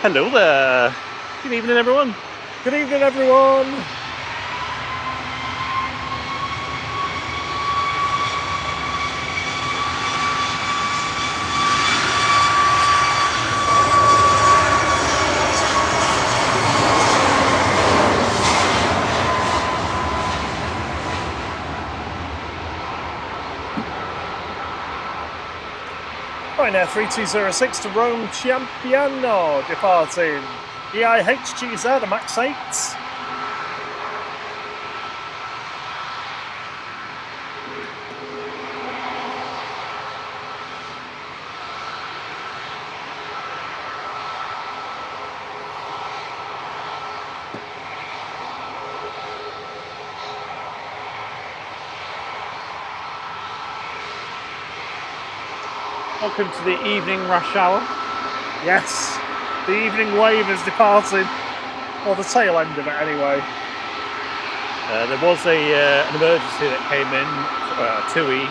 Hello there. Good evening, everyone. Good evening, everyone. Ryanair 3206 to Rome Ciampiano, departing EIHGZ Max 8. Welcome to the evening rush hour. Yes, the evening wave is departing, or the tail end of it anyway. There was an emergency that came in, TUI,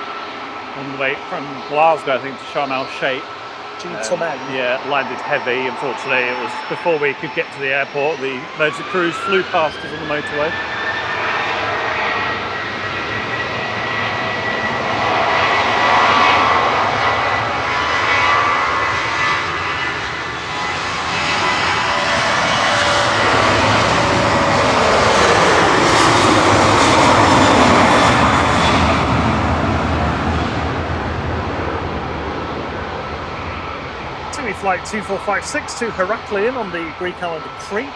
on the way from Glasgow, I think, to Sharm el-Sheikh. Yeah, landed heavy. Unfortunately, it was before we could get to the airport. The emergency crews flew past us on the motorway. Flight 2456 to Heraklion on the Greek island of Crete.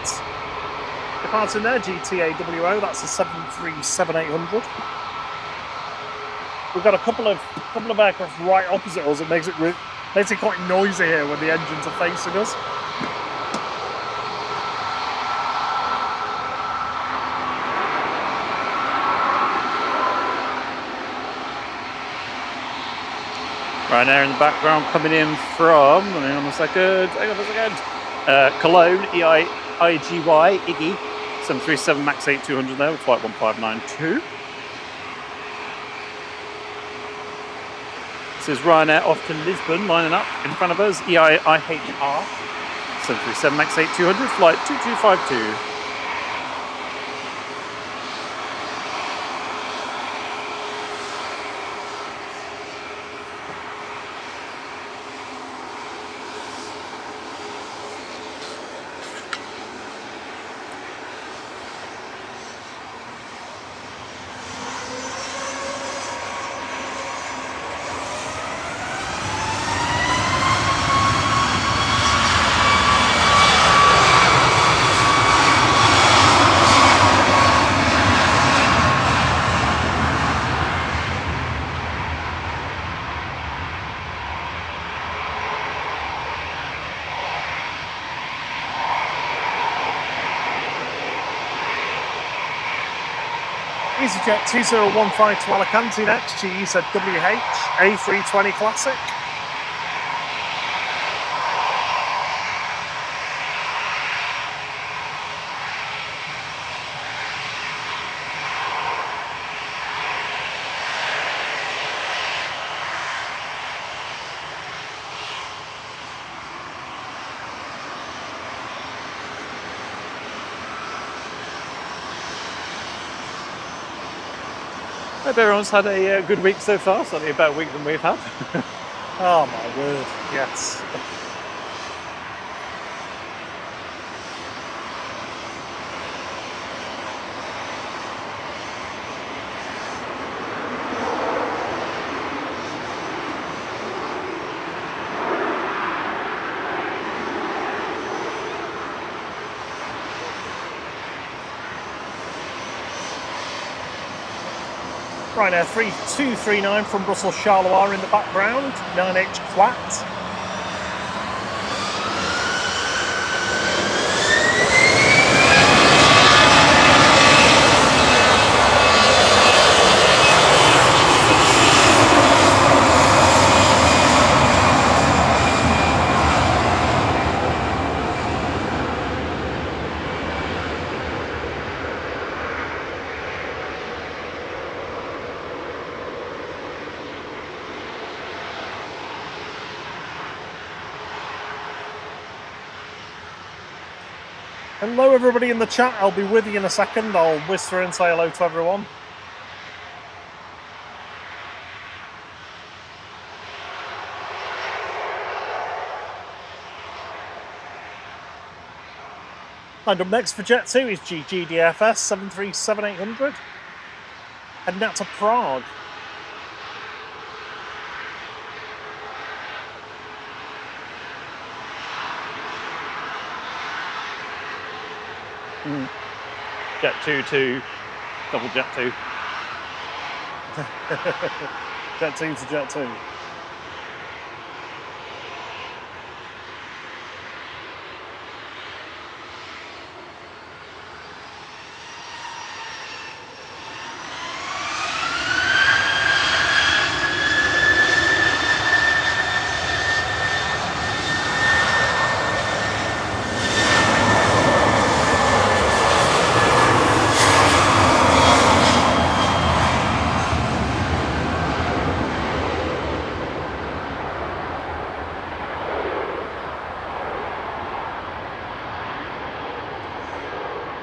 Departing there, GTAWO, that's a 737-800. We've got a couple of aircraft right opposite us. It makes it quite noisy here when the engines are facing us. Ryanair in the background coming in from, hang on a second, Cologne, EIGY, Iggy, 737 MAX 8 200 there with flight 1592. This is Ryanair off to Lisbon, lining up in front of us, EIHR, 737 MAX 8 200, flight 2252. EasyJet 2015 to Alicante next, GZWH A320 Classic. Hope everyone's had a good week so far, certainly a better week than we've had. Oh my word, yes. Ryanair 3239 from Brussels Charleroi in the background, 9H flght. Hello everybody in the chat, I'll be with you in a second. I'll whiz through and say hello to everyone. And up next for Jet 2 is GGDFS 737-800. Heading out to Prague. Jet 2 to double Jet 2. Jet 2 to Jet 2.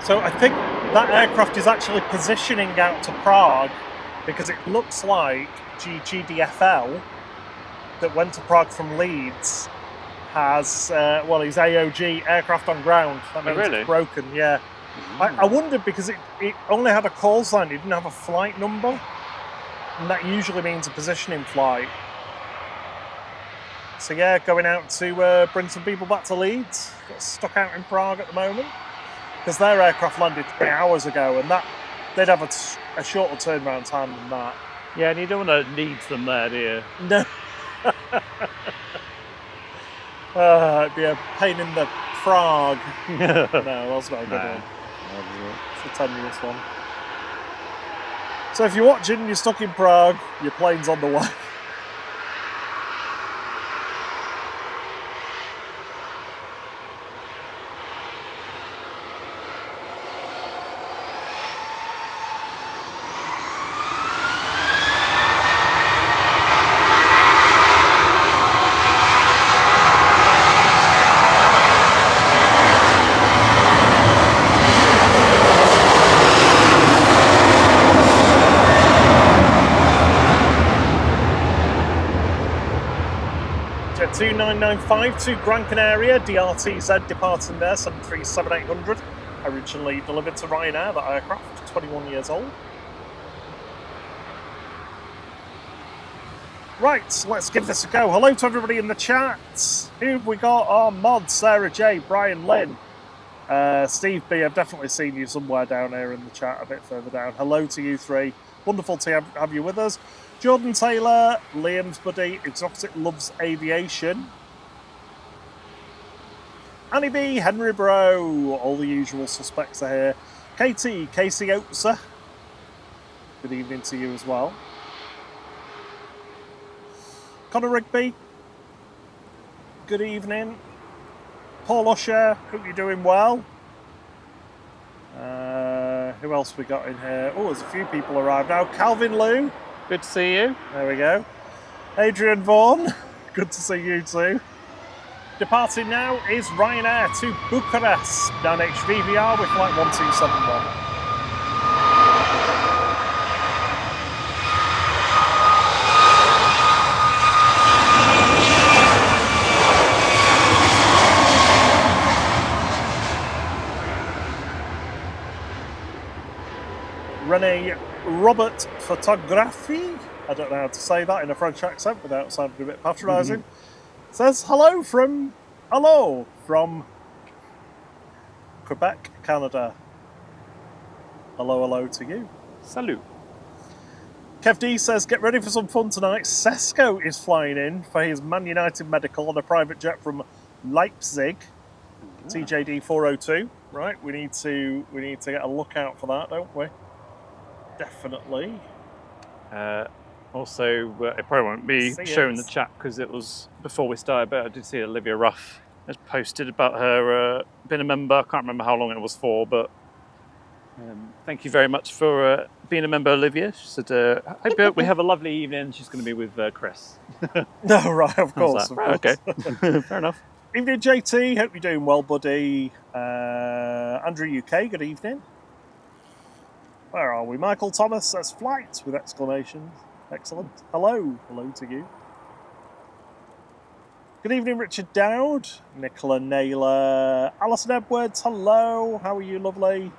So I think that aircraft is actually positioning out to Prague because it looks like GGDFL that went to Prague from Leeds has, well, his AOG aircraft on ground. That means really? It's broken, yeah. I wondered because it only had a call sign, it didn't have a flight number. And that usually means a positioning flight. So yeah, going out to bring some people back to Leeds. Got stuck out in Prague at the moment. Because their aircraft landed 3 hours ago, and that they'd have a shorter turnaround time than that. Yeah, and you don't want to need them there, do you? No. It'd be a pain in the Prague. No, that's not a good one. It's a tenuous one. So if you're watching, you're stuck in Prague, your plane's on the way. Jet 2995 to Gran Canaria, DRTZ departing there, 737-800. Originally delivered to Ryanair, that aircraft, 21 years old. Right, let's give this a go. Hello to everybody in the chat. Who have we got? Oh, Mod, Sarah J, Brian Lynn. Steve B, I've definitely seen you somewhere down here in the chat, a bit further down. Hello to you three. Wonderful to have you with us. Jordan Taylor, Liam's buddy, Exotic Loves Aviation. Annie B, Henry Bro, all the usual suspects are here. Katie, Casey Oatser. Good evening to you as well. Connor Rigby, good evening. Paul Usher, hope you're doing well. Who else we got in here? Oh, there's a few people arrived now. Calvin Liu. Good to see you. There we go. Adrian Vaughan, good to see you too. Departing now is Ryanair to Bucharest, 9HVVR with flight 1271. René Robert Photography, I don't know how to say that in a French accent without sounding a bit patronising, says hello from Quebec, Canada. Hello to you. Salut. Kev D says, get ready for some fun tonight. Sesko is flying in for his Man United medical on a private jet from Leipzig, TJD402. Right, we need to get a look out for that, don't we? Definitely. Also, it probably won't be shown in the chat because it was before we started, but I did see Olivia Ruff has posted about her being a member. I can't remember how long it was for, but thank you very much for being a member, Olivia. She said, I hope we have a lovely evening. She's going to be with Chris. No, right, of course. Right, okay, fair enough. Evening, JT. Hope you're doing well, buddy. Andrew UK, good evening. Where are we? Michael Thomas says flight with exclamations. Excellent. Hello. Hello to you. Good evening, Richard Dowd. Nicola Naylor. Alison Edwards, hello. How are you, lovely?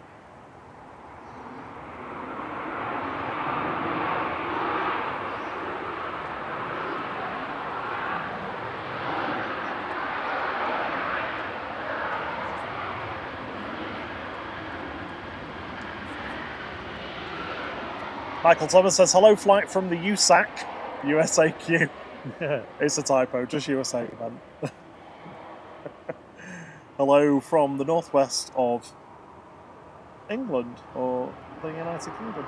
Michael Thomas says, hello, flight from the USAC, USAQ. It's a typo, just USA event. Hello from the northwest of England, or the United Kingdom.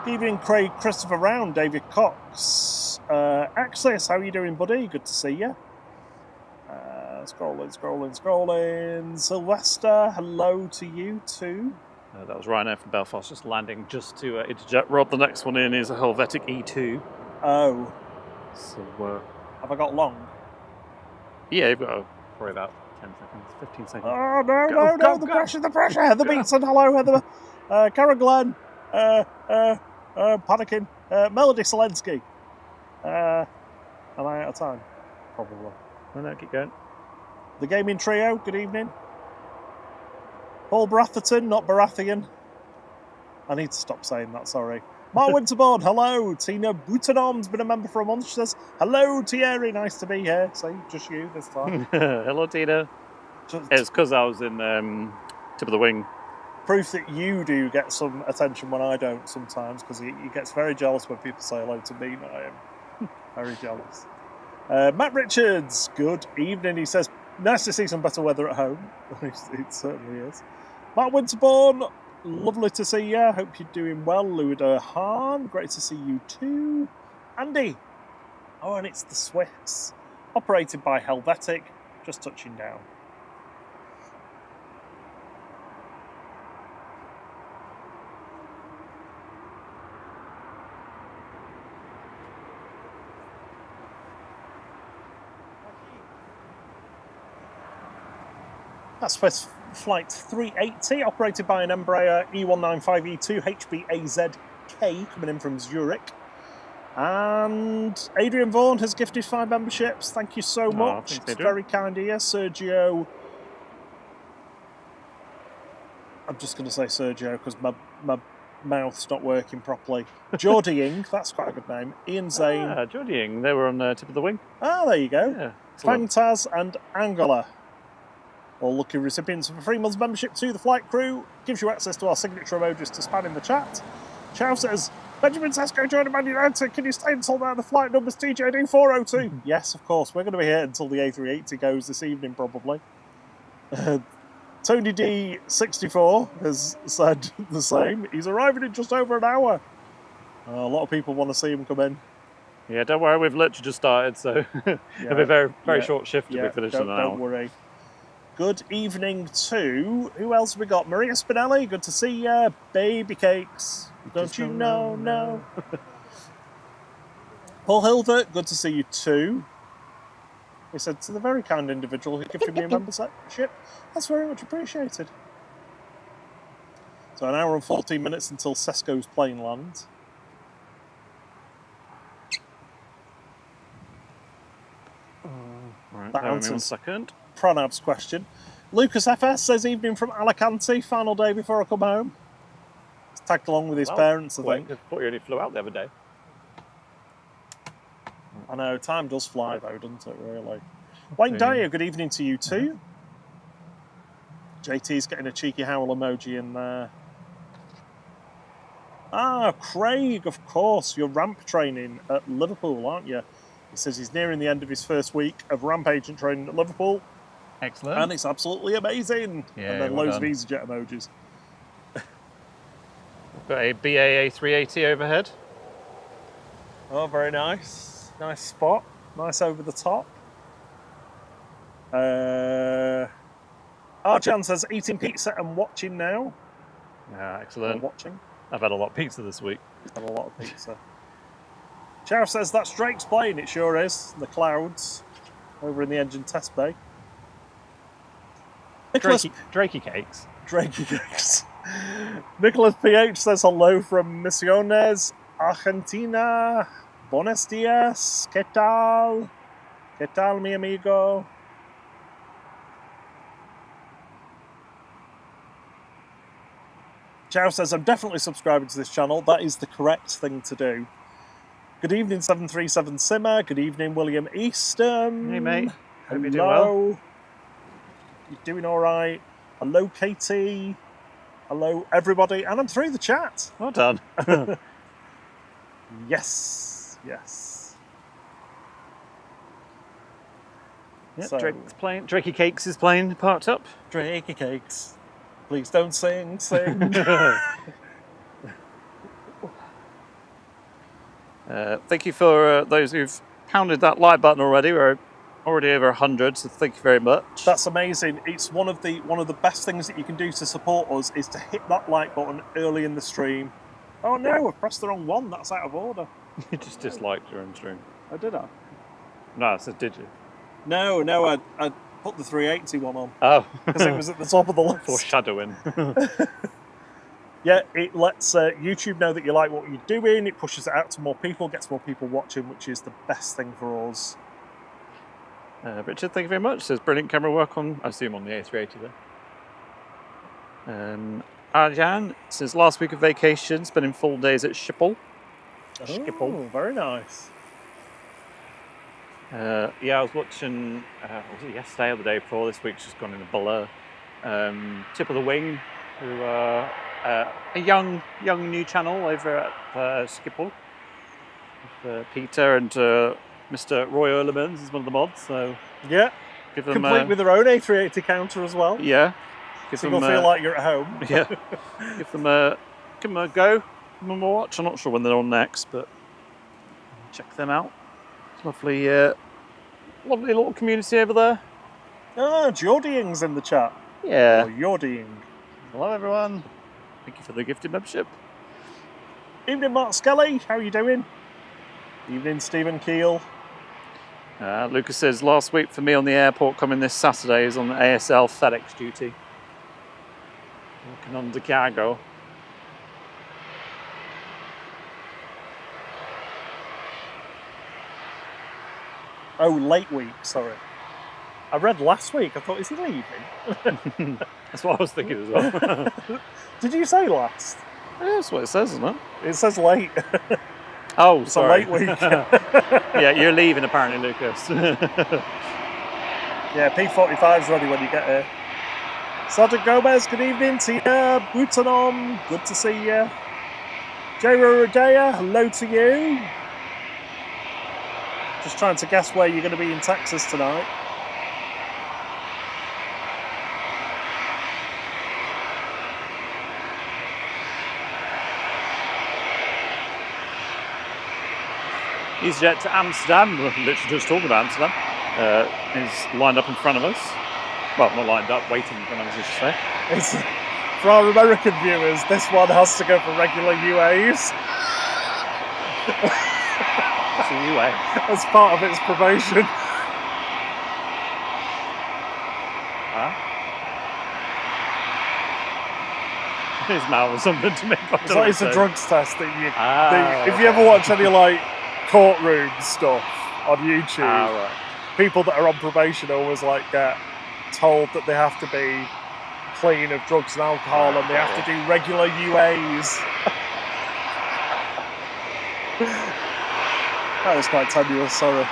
Good evening, Craig Christopher Round, David Cox. Axis, how are you doing, buddy? Good to see you. Scrolling. Sylvester, hello to you too. That was Ryanair from Belfast, just landing just to interject. Rob, the next one in is a Helvetic E2. Oh. So, have I got long? Yeah, you've got probably about 10 seconds, 15 seconds. Oh, no, the pressure. Heather Beatson, hello, Heather. Karen Glenn, panicking. Melody Selensky. Am I out of time? Probably. No, keep going. The Gaming Trio, good evening. Paul Bratherton, not Baratheon. I need to stop saying that, sorry. Mark Winterbourne, hello. Tina Boutonom's been a member for a month. She says, hello, Thierry, nice to be here. See, just you this time. Hello, Tina. It's because I was in tip of the wing. Proof that you do get some attention when I don't sometimes, because he gets very jealous when people say hello to me, and I am very jealous. Matt Richards, good evening. He says, nice to see some better weather at home. It certainly is. Mark Winterbourne, lovely to see you. Hope you're doing well. Luda Hahn, great to see you too. Andy. Oh, and it's the Swiss. Operated by Helvetic, just touching down. That's Swiss Flight 380, operated by an Embraer E195E2 HBAZK, coming in from Zurich. And Adrian Vaughan has gifted 5 memberships. Thank you so much. It's very kind of you. Sergio. I'm just going to say Sergio because my mouth's not working properly. Geordie that's quite a good name. Ian Zane. Geordie they were on tip of the wing. Ah, there you go. Yeah, Fangtaz and Angola. All lucky recipients of a 3 months membership to the flight crew. Gives you access to our signature emojis to spam in the chat. Chow says, Benjamin Sesko joined Man United. Can you stay until now? The flight number's TJD402. Yes, of course. We're going to be here until the A380 goes this evening, probably. Tony D64 has said the same. He's arriving in just over an hour. A lot of people want to see him come in. Yeah, don't worry. We've literally just started, so it'll be a very short shift to be finished in an hour. Don't worry. Good evening to, who else have we got? Maria Spinelli, good to see you. Baby Cakes, don't you know, no. Paul Hilbert, good to see you too. He said, to the very kind individual who gifted me a membership. That's very much appreciated. So an hour and 14 minutes until Sesko's plane lands. Right, that answers 1 second. Pranav's question. Lucas FS says, evening from Alicante, final day before I come home. He's tagged along with his parents, I think. I thought you only flew out the other day. I know, time does fly though, doesn't it, really? Wayne Dyer, good evening to you too. JT's getting a cheeky howl emoji in there. Ah, Craig, of course, you're ramp training at Liverpool, aren't you? He says he's nearing the end of his first week of ramp agent training at Liverpool. Excellent. And it's absolutely amazing. Yeah, and then well loads done. of EasyJet emojis. Got a BA A380 overhead. Oh, very nice. Nice spot. Nice over the top. Arjan says, eating pizza and watching now. Yeah, excellent. Watching. I've had a lot of pizza this week. Had a lot of pizza. Sheriff says, that's Drake's plane. It sure is. The clouds over in the engine test bay. Drakey cakes. Drakey cakes. Nicholas PH says hello from Misiones, Argentina. Buenos dias. ¿Qué tal? ¿Qué tal, mi amigo? Chow says, I'm definitely subscribing to this channel. That is the correct thing to do. Good evening, 737 Simmer. Good evening, William Easton. Hey, mate. Hope Hello. you're doing well. You doing all right? Hello, Katie. Hello, everybody. And I'm through the chat. Well done. Yes. Yes. Yep, So, Drake's playing. Drakey Cakes is playing, parked up. Drakey cakes. Please don't sing. Thank you for those who've pounded that like button already. We're already over 100, so thank you very much. That's amazing. It's one of the best things that you can do to support us is to hit that like button early in the stream. Oh no, I've pressed the wrong one. That's out of order. You just disliked your own stream. Oh, did I? No, I said, did you? No, I put the 380 one on. Oh. Because it was at the top of the list. Foreshadowing. Yeah, it lets YouTube know that you like what you're doing. It pushes it out to more people, gets more people watching, which is the best thing for us. Richard, thank you very much. Says brilliant camera work on, I assume on the A380 there. Arjan says last week of vacation, spending full days at Schiphol. Oh, very nice. Yeah, I was watching, was it yesterday or the day before? This week's just gone in a blur. Tip of the Wing, who are a young new channel over at Schiphol. With Peter and Mr. Roy Erlemans is one of the mods. So yeah, give them, complete with their own A380 counter as well. Yeah. So you'll feel like you're at home. Yeah. Give them a go. Give them a watch. I'm not sure when they're on next, but check them out. It's lovely, lovely little community over there. Ah, Jordying's in the chat. Yeah. Oh, Jordying. Hello, everyone. Thank you for the gifted membership. Evening, Mark Skelly. How are you doing? Evening, Stephen Keel. Lucas says, last week for me on the airport coming this Saturday is on the ASL FedEx duty. Working on the cargo. Oh, late week, sorry. I read last week. I thought, is he leaving? That's what I was thinking as well. Did you say last? Yeah, that's what it says, isn't it? It says late. Oh, it's sorry. a late week. Yeah, you're leaving apparently, Lucas. Yeah, P45's ready when you get here. Sergeant Gomez, good evening. Tina Butanom, good to see you. J-Ro Rodea, hello to you. Just trying to guess where you're going to be in Texas tonight. EasyJet to Amsterdam, we're literally just talking about Amsterdam, is lined up in front of us. Well, not lined up, waiting in front of us, I should say. It's, for our American viewers, this one has to go for regular UAs. It's a UA. As part of its probation. Huh? His mouth or something to me. It's like it's a drugs test that you... if you ever watch any, like, courtroom stuff on YouTube, right. People that are on probation always, like, get told that they have to be clean of drugs and alcohol and they have to do regular UAs. That was quite tenuous, sorry.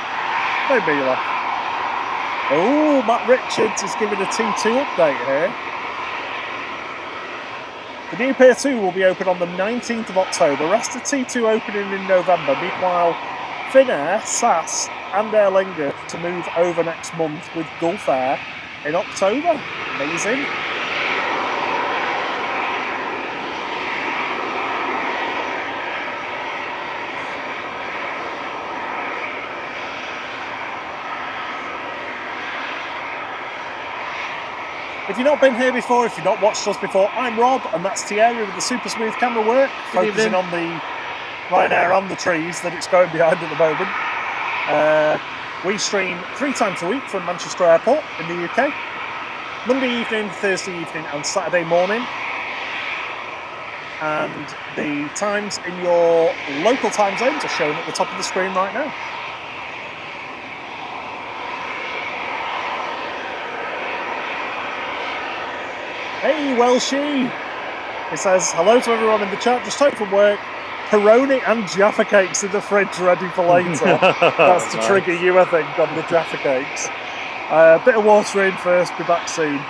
Made me laugh. Oh, Matt Richards is giving a T2 update here. The new Pier 2 will be open on the 19th of October. Rest of T2 opening in November. Meanwhile, Finnair, SAS and Aer Lingus to move over next month with Gulf Air in October. Amazing. If you've not been here before, if you've not watched us before, I'm Rob, and that's Thierry with the super smooth camera work, focusing on the Ryanair and the trees that it's going behind at the moment. We stream 3 times a week from Manchester Airport in the UK. Monday evening, Thursday evening and Saturday morning. And the times in your local time zones are shown at the top of the screen right now. Hey, Welshie! He says, hello to everyone in the chat, just home from work. Peroni and Jaffa cakes in the fridge ready for later. That's to trigger you, I think, on the Jaffa cakes. Bit of water in first, be back soon.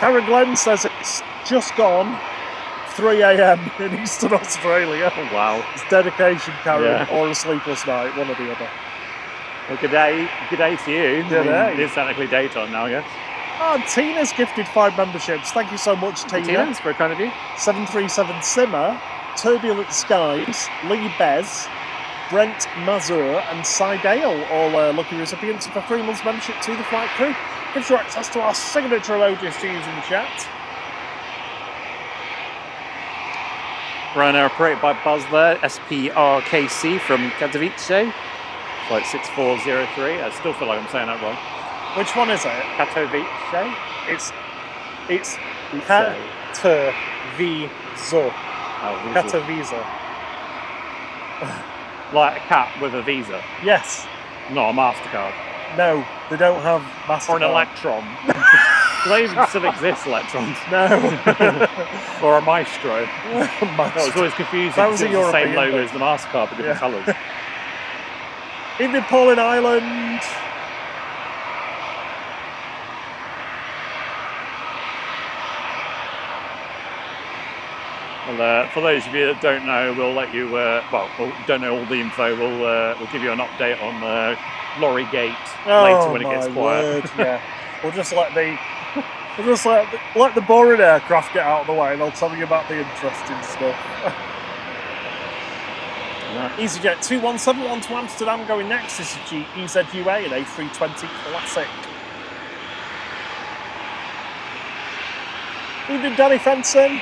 Karen Glenn says it's just gone 3 a.m. in Eastern Australia. Oh, wow. It's dedication, Karen, or a sleepless night, one or the other. Well, good day to you. Good day. It is technically daytime now, I guess. Oh, Tina's gifted 5 memberships. Thank you so much, Tina. Tina, it's very kind of you. 737 Simmer, Turbulent Skies, Lee Bez, Brent Mazur and Cy Dale, all lucky recipients of a 3 months membership to the flight crew. Gives you access to our signature emojis to use in the chat. Ryanair operated by Buzz there, SPRKC from Katowice, flight 6403. I still feel like I'm saying that wrong. Which one is it? Katowice? It's Katowice. Oh, Katowice. Like a cat with a Visa? Yes. Not a MasterCard? No, they don't have MasterCard. Or an Electron? Do they even still exist, Electrons? No. Or a Maestro? That was always confusing. That was it a was the same European logo thing. as the MasterCard, but different colours. Evening, Pauline Island. Well, for those of you that don't know, we'll let you, don't know all the info, we'll give you an update on Lorry Gate later when it gets quiet. Word, yeah. We'll just let the boring aircraft get out of the way and I'll tell you about the interesting stuff. EasyJet 2171 to Amsterdam going next. This is EZUA and A320 Classic. Evening, Danny Fenson.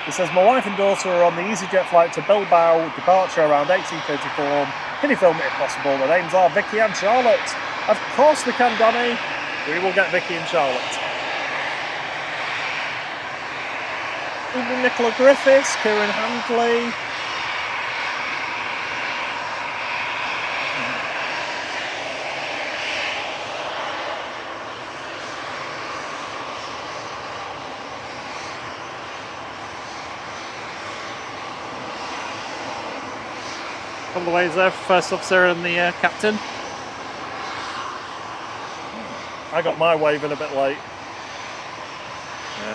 He says, my wife and daughter are on the EasyJet flight to Bilbao, departure around 1834. Can you film it if possible? Their names are Vicky and Charlotte. Of course we can, Danny. We will get Vicky and Charlotte. Evening, Nicola Griffiths, Kieran Handley. Couple of ways there, first officer and the captain. I got my wave in a bit late.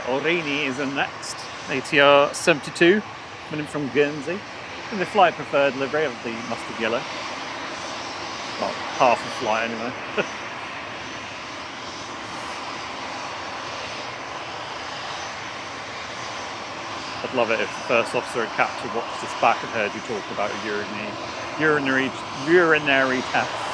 Orini is in next. ATR 72, coming in from Guernsey. In the flight preferred livery of the mustard yellow. Well, half the flight anyway. I'd love it if the first officer and captain watched this back and heard you talk about urinary tests.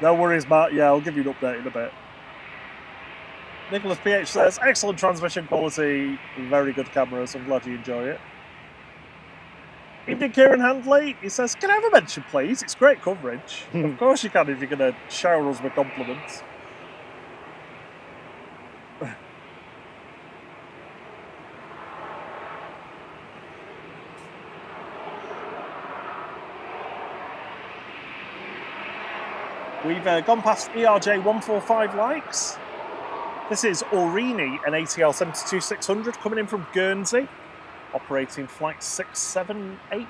No worries, Matt. Yeah, I'll give you an update in a bit. Nicholas PH says, excellent transmission quality, very good cameras. I'm glad you enjoy it. Evening, Kieran Handley. He says, can I have a mention, please? It's great coverage. Of course you can if you're going to shower us with compliments. We've gone past ERJ145 likes. This is Aurini, an ATL 72600 coming in from Guernsey, operating flight 678.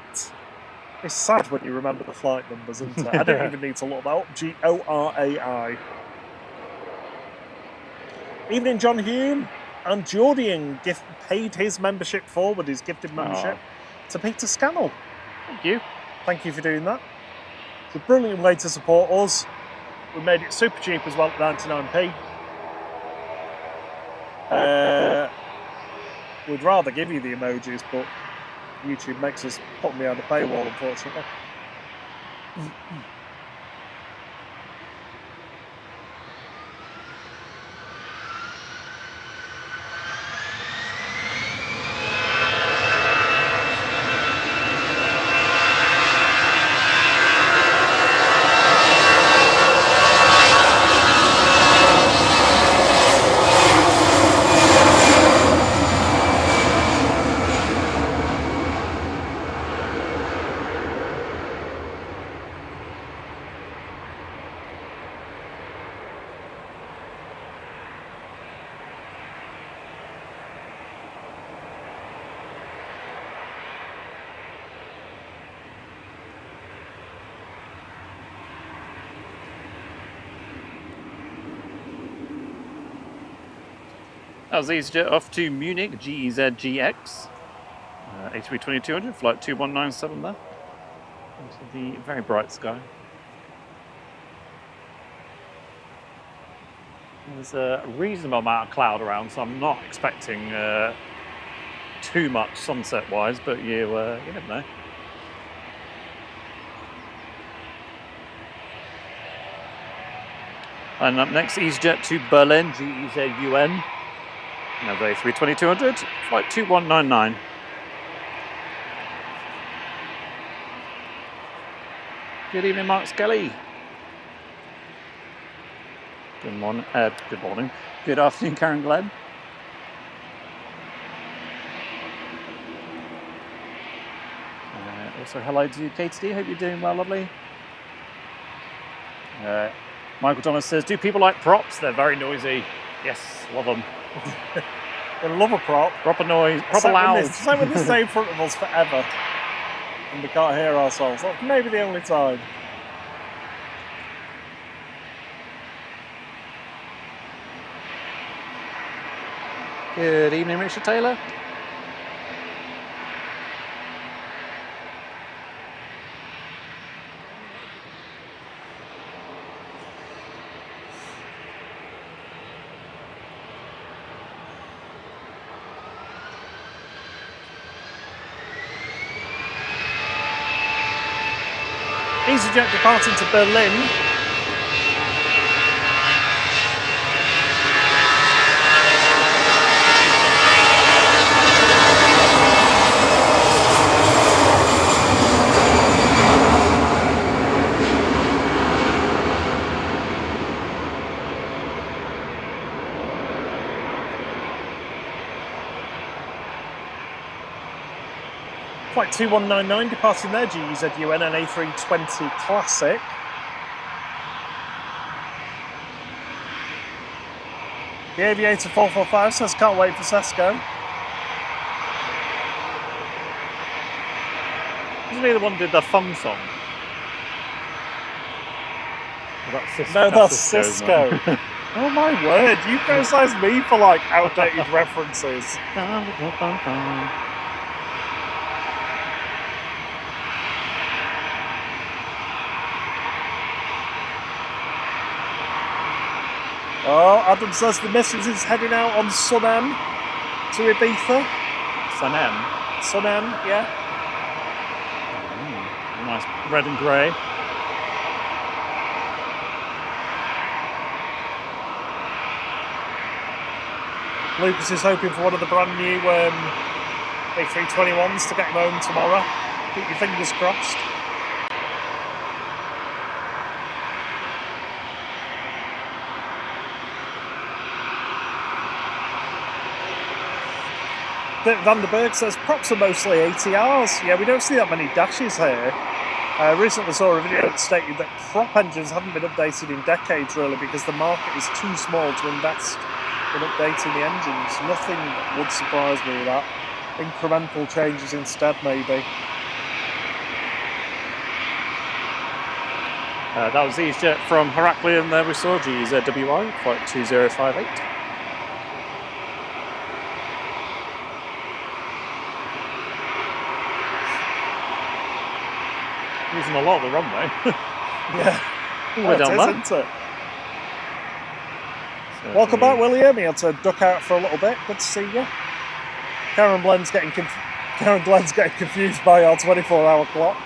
It's sad when you remember the flight numbers, isn't it? I don't even need to look that up. Gorai. Evening, John Hume. And Jordian paid his membership forward, his gifted membership, to Peter Scannell. Thank you. Thank you for doing that. It's a brilliant way to support us. We made it super cheap as well at 99p. We'd rather give you the emojis, but YouTube makes us put them behind a paywall, unfortunately. That was EasyJet off to Munich, GEZ-GX, A320-200, flight 2197 there, into the very bright sky. There's a reasonable amount of cloud around, so I'm not expecting too much sunset-wise, but you never know. And up next, EasyJet to Berlin, GEZ-UN. Another A320-200, flight 2199. Good evening, Mark Skelly. Good morning. Good morning. Good afternoon, Karen Glenn. Also, hello to Katie. Hope you're doing well, lovely. Michael Thomas says, "Do people like props? They're very noisy." Yes, love them. We love a prop. Proper noise, proper loud. Same with this stay in front of us forever, and we can't hear ourselves. That's maybe the only time. Good evening, Richard Taylor. EasyJet departing to Berlin. Flight 2199 departing there, GEZ-UN and A320 Classic. The Aviator 445 says, "Can't wait for Sesko." Isn't he the one who did the fun song? Well, that's Cisco. No, that's Cisco. Oh my word, you criticise me for like outdated references. Oh, Adam says the missus is heading out on Sun M to Ibiza. Sun M? Sun M, yeah. Nice red and grey. Lucas is hoping for one of the brand new A321s to get him home tomorrow. Keep your fingers crossed. Vanderberg says props are mostly ATRs. Yeah, we don't see that many dashes here. I recently saw a video that stated that prop engines haven't been updated in decades, really, because the market is too small to invest in updating the engines. Nothing would surprise me with that. Incremental changes instead, maybe. That was the EasyJet from Heraklion there we saw, GZWI, flight 2058. Using a lot of the runway. Yeah. We're down there. Isn't it? Welcome back, William. You had to duck out for a little bit. Good to see you. Karen Glenn's getting confused by our 24-hour clock.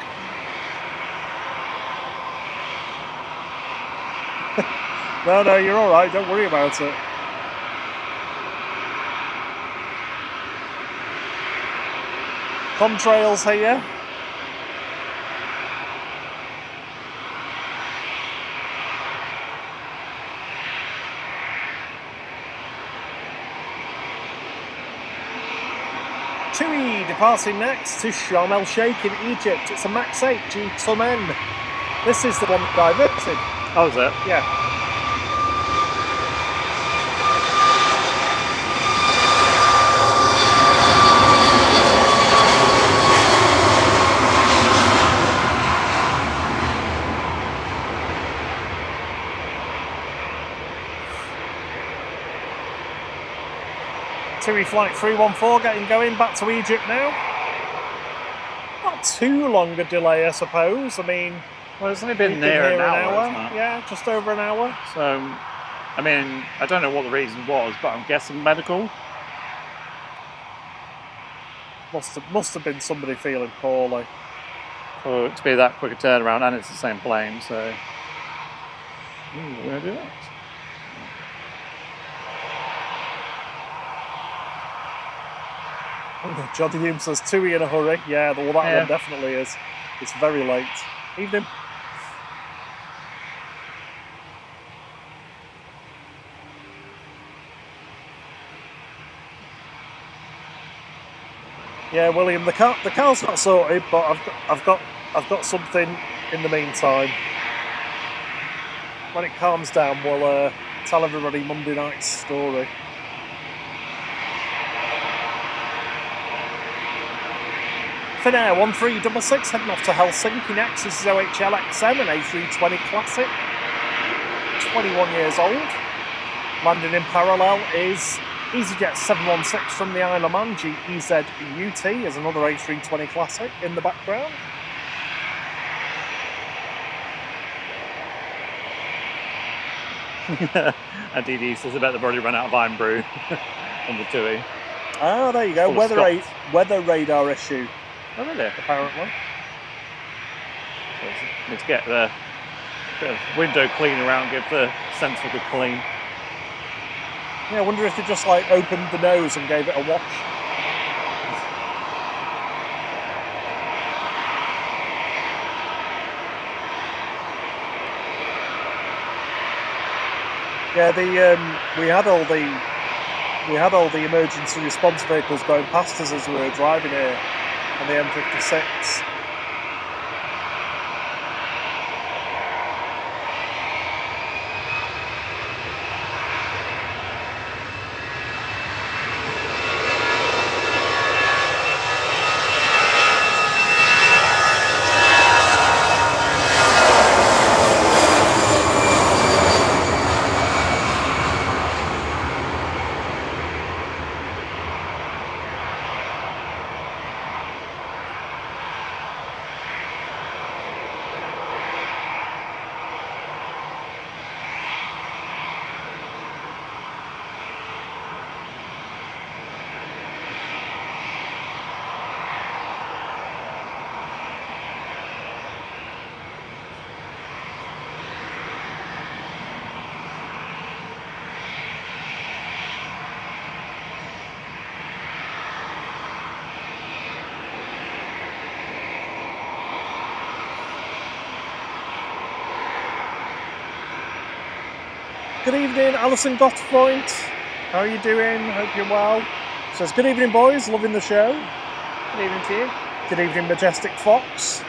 No, you're all right. Don't worry about it. Contrails here. TUI departing next to Sharm el Sheikh in Egypt. It's a Max 8 G2N. This is the one that diverted. Oh, is it? Yeah. TUI flight 314 getting going back to Egypt now. Not too long a delay, I suppose. I mean, well, it's only been near an hour. Yeah, just over an hour. So, I mean, I don't know what the reason was, but I'm guessing medical. Must have been somebody feeling poorly. For it to be that quick a turnaround, and it's the same plane, so. We're going to do that. Jody Hume says TUI in a hurry. Yeah, well, that one definitely is. It's very late. Evening. Yeah, William, the car's not sorted, but I've got something in the meantime. When it calms down, we'll tell everybody Monday night's story. Finnair 1366 heading off to Helsinki next. This is OHL-XM, an A320 Classic, 21 years old. Landing in parallel is EasyJet 716 from the Isle of Man. GEZUT is another A320 Classic in the background. And DD says about the body run out of iron brew on the TUI. Ah, there you go. Weather radar issue. Oh, really? Apparently. So need to get the bit of window cleaner out and give the sensor a good clean. Yeah, I wonder if they just like opened the nose and gave it a wash. Yeah, we had all the emergency response vehicles going past us as we were driving here on the M56. Good evening, Alison Gottfreund. How are you doing? Hope you're well. Says, good evening, boys. Loving the show. Good evening to you. Good evening, Majestic Fox.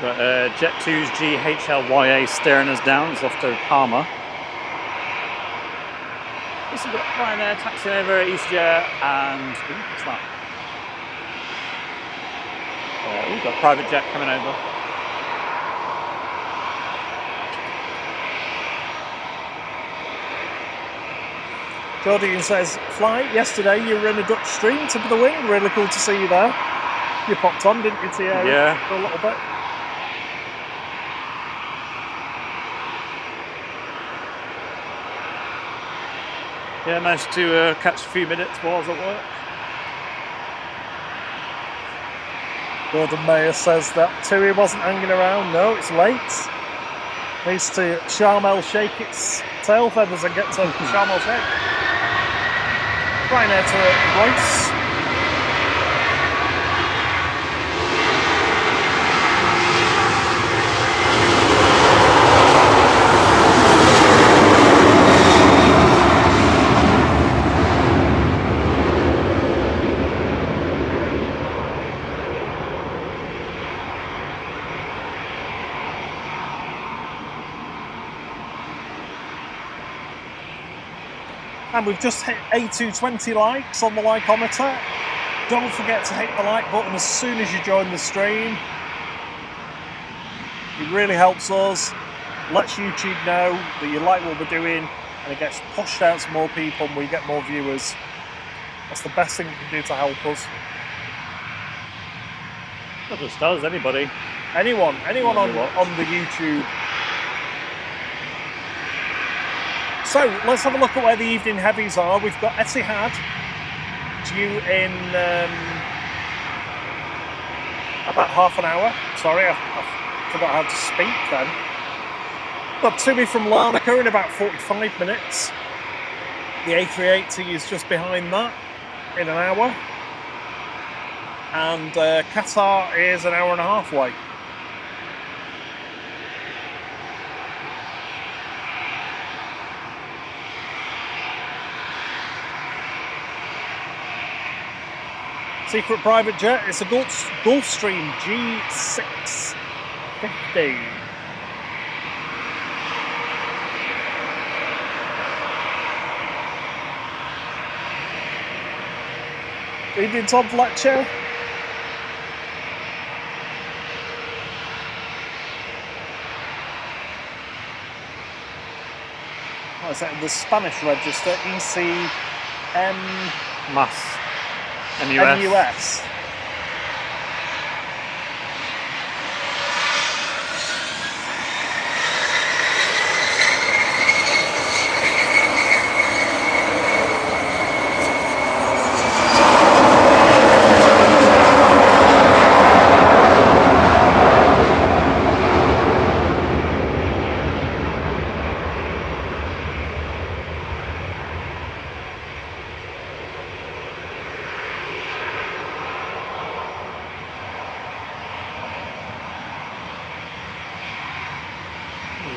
Got Jet 2's GHLYA staring us down. It's off to Palma. This has got Ryanair taxiing over EasyJet and what's that? We've got a private jet coming over. Jordan says, Flight, yesterday you were in a Dutch stream, tip of the wing. Really cool to see you there. You popped on, didn't you, Thierry? Yeah. For a little bit. Yeah, managed to catch a few minutes while I was at work. Gordon Mayer says that Tui wasn't hanging around. No, it's late. Needs to Sharm el Sheikh its tail feathers and get to Sharm el Sheikh. Ryanair to Royce. And we've just hit A220 likes on the likeometer. Don't forget to hit the like button as soon as you join the stream. It really helps us, lets YouTube know that you like what we're doing, and it gets pushed out to more people and we get more viewers. That's the best thing you can do to help us. Not just us, anybody. Anyone on the YouTube. So let's have a look at where the evening heavies are. We've got Etihad due in about half an hour. Sorry, I forgot how to speak then. Got Tumi from Larnaca in about 45 minutes. The A380 is just behind that in an hour. And Qatar is an hour and a half away. Secret private jet, it's a Gulfstream G650. Evening, Tom Fletcher. What is that in the Spanish register? ECM MUS. MUS.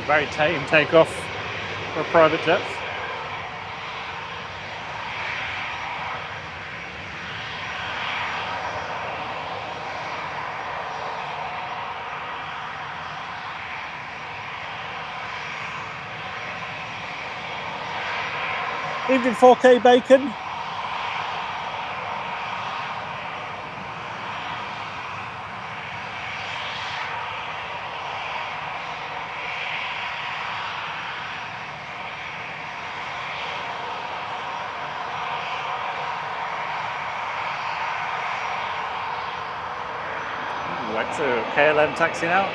Very tame takeoff for a private jet. Evening 4K Bacon. So KLM taxi now.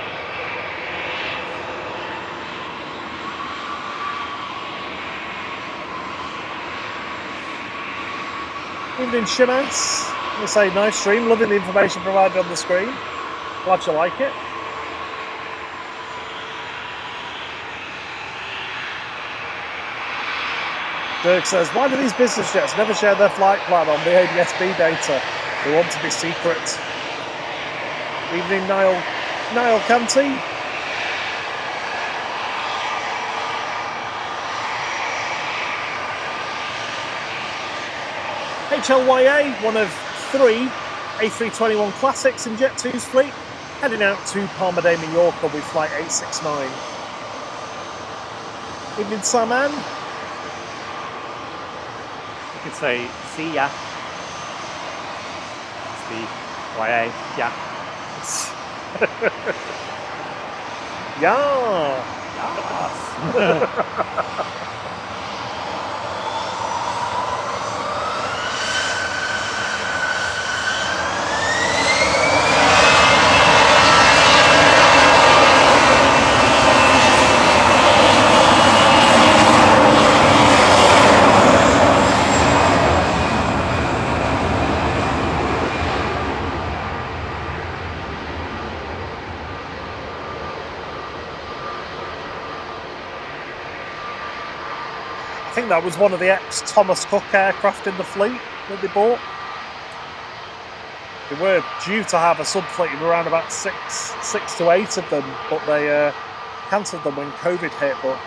Evening Shimas. They say nice stream, loving the information provided on the screen. Glad you like it. Dirk says, why do these business jets never share their flight plan on the ADSB data? They want to be secret. Evening Niall Canty. HLYA, one of 3 A321 classics in Jet2's fleet. Heading out to Palma de Mallorca with flight 869. Evening, Saman. You could say, see ya. C-Y-A, yeah. Yeah. Yes. I think that was one of the ex-Thomas Cook aircraft in the fleet that they bought. They were due to have a sub-fleet of around about six to eight of them, but they cancelled them when COVID hit, but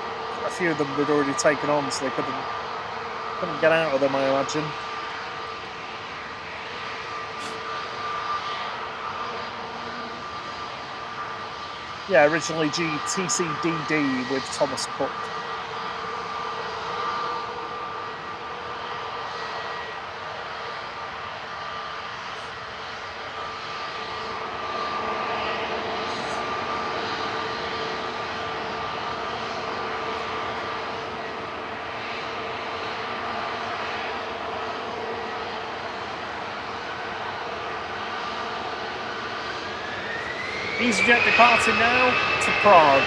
a few of them they'd already taken on, so they couldn't get out of them, I imagine. Yeah, originally GTCDD with Thomas Cook. EasyJet departing now to Prague.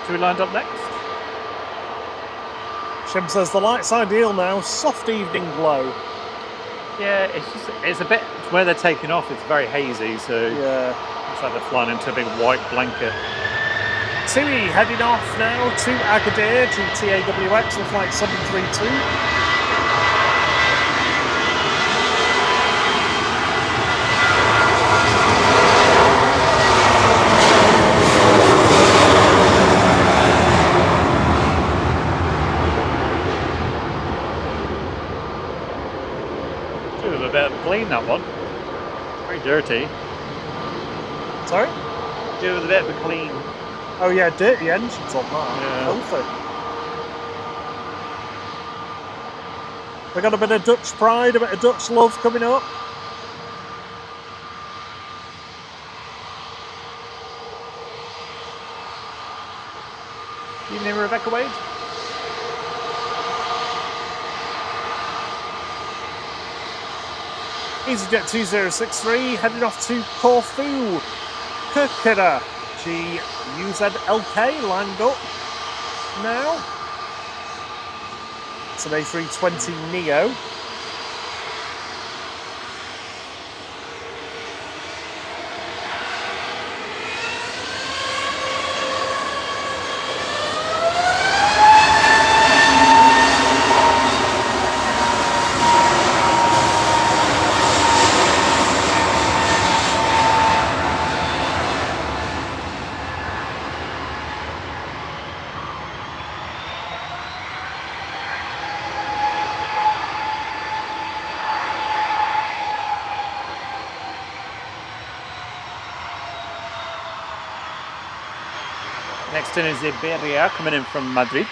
So we lined up next? Shim says the light's ideal now, soft evening glow. Yeah, it's a bit, where they're taking off, it's very hazy, so yeah, it's like they're flying into a big white blanket. TUI heading off now to Agadir, GTAWX with flight 732. A bit clean, that one. Very dirty. Sorry? Do with a bit of a clean. Oh yeah, dirty engines on that. Yeah. Filthy. We got a bit of Dutch pride, a bit of Dutch love coming up. Evening, Rebecca Wade. EasyJet 2063 heading off to Corfu. Kirkira GUZLK lined up now. It's an A320 Neo. Next in is Iberia coming in from Madrid.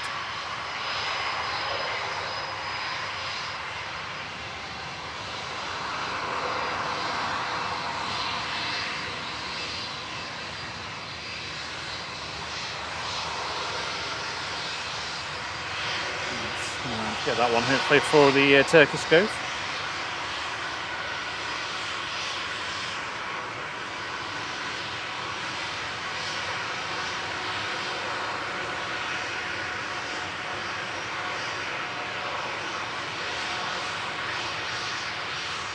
Get that one hopefully for the Turkish goat.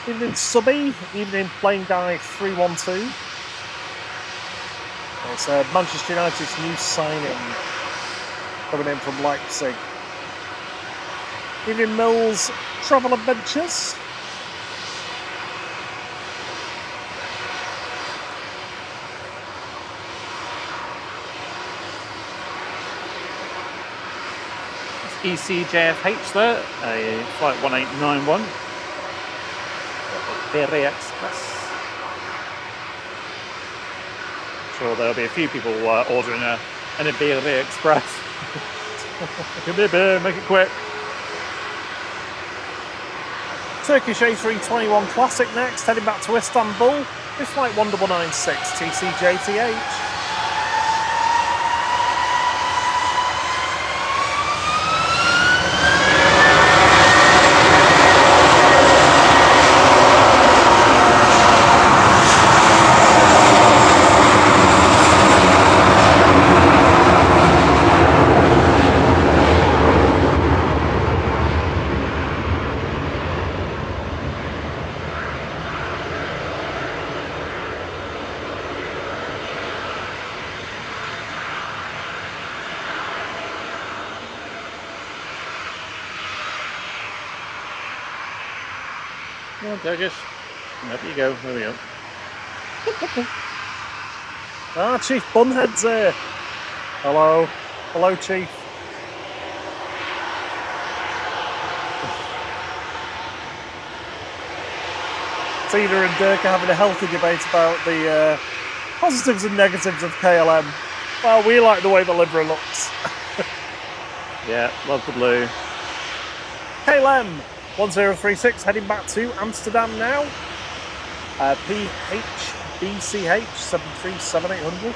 Evening Subby, evening Plane Guy 312. It's Manchester United's new signing coming in from Leipzig. Evening Mills Travel Adventures. ECJFH there, a flight 1891. Berry Express. Sure, there'll be a few people ordering an Iberia Express. Make it quick. Turkish A321 Classic next, heading back to Istanbul. This flight 1996 TCJTH. Come on, Turkish. Up you go. There we go. Chief Bunhead's here. Hello. Hello, Chief. Tina and Dirk are having a healthy debate about the positives and negatives of KLM. Well, we like the way the livery looks. Yeah, love the blue. KLM 1036 heading back to Amsterdam now. PHBCH 737800.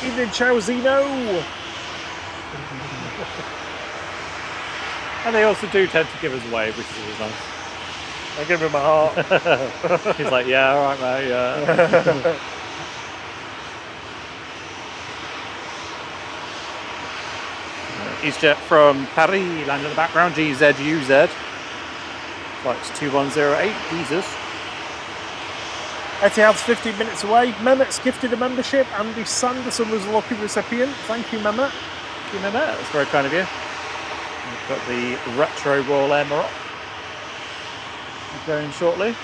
Evening, Chowzino. And they also do tend to give us away, which is always nice. I give him a heart. He's like, yeah, all right, mate, yeah. EasyJet from Paris, land in the background, GZUZ. Flights 2108, Jesus. Etihad's 15 minutes away. Mehmet's gifted a membership. Andy Sanderson was a lucky recipient. Thank you, Mehmet. Thank you, Mehmet. That's very kind of you. We've got the retro Royal Air Maroc going shortly.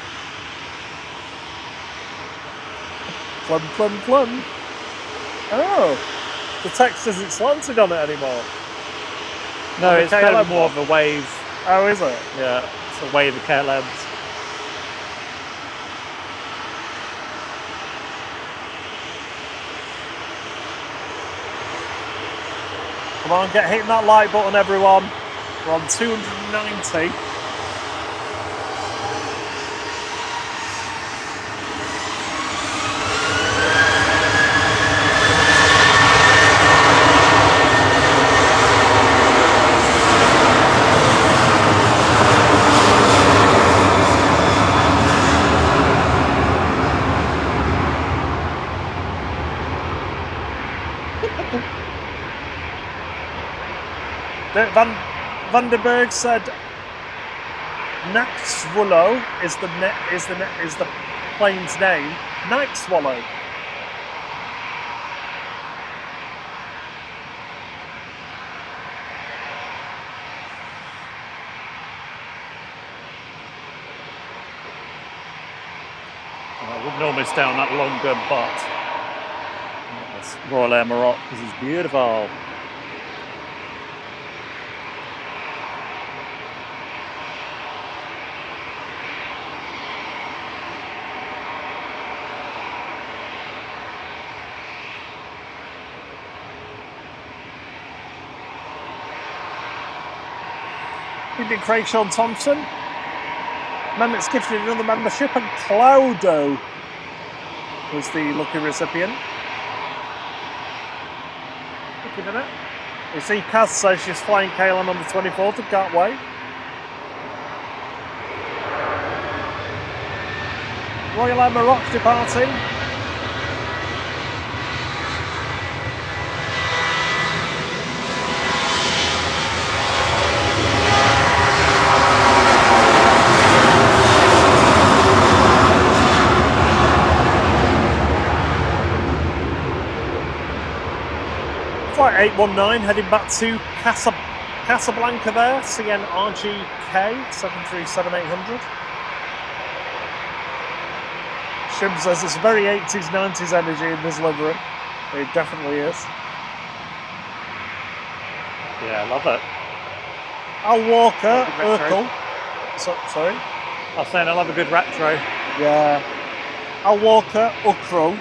Plum, plum, plum. Oh, the text isn't slanted on it anymore. No, it's kind of more of a wave. Oh, is it? Yeah, it's a wave of KLMs. Come on, get hitting that like button, everyone. We're on 290. Van der Berg said Naxwallow is the plane's name. Naxwallow. I wouldn't normally stay on that longer, but that's Royal Air Maroc. This is beautiful. Evening, Craig Sean Thompson. Mehmet's gifted another membership, and Cloudo was the lucky recipient. Thank you, Mehmet. You see, Kaz says she's flying KLM on the 24th of Gatway. Royal Emirates departing. Flight 819 heading back to Casablanca there, CNRGK 737-800. Shim says it's very 80s, 90s energy in this livery. It definitely is. Yeah, I love it. Al Walker, Urkel. Sorry? I was saying I love a good retro. Yeah. Al Walker, Ukro,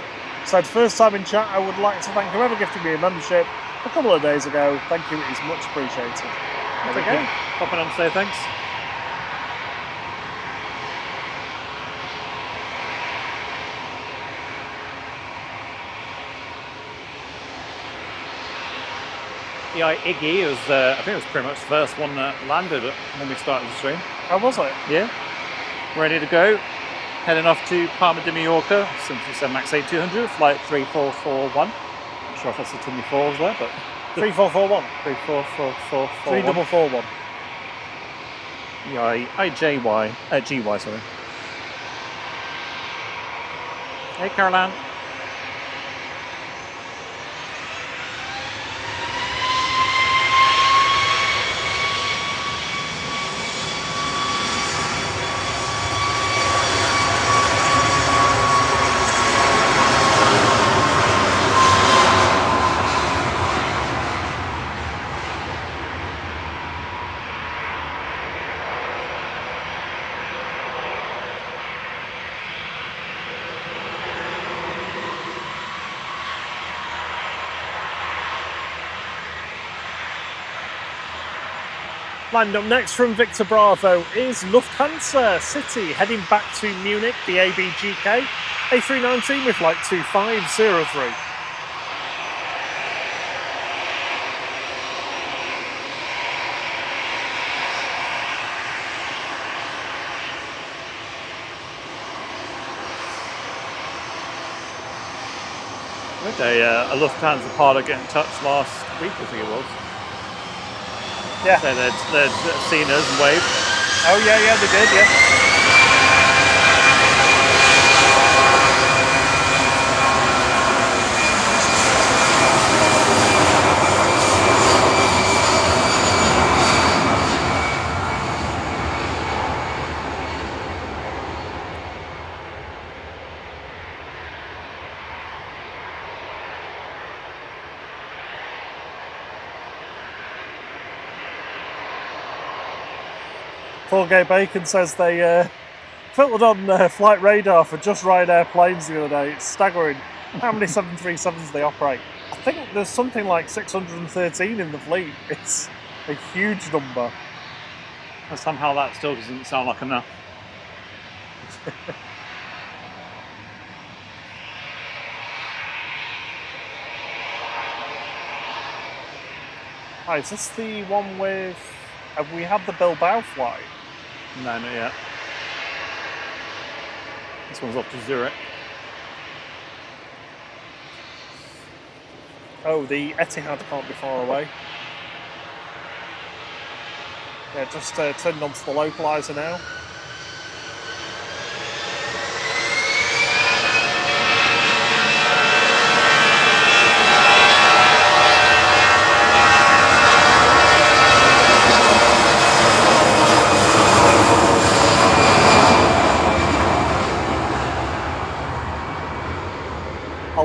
said, first time in chat, I would like to thank whoever gifted me a membership a couple of days ago. Thank you, it is much appreciated. There we go. Popping on to say thanks. Yeah, Iggy was, I think it was pretty much the first one that landed when we started the stream. How was it? Yeah. Ready to go. Heading off to Palma de Mallorca, 737 MAX 8200, flight 3441. Not sure if that's the 24 as well, but... 3441. 3441. 3441. Yeah, GY, sorry. Hey, Caroline. Lined up next from Victor Bravo is Lufthansa City, heading back to Munich, the ABGK A319 with flight 2503. We had a Lufthansa pilot get in touch last week, I think it was. Yeah. So they'd seen us and waved. Oh yeah, they did, yeah. Paul Gay Bacon says they filtered on flight radar for just Ryanair planes the other day. It's staggering how many 737s they operate. I think there's something like 613 in the fleet. It's a huge number. And somehow that still doesn't sound like enough. Hi, is this the one with... Have we had the Bilbao flight? No, not yet. This one's off to Zurich. Oh, the Etihad can't be far away. Yeah, just turned onto the localizer now.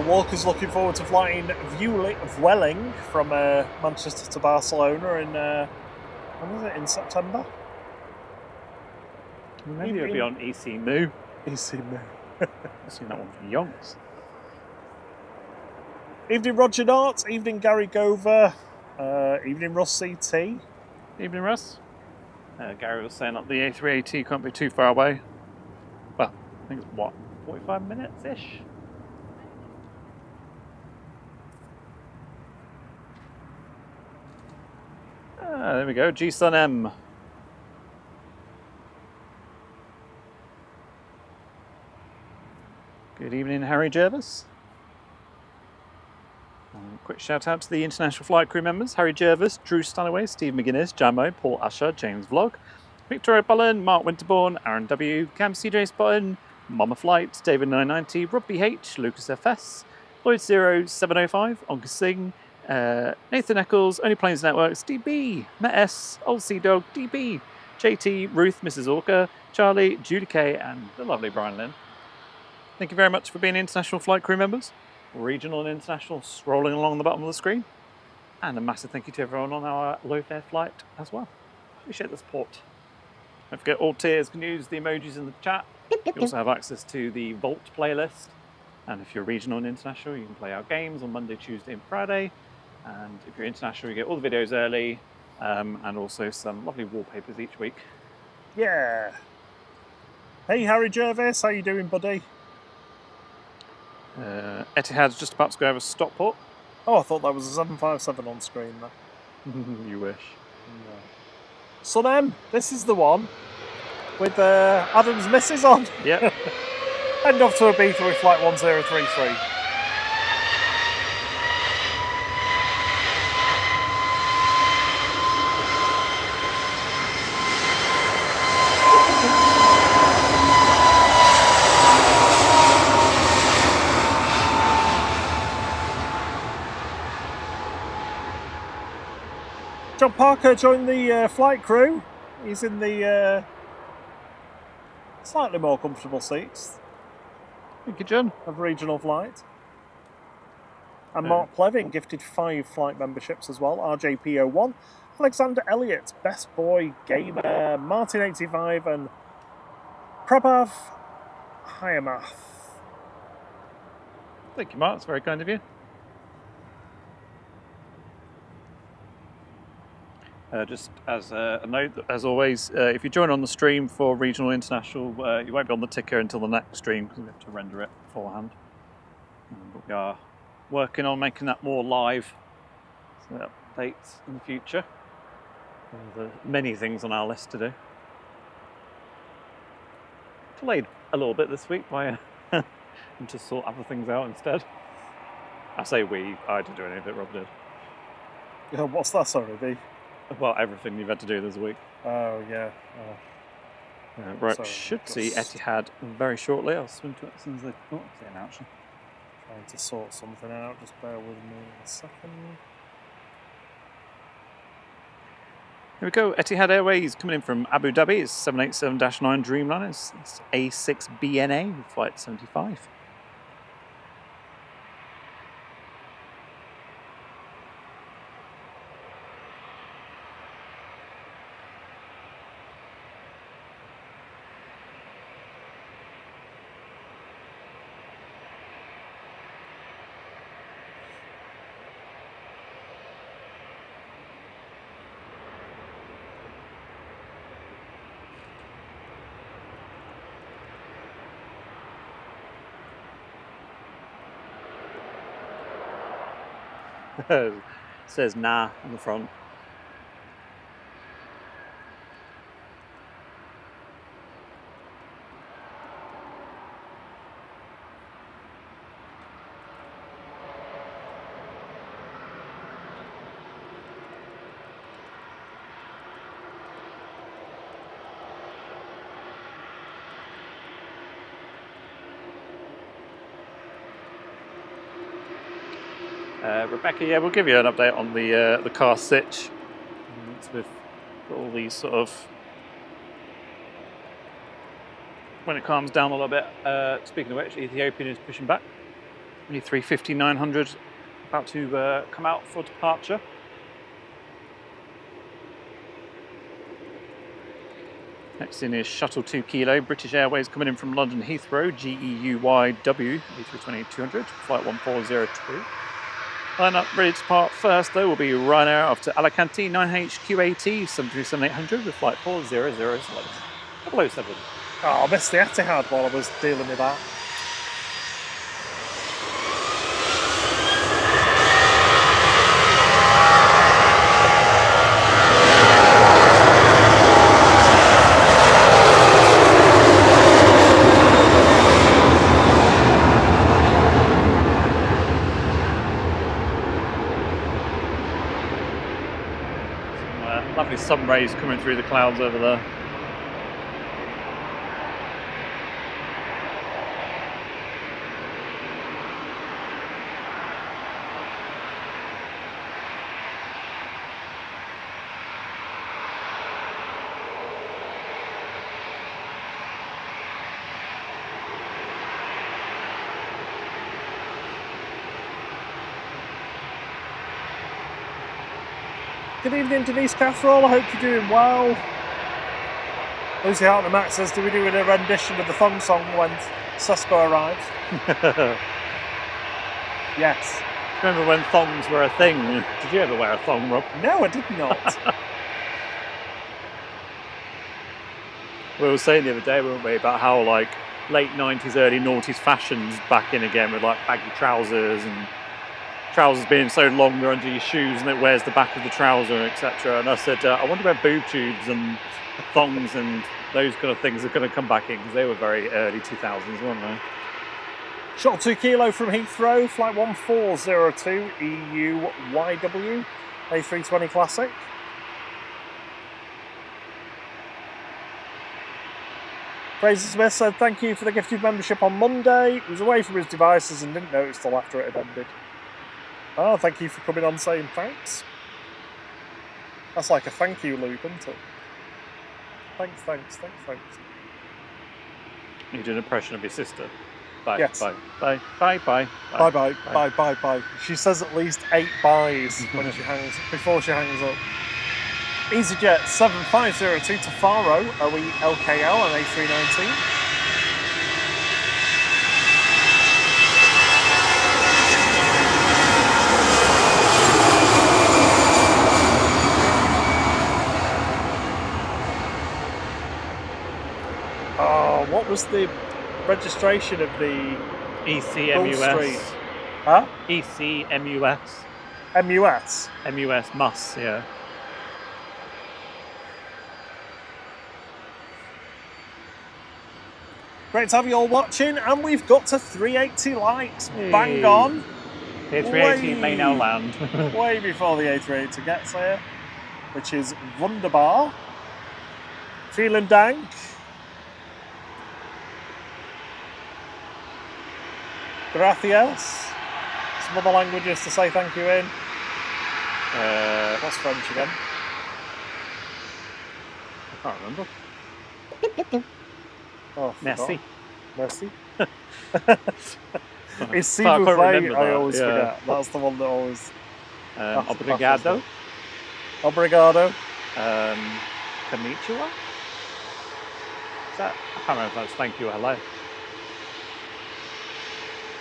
Walker's looking forward to flying Vueling from Manchester to Barcelona in when is it, in September? Maybe it'll be on ECMU. ECMU. I've seen that one from Yonks. Evening Roger Nart, evening Gary Gover, evening Russ CT. Evening Russ. Gary was saying that the A380 can't be too far away. Well, I think it's what, 45 minutes-ish? There we go, G-Sun M. Good evening, Harry Jervis. Quick shout out to the international flight crew members: Harry Jervis, Drew Stanaway, Steve McGuinness, Jamo, Paul Usher, James Vlog, Victoria Bullen, Mark Winterbourne, Aaron W, Cam CJ Spotton, Mama Flight, David 990, Rob BH, Lucas FS, Lloyd 0705, Onka Singh, Nathan Eccles, Only Planes Networks, DB, Matt S, Old Sea Dog, DB, JT, Ruth, Mrs. Orca, Charlie, Judy K, and the lovely Brian Lynn. Thank you very much for being international flight crew members, regional and international, scrolling along the bottom of the screen. And a massive thank you to everyone on our low fare flight as well. Appreciate the support. Don't forget, all tiers can use the emojis in the chat. You also have access to the Vault playlist. And if you're regional and international, you can play our games on Monday, Tuesday, and Friday. And if you're international, you get all the videos early, and also some lovely wallpapers each week. Yeah. Hey, Harry Jervis, how you doing, buddy? Etihad's just about to go over Stockport. Oh, I thought that was a 757 on screen there. You wish. No. Sun M, this is the one with Adam's missus on. Yep. Heading off to Ibiza with flight 1033. John Parker joined the flight crew. He's in the slightly more comfortable seats. Thank you, John. Of regional flight. And Mark Plevin gifted 5 flight memberships as well. RJP01, Alexander Elliott, Best Boy Gamer, Martin85, and Prabhav Hyamath. Thank you, Mark. It's very kind of you. Just as a note, as always, if you join on the stream for regional international, you won't be on the ticker until the next stream because we have to render it beforehand. But we are working on making that more live, so updates in the future. There are many things on our list to do. Delayed a little bit this week by and to sort other things out instead. I say we, I didn't do any of it, Rob did. Yeah, what's that, sorry? Well, everything you've had to do this week. Oh, yeah. Right, Sorry, should see Etihad very shortly. I'll swim to it as soon as they say an action. Trying to sort something out, just bear with me a second. Here we go, Etihad Airways coming in from Abu Dhabi. It's 787-9 Dreamliner. It's A6BNA, flight 75. It says nah on the front. Rebecca, yeah, we'll give you an update on the car sitch. It's with all these sort of, when it calms down a little bit. Speaking of which, Ethiopian is pushing back. A350-900 about to come out for departure. Next in is Shuttle 2 Kilo, British Airways coming in from London Heathrow, GEUYW, A320-200, flight 1402. Line up ready to depart first, though, will be Ryanair off to Alicante, 9HQAT, 737-800 with flight 4007. 007. Oh, I missed the Etihad while I was dealing with that. sun rays coming through the clouds over there. Good evening, Denise Catherall. I hope you're doing well. Lucy Hart and Max says, do we do a rendition of the thong song when Sesko arrives? Yes. Remember when thongs were a thing? Did you ever wear a thong, Rob? No, I did not. We were saying the other day, weren't we, about how like late 90s, early noughties fashions back in again with like baggy trousers and trousers being so long they're under your shoes and it wears the back of the trouser, etc. And I said, I wonder where boob tubes and thongs and those kind of things are going to come back in, because they were very early 2000s, weren't they? Shuttle 2 Kilo from Heathrow, flight 1402 EUYW, A320 Classic. Fraser Smith said, thank you for the gifted membership on Monday. He was away from his devices and didn't notice till after it had ended. Oh, thank you for coming on saying thanks. That's like a thank you loop, isn't it? Thanks, thanks, thanks, thanks. You did an impression of your sister. Bye, yes. Bye, bye, bye, bye, bye, bye, bye, bye, bye. She says at least 8 byes when she hangs, before she hangs up. EasyJet 7502 to Faro, OE LKL and A319. Oh, what was the registration of the ECMUS? Huh? ECMUS. MUS? MUS MUS, yeah. Great to have you all watching, and we've got to 380 likes. Hey. Bang on. The A380 may now land. Way before the A380 gets here, which is wunderbar. Feeling dank. Gracias. Some other languages to say thank you in. What's French again? I can't remember. Oh, merci. Merci. It's s'il vous plaît, I always forget. That's the one that always... Obrigado. Obrigado. Konnichiwa? Is that... I can't remember if that's thank you or hello.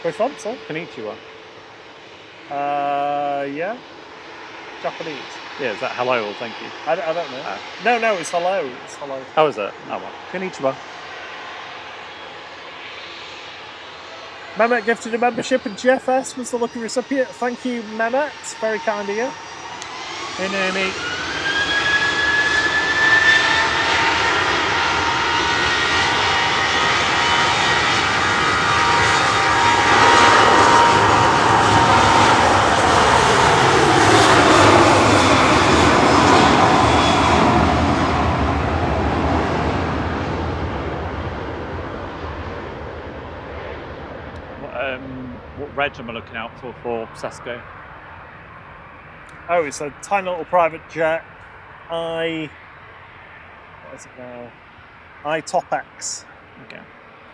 Which one, sir? Konnichiwa. Yeah. Japanese. Yeah, is that hello or thank you? I don't know. No, it's hello. It's hello. How is it? Oh, well. Konnichiwa. Mehmet gifted a membership and GFS was the lucky recipient. Thank you, Mehmet. It's very kind of you. Hey, Naomi. What reg am I looking out for Sesko? Oh, it's a tiny little private jet. What is it now? I-TOPX. Okay.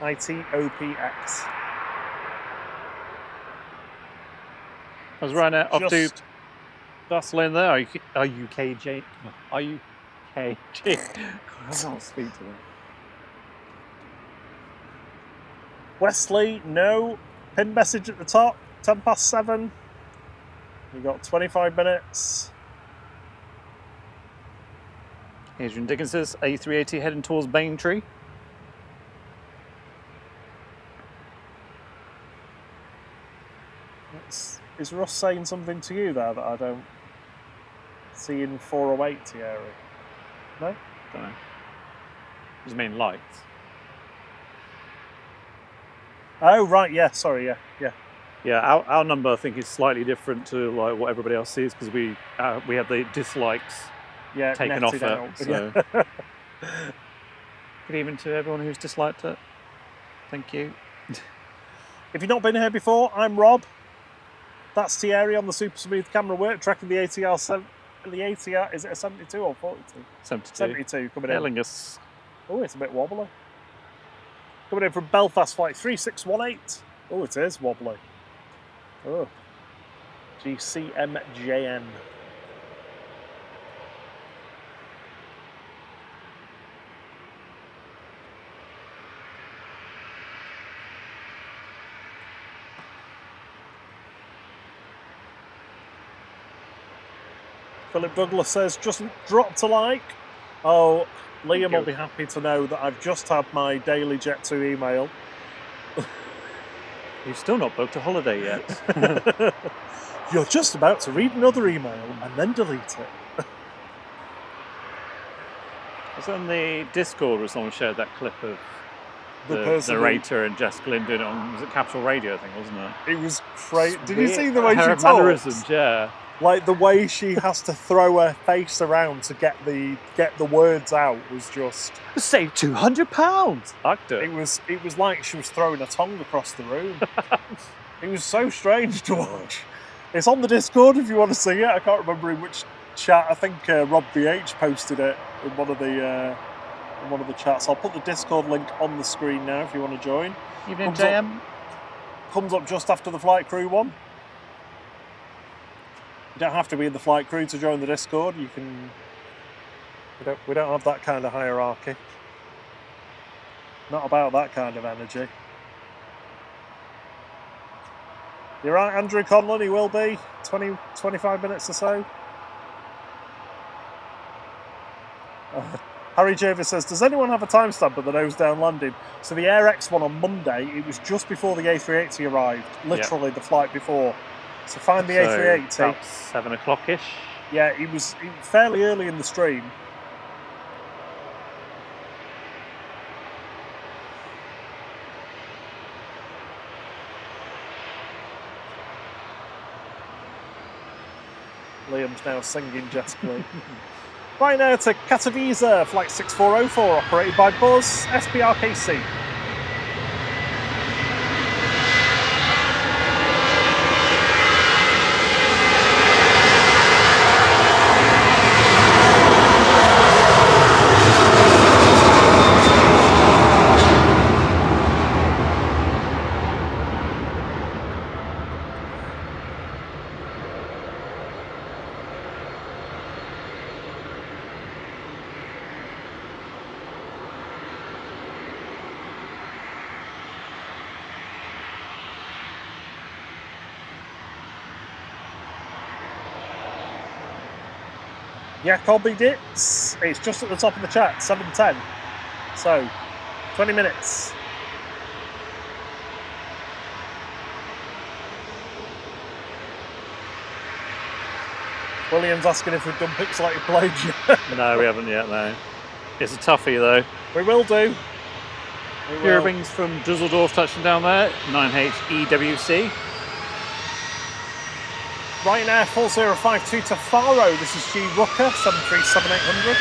I-TOPX. I was running off to Vaseline there. Are you KJ? Are you KJ? I can't speak to them. Wesley, no. Pin message at the top, 7:10. We've got 25 minutes. Adrian Dickens says, A380 heading towards Baintree. Is Russ saying something to you there that I don't see in 408 area? No? Don't know. Does it mean lights? Oh, right, yeah, sorry, yeah. Yeah, our number I think is slightly different to like what everybody else sees, because we have the dislikes taken off netted out. it. So. Good evening to everyone who's disliked it. Thank you. If you've not been here before, I'm Rob. That's Thierry on the super smooth camera work, tracking the ATR. The ATR, is it a 72 or 42? 72. 72 coming in. Ellingus. Oh, it's a bit wobbly. Coming in from Belfast flight 3618. Oh, it is wobbly. Oh. GCMJN. Philip Douglas says, just dropped a like. Oh, Liam will be happy to know that I've just had my daily Jet2 email. You've still not booked a holiday yet. You're just about to read another email and then delete it. Was on the Discord where someone shared that clip of the narrator and Jessica Lynn doing it on, was it Capital Radio, I think, wasn't it? It was crazy. Did you see the way she talks? Mannerisms, yeah. Like the way she has to throw her face around to get the words out was just save £200. Liked it. It was like she was throwing her tongue across the room. It was so strange to watch. It's on the Discord if you want to see it. I can't remember in which chat. I think Rob VH posted it in one of the chats. I'll put the Discord link on the screen now if you want to join. Evening, JM. Comes up just after the flight crew one. You don't have to be in the flight crew to join the Discord. You can. We don't have that kind of hierarchy. Not about that kind of energy. You're right, Andrew Conlon. He will be 25 minutes or so. Harry Jervis says, does anyone have a timestamp of the nose down landing? So the AirX one on Monday, it was just before the A380 arrived. Literally the flight before. So find the A380. About 7 o'clock-ish. Yeah, it was fairly early in the stream. Liam's now singing Jessica. Right now to Katowice, flight 6404, operated by Buzz, SPRKC. Yeah, Colby Dits. It's just at the top of the chat, 7:10. So, 20 minutes. William's asking if we've done pixelated plays yet. No, we haven't yet, no. It's a toughie, though. We will do. Eurowings from Dusseldorf touching down there, 9H EWC. Ryanair 4052 to Faro, this is G Rucker, 737-800.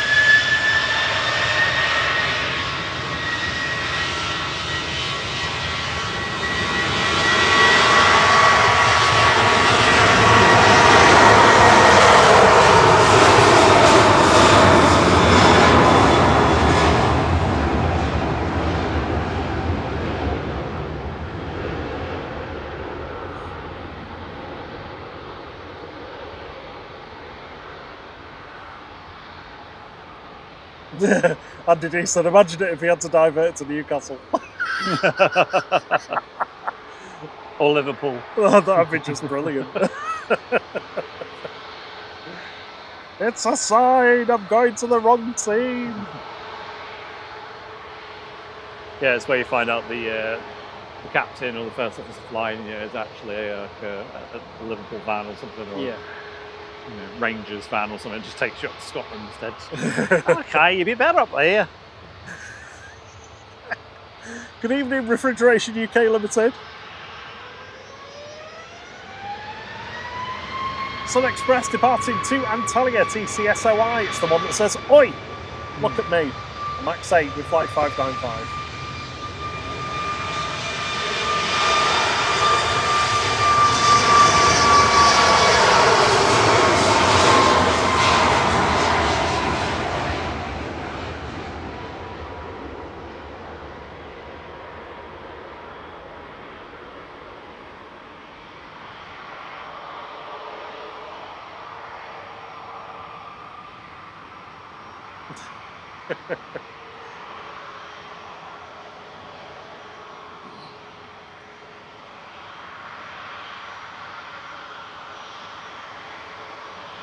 Andy D said, imagine it if he had to divert to Newcastle. Or Liverpool. Oh, that'd be just brilliant. It's a sign, I'm going to the wrong team. Yeah, it's where you find out the captain or the first officer flying is actually a Liverpool van or something. Or, yeah. Rangers van or something, just takes you up to Scotland instead. Okay, you'd be better up there. Good evening, Refrigeration UK Limited. Sun Express departing to Antalya TCSOI. It's the one that says, "Oi, look at me." Max 8 with flight 595.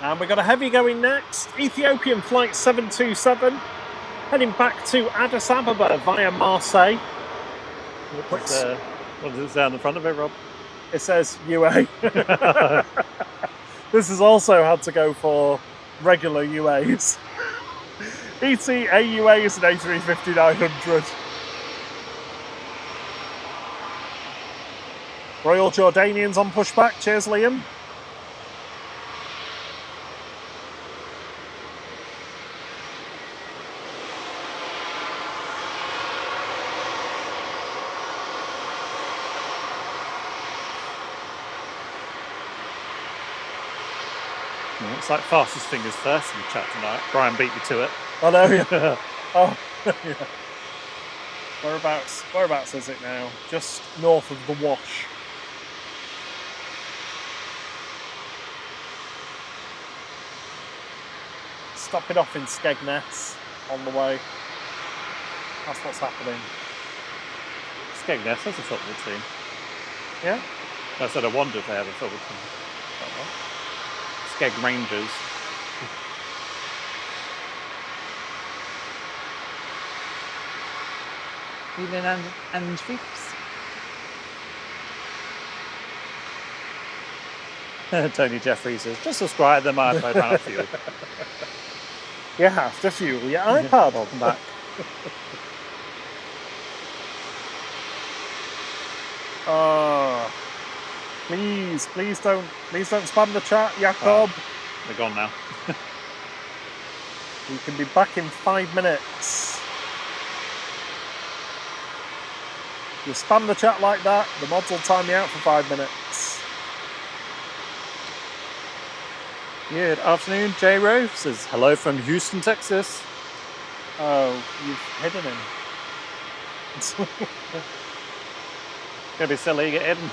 And we've got a heavy going next. Ethiopian flight 727, heading back to Addis Ababa via Marseille. What does it say on the front of it, Rob? It says UA. This has also had to go for regular UAs. ET AUA is an A350-900. Royal Jordanians on pushback. Cheers, Liam. It's like fastest fingers first in the chat tonight. Brian beat you to it. I know, yeah. Oh, yeah. Whereabouts is it now? Just north of the Wash. Stopping off in Skegness on the way. That's what's happening. Skegness, that's a football team. Yeah? I said I wonder if they have a football team. Skeg Rangers. Evening and sweeps. Tony Jeffries says, just subscribe, then my iPad ran out of fuel. You have to fuel your iPad. Welcome back. Oh, please don't spam the chat, Jakob. They're gone now. We can be back in 5 minutes. You spam the chat like that, the mods will time you out for 5 minutes. Good afternoon, J Rowe says hello from Houston, Texas. Oh, you've hidden him. Gonna be silly, get hidden.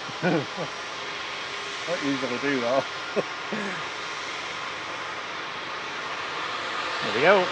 Don't usually do that. There we go.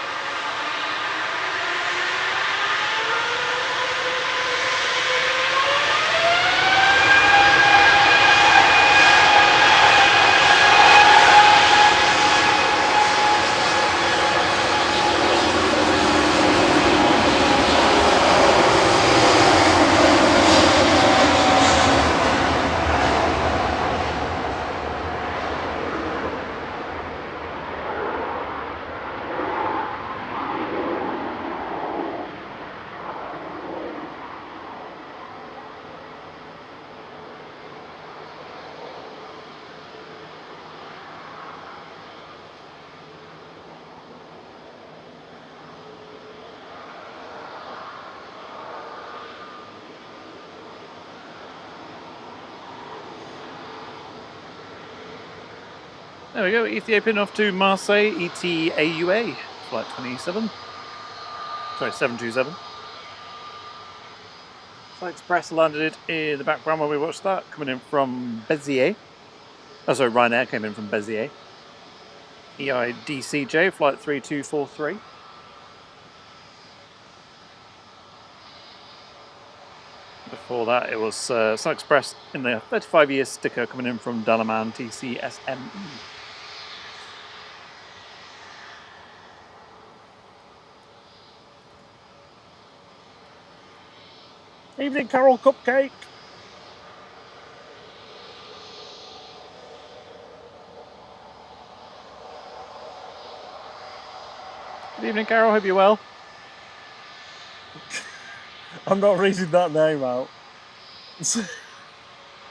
There we go, Ethiopian off to Marseille, ETA-AUA, flight 27. Sorry, 727. Flight Express landed in the background while we watched that, coming in from Béziers. Oh, sorry, Ryanair came in from Béziers. EIDCJ, flight 3243. Before that, it was Sun Express in the 35-year sticker coming in from Dalaman TCSME. Evening, Carol Cupcake. Good evening, Carol. Hope you're well. I'm not reading that name out.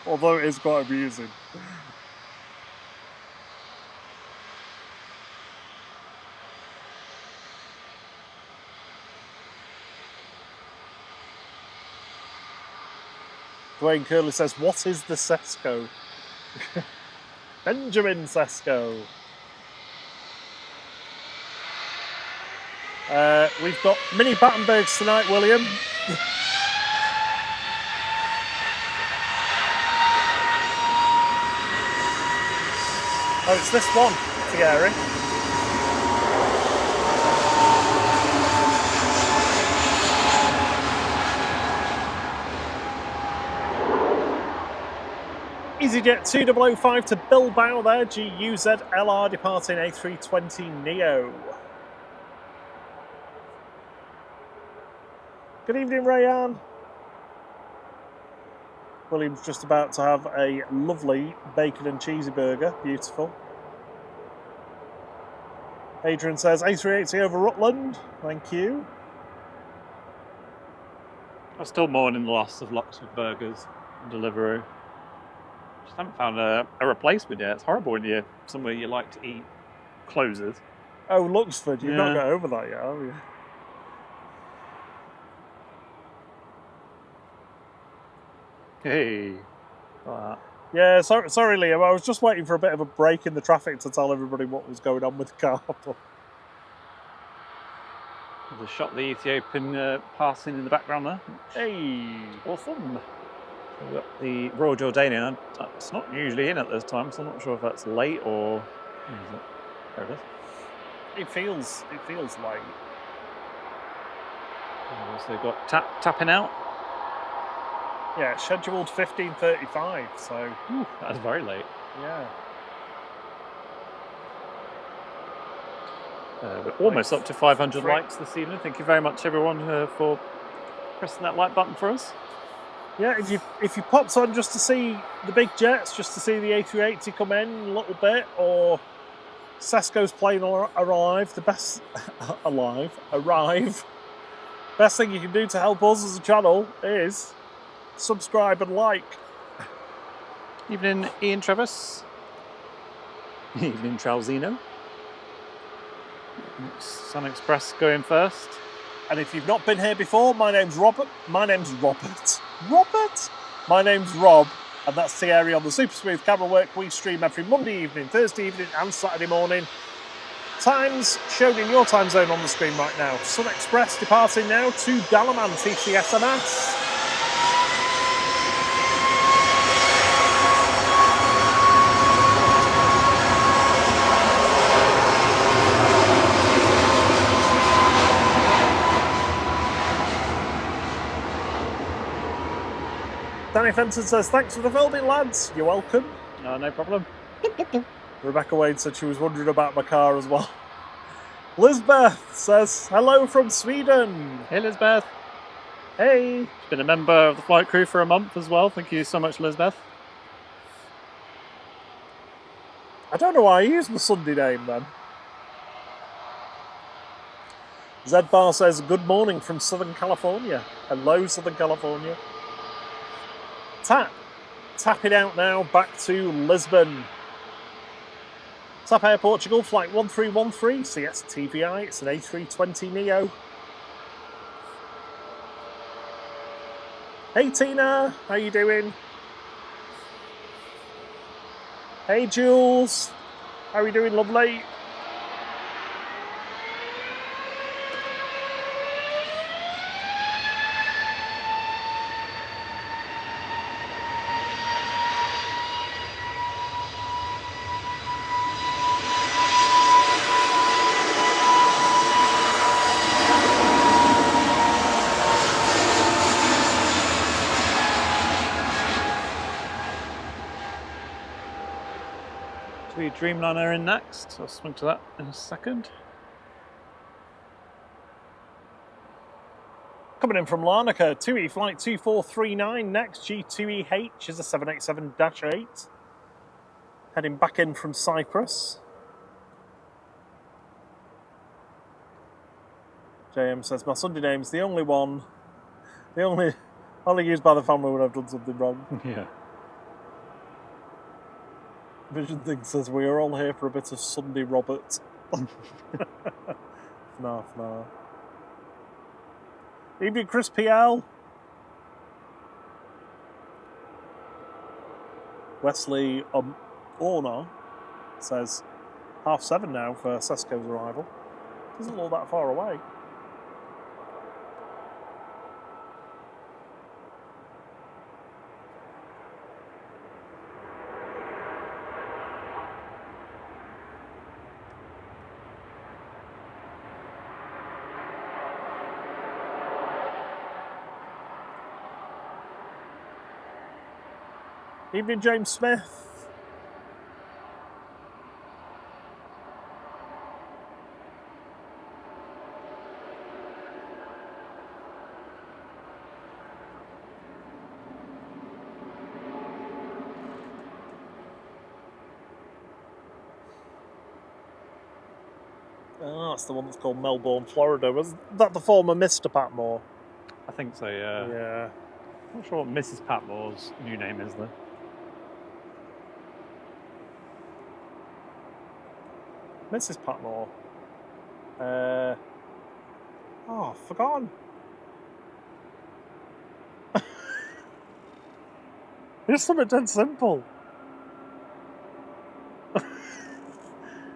Although it is quite amusing. Dwayne Curley says, what is the Sesko? Benjamin Sesko. We've got mini Battenbergs tonight, William. Oh, it's this one, Thierry. EasyJet 2005 to Bilbao there. GUZ LR departing A320 Neo. Good evening, Rayan. William's just about to have a lovely bacon and cheesy burger. Beautiful. Adrian says A380 over Rutland. Thank you. I'm still mourning the loss of lots of burgers and Deliveroo. Just haven't found a replacement yet. It's horrible when you somewhere you like to eat closes. Oh, Luxford. You've not got over that yet, have you? Hey. Yeah, sorry, Liam. I was just waiting for a bit of a break in the traffic to tell everybody what was going on with the car. There's a shot of the Ethiopian passing in the background there. Hey. Awesome. We've got the Royal Jordanian. It's not usually in at this time, so I'm not sure if that's late or... Where is it? There it is. It feels late. We've also got tapping out. Yeah, scheduled 15:35, so... Ooh, that's very late. Yeah. We're almost up to 500 likes this evening. Thank you very much, everyone, for pressing that like button for us. Yeah, if you popped on just to see the big jets, just to see the A380 come in a little bit, or Sesko's plane arrive, the best... arrive. Best thing you can do to help us as a channel is... subscribe and like. Evening, Ian Travis. Evening, Tralzino. Sun Express going first. And if you've not been here before, my name's Robert. My name's Rob, and that's Thierry on the Super Smooth Camera Work. We stream every Monday evening, Thursday evening, and Saturday morning. Times shown in your time zone on the screen right now. Sun Express departing now to Dalaman TCSMS. Danny Fenton says, thanks for the filming, lads. You're welcome. No problem. Rebecca Wade said she was wondering about my car as well. Lisbeth says, hello from Sweden. Hey, Lisbeth. Hey. She's been a member of the flight crew for a month as well. Thank you so much, Lisbeth. I don't know why I used my Sunday name then. Zed Bar says, good morning from Southern California. Hello, Southern California. Tapping out now back to Lisbon. Tap Air Portugal, flight 1313, CS TVI, it's an A320 Neo. Hey Tina, how you doing? Hey Jules, how are you doing, lovely? Dreamliner in next. I'll swing to that in a second. Coming in from Larnaca, 2E flight 2439 next. G2EH is a 787-8. Heading back in from Cyprus. JM says, my Sunday name's the only one, only used by the family when I've done something wrong. Yeah. Vision Thing says, we are all here for a bit of Sunday Robert. FNAF. Evening, Chris PL. Wesley Orner says 7:30 now for Sesko's arrival. Doesn't look that far away. Evening, James Smith. Oh, that's the one that's called Melbourne, Florida. Was that the former Mr. Patmore? I think so, yeah. Yeah. I'm not sure what Mrs. Patmore's new name is, though. Mrs. Patmore. Oh, forgotten. It's something dead simple.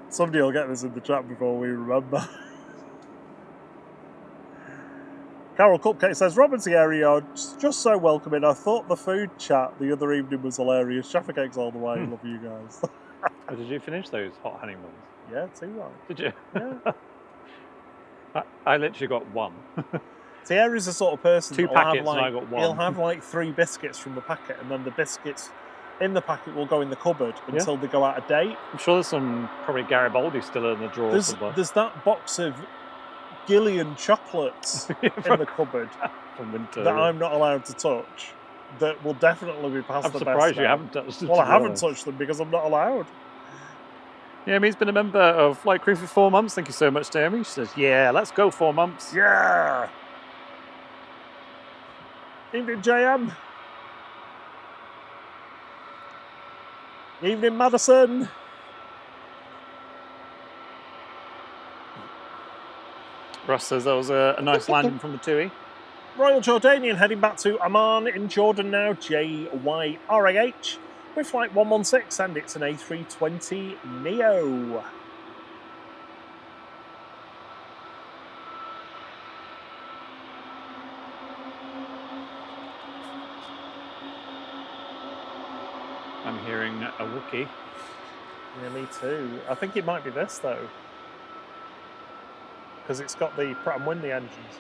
Somebody will get this in the chat before we remember. Carol Cupcake says, Robin's the area just so welcoming. I thought the food chat the other evening was hilarious. Jaffa cakes all the way. Love you guys. Oh, did you finish those hot honey buns? Yeah, 2 right. Did you? Yeah. I literally got one. See, Harry's the sort of person 2 that'll packets have, like, and I got one. He'll have like 3 biscuits from the packet, and then the biscuits in the packet will go in the cupboard until they go out of date. I'm sure there's some probably Garibaldi still in the drawer somewhere. There's that box of Gillian chocolates in the cupboard from winter that I'm not allowed to touch. That will definitely be past I'm the surprised best you now. haven't touched them. Well, I haven't touched them because I'm not allowed. Yeah, he's been a member of Flight Crew for 4 months. Thank you so much, Naomi. She says, yeah, let's go 4 months. Yeah! Evening, JM. Evening, Madison. Russ says that was a nice landing from the TUI. Royal Jordanian heading back to Amman in Jordan now, JYRAH, with flight 116, and it's an A320 Neo. I'm hearing a Wookiee. Yeah, me too. I think it might be this, though, because it's got the Pratt & Whitney engines.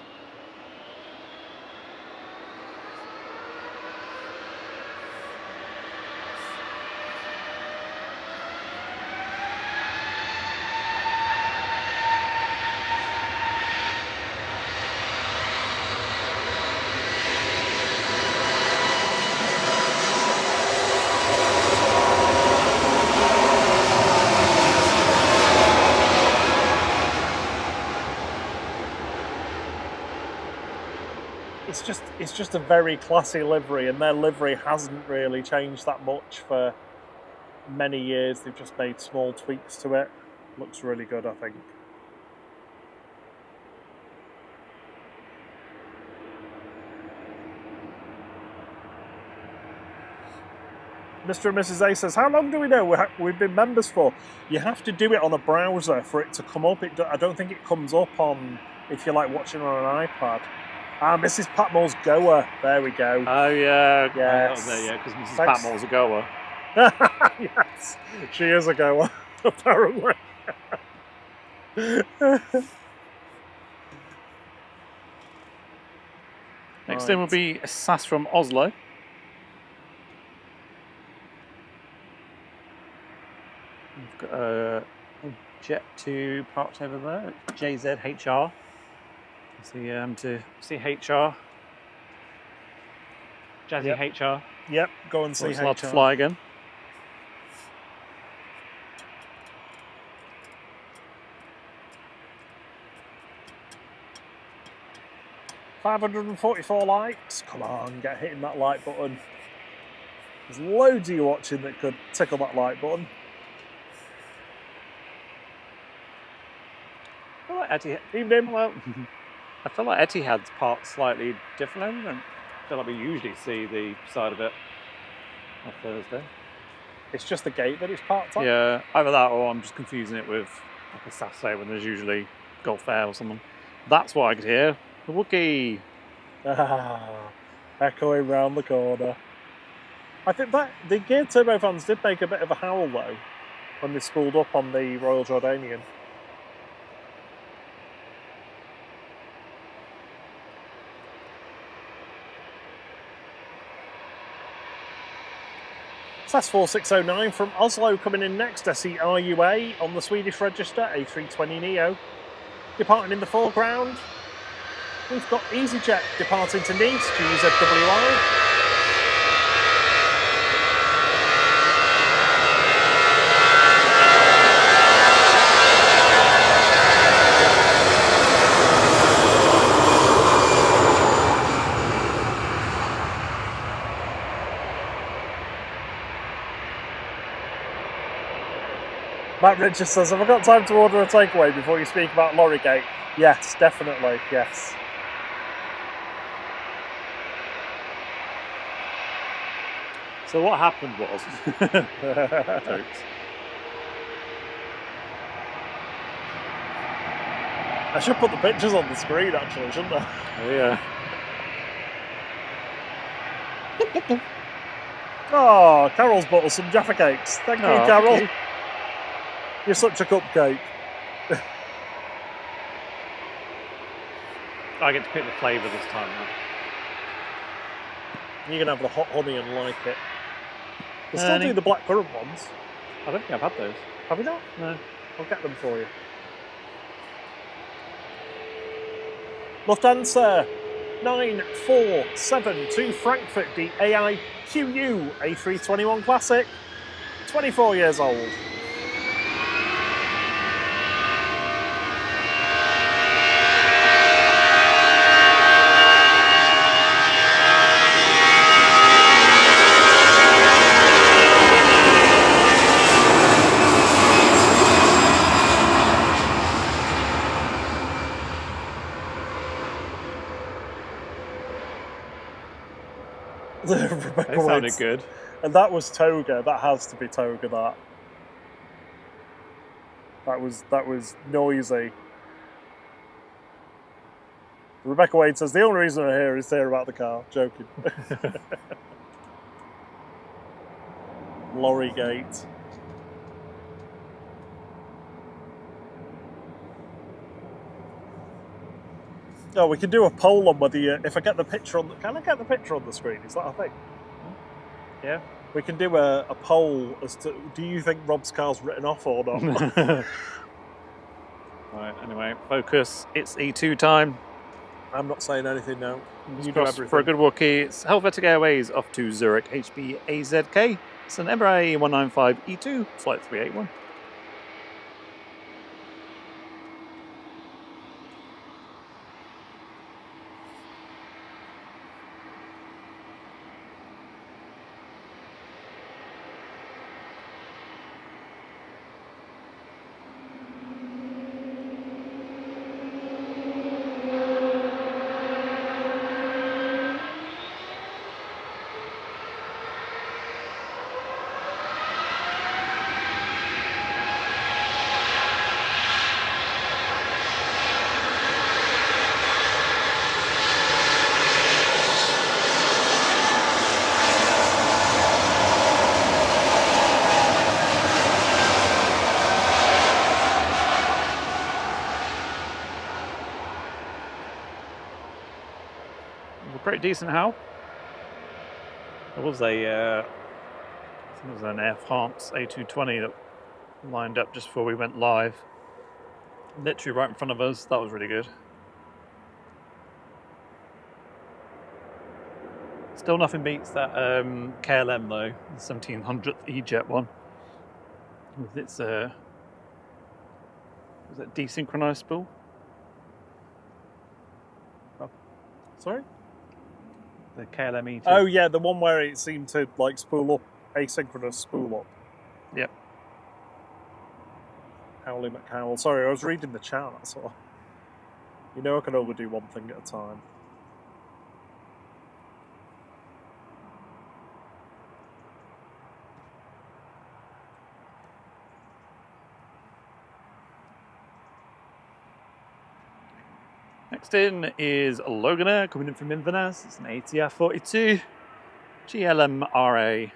It's just a very classy livery, and their livery hasn't really changed that much for many years. They've just made small tweaks to it. Looks really good, I think. Mr. and Mrs. A says, how long do we know we've been members for? You have to do it on a browser for it to come up. I don't think it comes up on if you're like watching on an iPad. Ah, Mrs. Patmore's Goer. There we go. Oh, yeah. Yes. Yeah, because Mrs. Patmore's a goer. Yes, she is a goer, apparently. Next in will be a SAS from Oslo. We've got a Jet 2 parked over there, JZHR. To see HR. Jazzy HR. Yep, go and see it's HR. allowed to fly again. $544 likes. Come on, get hitting that like button. There's loads of you watching that could tickle that like button. I feel like Etihad. Evening. Well, I feel like Etihad's parked slightly differently. I don't feel like we usually see the side of it on Thursday. It's just the gate that it's parked on? Yeah, either that or I'm just confusing it with like a Saturday when there's usually golf fair or something. That's what I could hear. The Wookiee. Ah, echoing round the corner. I think that the geared turbofans did make a bit of a howl though when they spooled up on the Royal Jordanian. SAS4609 from Oslo coming in next, SERUA on the Swedish register, A320neo. Departing in the foreground, we've got EasyJet departing to Nice, GZWI. Matt Richards says, have I got time to order a takeaway before you speak about Lorrygate? Yes, definitely, yes. So what happened was... Jokes. I should put the pictures on the screen actually, shouldn't I? Oh, yeah. Oh, Carol's bought us some Jaffa cakes. Thank you, Carol. Thank you. You're such a cupcake. I get to pick the flavour this time now. You can have the hot honey and like it. They still do the blackcurrant ones. I don't think I've had those. Have you not? No. I'll get them for you. Lufthansa 947 to Frankfurt, the AIQU A321 Classic, 24 years old. They sounded good. And that was Toga. That has to be Toga. That was noisy. Rebecca Wade says the only reason I'm here is to hear about the car. Joking. Lorrygate. Oh, we can do a poll on whether you, if I get the picture on the, can I get the picture on the screen? Is that a thing? Yeah. We can do a poll as to, do you think Rob's car's written off or not? Right, anyway, focus. It's E2 time. I'm not saying anything now. You do everything. For a good Wookiee, it's Helvetic Airways off to Zurich, HB AZK. It's an Emirates A195 E2, flight 381. Pretty decent, how? There was a, I think it was an Air France A220 that lined up just before we went live. Literally right in front of us. That was really good. Still nothing beats that KLM though, the 1700th E-Jet one. With its, was it desynchronized spool? Oh. Sorry? The KLM E2. Oh yeah, the one where it seemed to like spool up, asynchronous spool up. Yep. Howley McHowell. Sorry, I was reading the chat, that's all. You know I can only do one thing at a time. Next in is Loganer coming in from Inverness. It's an ATR42 GLMRA.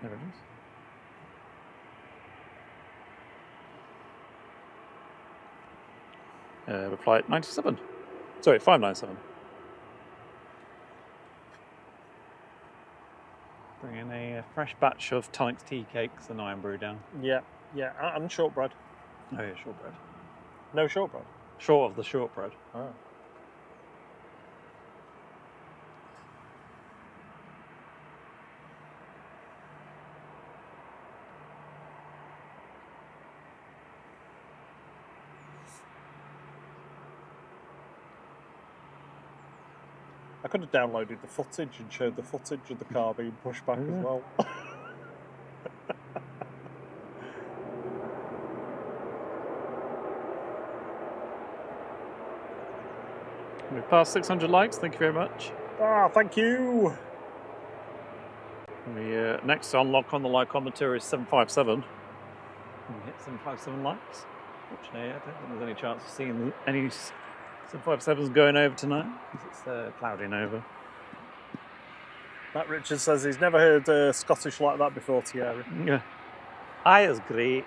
There it is. With flight 97. Sorry, 597. Bringing a fresh batch of tonics tea cakes and iron brew down. Yeah, and shortbread. Oh yeah, shortbread. No shortbread? Short of the shortbread. Oh. I could have downloaded the footage and showed the footage of the car being pushed back as well. We've passed 600 likes, thank you very much. Ah, thank you! The next unlock on the lycometer is 757. We hit 757 likes. Fortunately, I don't think there's any chance of seeing any 757s going over tonight, because it's clouding over. Matt Richards says he's never heard Scottish like that before, Thierry. Yeah. Aye is great.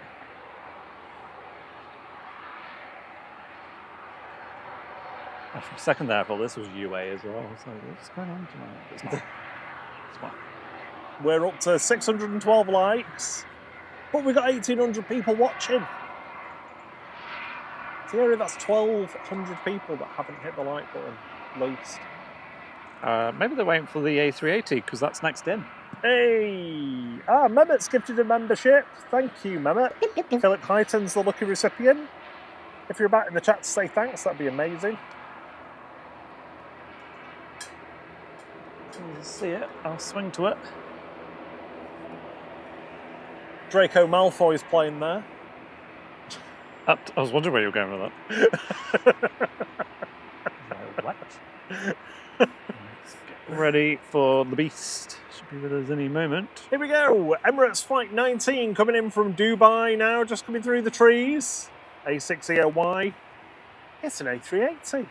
For a second there, I thought this was UA as well. So what's going on tonight? It's not. It's fine. We're up to 612 likes, but we've got 1,800 people watching. Thierry, that's 1,200 people that haven't hit the like button, least. Maybe they're waiting for the A380, because that's next in. Hey! Ah, Mehmet's gifted a membership. Thank you, Mehmet. Philip Hyton's the lucky recipient. If you're about in the chat to say thanks, that'd be amazing. You see it, I'll swing to it. Draco Malfoy's playing there. I was wondering where you were going with that. What? Let's get ready for the beast. Should be with us any moment. Here we go. Emirates Flight 19 coming in from Dubai now, just coming through the trees. A6EOY. It's an A380.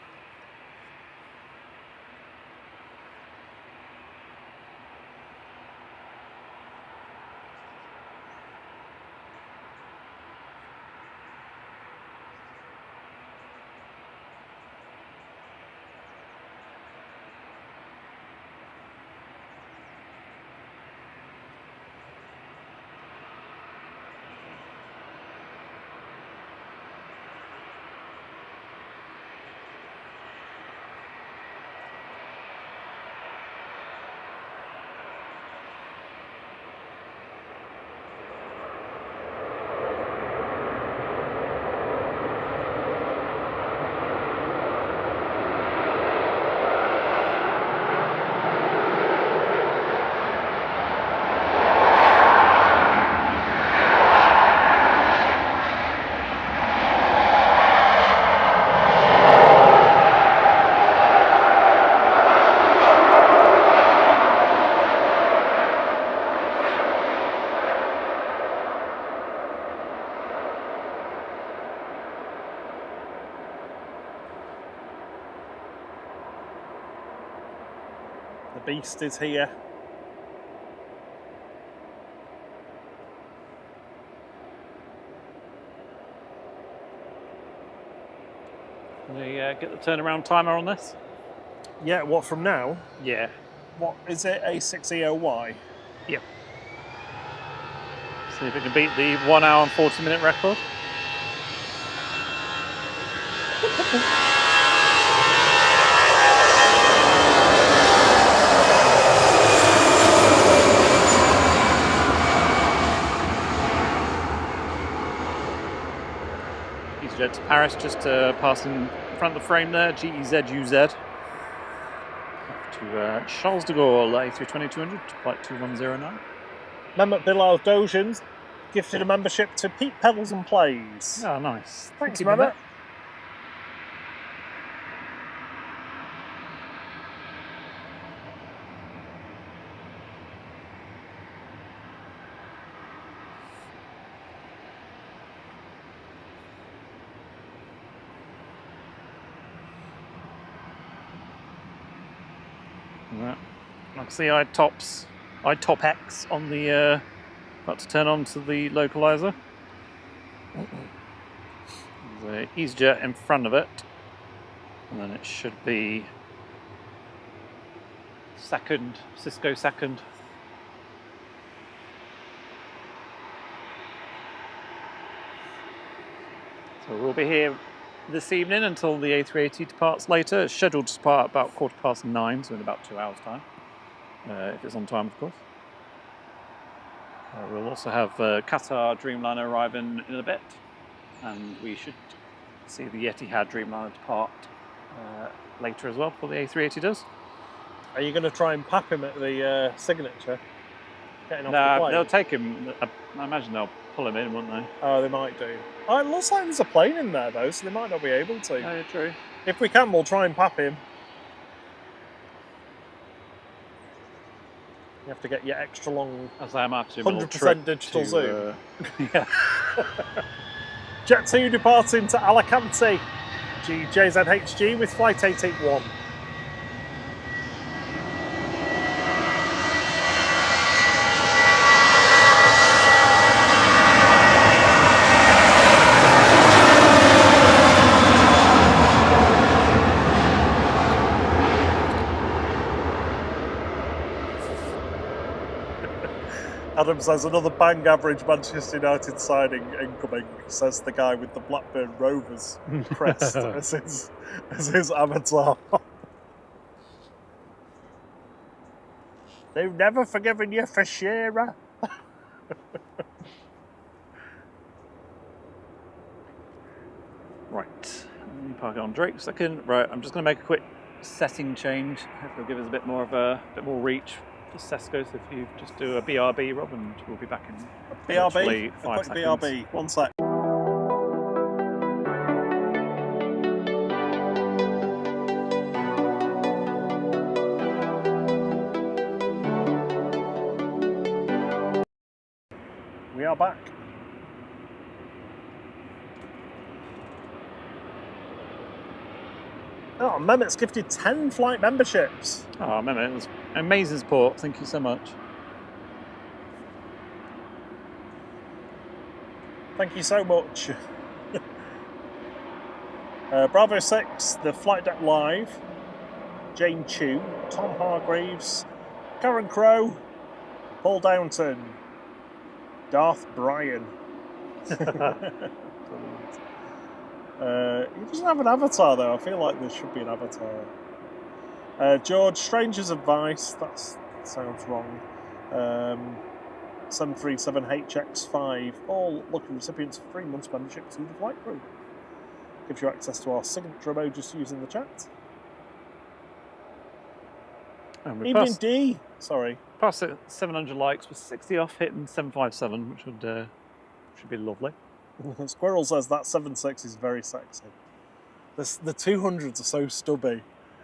The beast is here. Can we get the turnaround timer on this? Yeah, what from now? Yeah. What is it? A6EOY? Yep. See if it can beat the 1 hour and 40-minute record. EasyJet to Paris, just passing in front of the frame there, GEZUZ. To Charles de Gaulle, A320-200, flight 2109. Mehmet Bilal Dojans gifted a membership to Pete Pedals and Plays. Oh, nice. Thanks, Thank you, Mehmet. Right. I can see I-TOPX on the, about to turn on to the localizer. There's a EasyJet in front of it. And then it should be second, Sesko second. So we'll be here this evening until the A380 departs later. It's scheduled to depart about 9:15, so in about 2 hours' time, if it's on time, of course. We'll also have Qatar Dreamliner arriving in a bit, and we should see the Etihad Dreamliner depart later as well before the A380 does. Are you going to try and pap him at the signature? Getting off the No, plane? they'll take him. I imagine they'll pull him in, won't they? Oh, they might do. Oh, it looks like there's a plane in there though, so they might not be able to. Oh, yeah, true. If we can, we'll try and pap him. You have to get your extra long, As I am after 100% digital zoom. Yeah. Jet 2 departing to Alicante. JZHG with flight 881. Adam says another bang average Manchester United signing incoming, says the guy with the Blackburn Rovers crest as his avatar. They've never forgiven you for Shearer. Right, let me park it on Drake for a second. Right, I'm just going to make a quick setting change. Hopefully it'll give us a bit more reach for Sesko. So if you just do a BRB, Rob, and we'll be back in literally BRB? 5 seconds. BRB, 1 sec. We are back. Oh, Mehmet's gifted 10 flight memberships. Oh, Mehmet, it was amazing support. Thank you so much. Thank you so much. Bravo 6, the Flight Deck Live, Jane Chu, Tom Hargreaves, Karen Crow, Paul Downton, Darth Bryan. He doesn't have an avatar though. I feel like there should be an avatar. George, Stranger's Advice. That sounds wrong. 737HX5. All lucky recipients of 3 months membership to the flight crew. Gives you access to our signature emojis using the chat. And we Evening passed, D. Sorry. passed it 700 likes with 60 off, hitting 757, which should be lovely. Squirrel says that 7.6 is very sexy. The 200s are so stubby.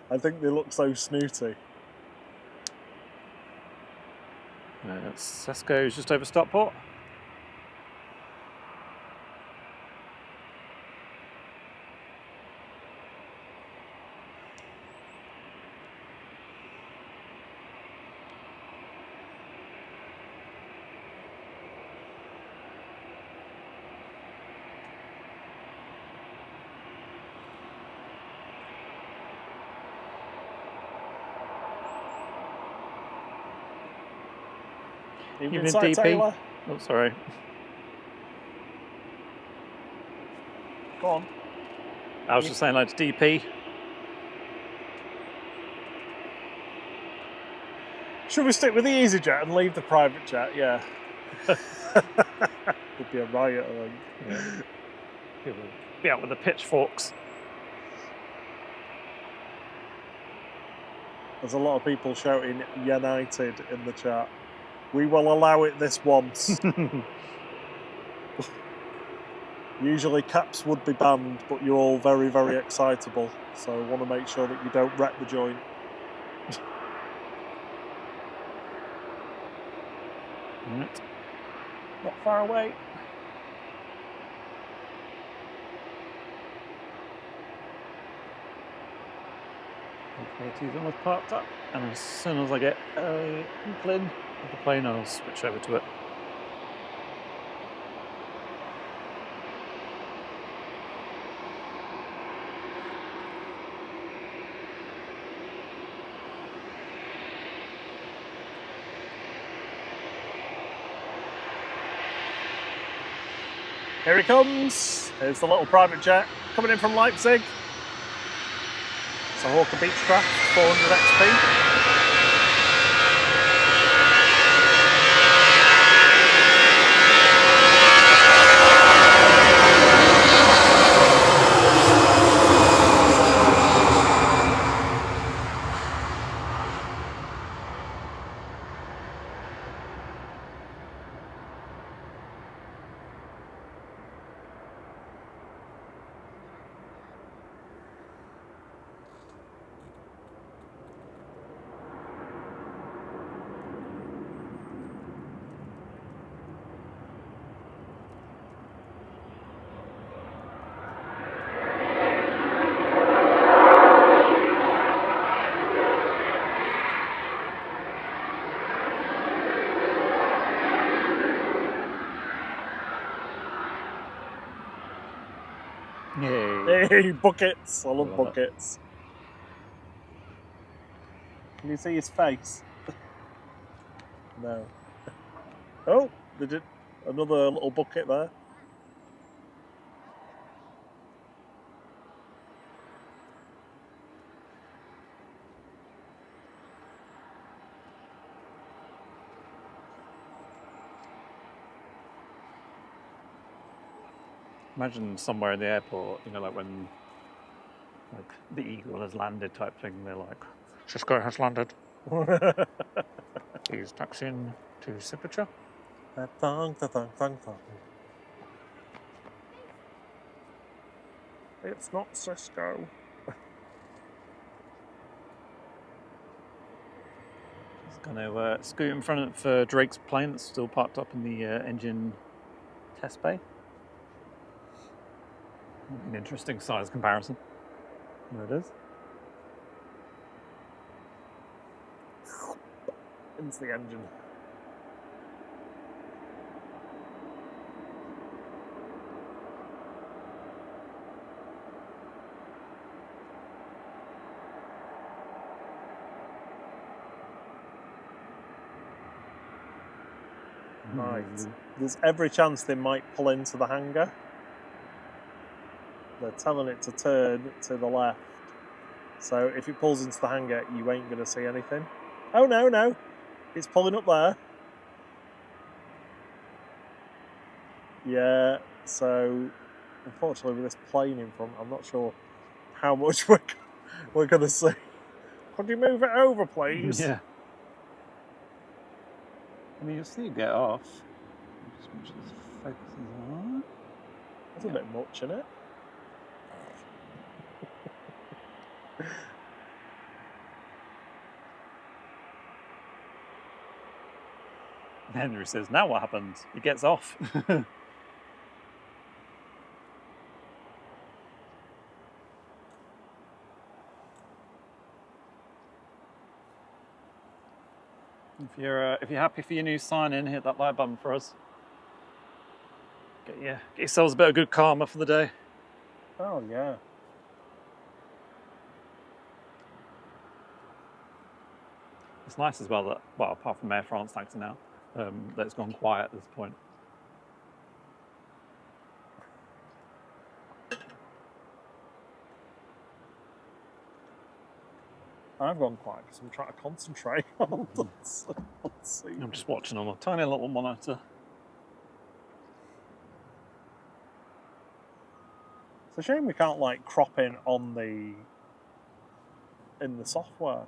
I think they look so snooty. Sesko's just over Stockport. Evening, DP. Taylor. Oh, sorry. Go on. I was just saying, like, DP. Should we stick with the EasyJet and leave the private jet? Yeah. Would be a riot, I think. Yeah. People be out with the pitchforks. There's a lot of people shouting United in the chat. We will allow it this once. Usually caps would be banned, but you're all very, very excitable. So I want to make sure that you don't wreck the joint. Right. Not far away. AT's almost parked up, and as soon as I get a inkling of the plane, I'll switch over to it. Here he comes. Here's the little private jet coming in from Leipzig. It's a Hawker Beechcraft 400 XP. Yay. Hey, buckets! I love Love it. buckets. Can you see his face? No. Oh, they did another little bucket there. Imagine somewhere in the airport, you know, like when like the Eagle has landed type thing, they're like, Sesko has landed. He's taxiing to Sepulture. Thong, thong, thong, thong. It's not Sesko. He's going to scoot in front of Drake's plane that's still parked up in the engine test bay. An interesting size comparison. There it is. Into the engine. Right. There's every chance they might pull into the hangar. They're telling it to turn to the left. So if it pulls into the hangar, you ain't going to see anything. Oh, no, no. It's pulling up there. Yeah, so unfortunately with this plane in front, I'm not sure how much we're going to see. Could you move it over, please? Yeah. I mean, you'll see it get off. Just make sure this focuses on. That's a bit much, isn't it? Henry says, now what happens? He gets off. If you're happy for your new sign in, hit that like button for us. Get yourselves a bit of good karma for the day. Oh, yeah. It's nice as well that, well, apart from Air France, thanks to now, that it's gone quiet at this point. I've gone quiet because I'm trying to concentrate on this. Let's see. I'm just watching on a tiny little monitor. It's a shame we can't like crop in on in the software.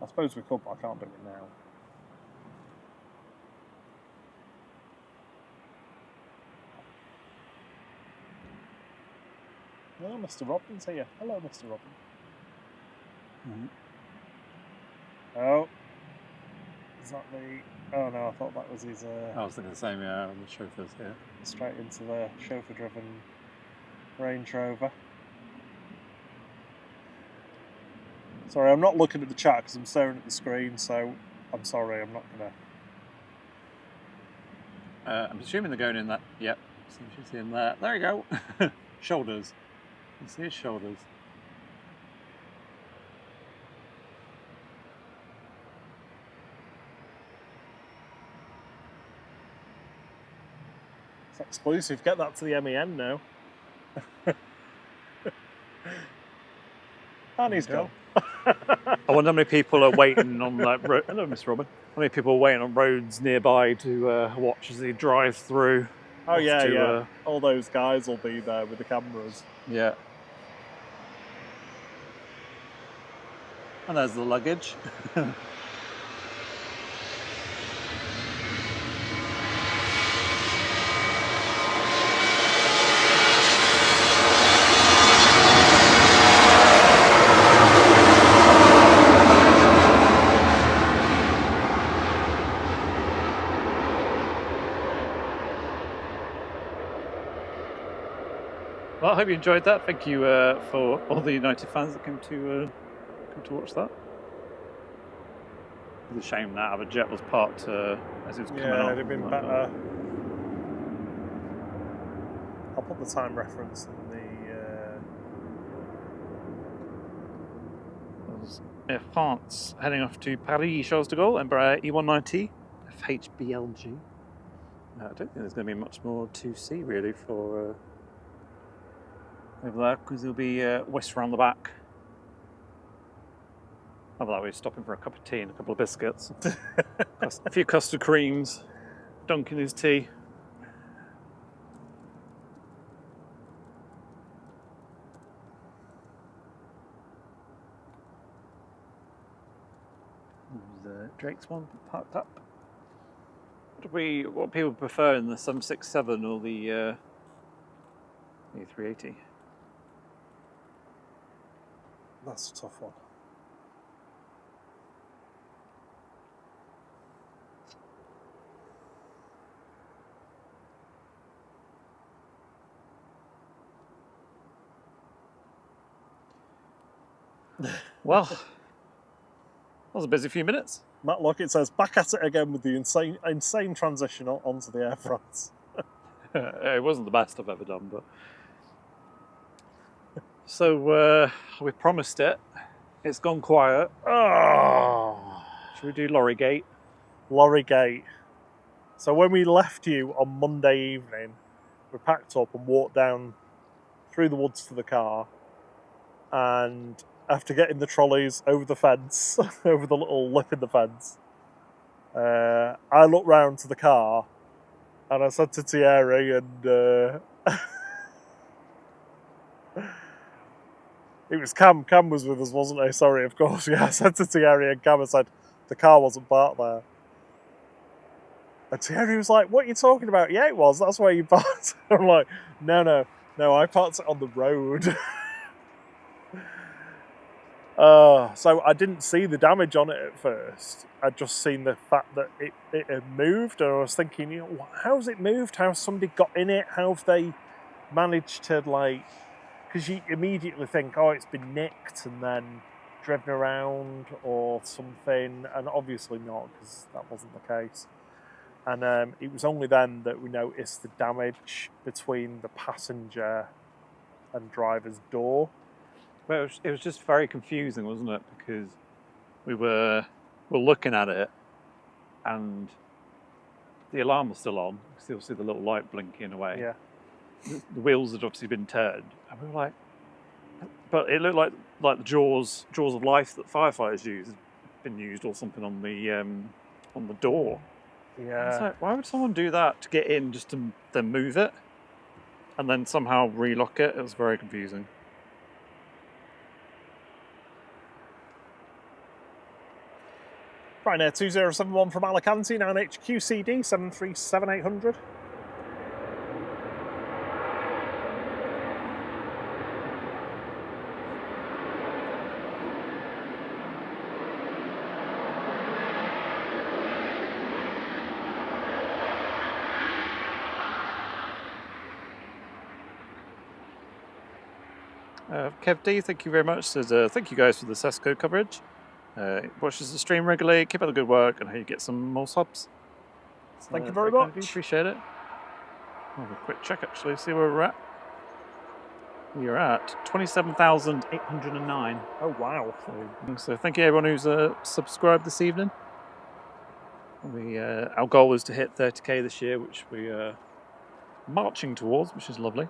I suppose we could, but I can't do it now. Oh, Mr. Robbins here. Hello, Mr. Robbins. Mm-hmm. Oh. Is that the... Oh, no, I thought that was his... I was thinking the same, yeah, the chauffeur's here. Straight into the chauffeur-driven Range Rover. Sorry, I'm not looking at the chat because I'm staring at the screen, so I'm sorry, I'm not going to... I'm assuming they're going in that... Yep, so you should see him there. There you go. Shoulders. You see his shoulders. It's exclusive. Get that to the MEN now. And he's gone. I wonder how many people are waiting on that road. Hello, Miss Robin. How many people are waiting on roads nearby to watch as he drives through? Oh yeah, yeah. All those guys will be there with the cameras. Yeah. And there's the luggage. Well, I hope you enjoyed that. Thank you for all the United fans that came to watch that. It's a shame that the jet was parked as it was coming on. Yeah, it'd have been better. I'll put the time reference in the... Air France heading off to Paris Charles de Gaulle, Embraer E190 FHBLG. I don't think there's going to be much more to see really for over there, because there'll be whisk around the back. Over that way, stopping for a cup of tea and a couple of biscuits, a few custard creams, dunking his tea. There's Drake's one parked up. What people prefer in the 767 or the A380? That's a tough one. Well, that was a busy few minutes. Matt Lockett says, back at it again with the insane transition onto the Air France. It wasn't the best I've ever done, but... So, we promised it. It's gone quiet. Oh. Should we do Lorry Gate? Lorry Gate. So when we left you on Monday evening, we packed up and walked down through the woods to the car, and after getting the trolleys over the fence, over the little lip in the fence, I looked round to the car and I said to Thierry and it was Cam was with us, wasn't he? Sorry, of course. Yeah, I said to Thierry and Cam, I said the car wasn't parked there. And Thierry was like, what are you talking about? Yeah, it was. That's where you parked. I'm like, no, I parked it on the road. So I didn't see the damage on it at first. I'd just seen the fact that it had moved, and I was thinking, you know, how's it moved? How's somebody got in it? How have they managed to, like... Because you immediately think, oh, it's been nicked and then driven around or something, and obviously not, because that wasn't the case. And it was only then that we noticed the damage between the passenger and driver's door. Well, it was just very confusing, wasn't it? Because we were looking at it, and the alarm was still on. You still see the little light blinking away. Yeah. The wheels had obviously been turned, and we were like, but it looked like the jaws of life that firefighters use had been used or something on the door. Yeah. It's like, why would someone do that to get in just to then move it and then somehow relock it? It was very confusing. Ryanair 2071 from Alicante, now an HQCD 737-800. Kev D, thank you very much. Says, thank you guys for the Sesko coverage. Watches the stream regularly. Keep up the good work, and hope you get some more subs. Thank you very much. Appreciate it. I'll have a quick check actually, see where we're at. We're at 27,809. Oh wow! So thank you everyone who's subscribed this evening. Our goal is to hit 30k this year, which we are marching towards, which is lovely.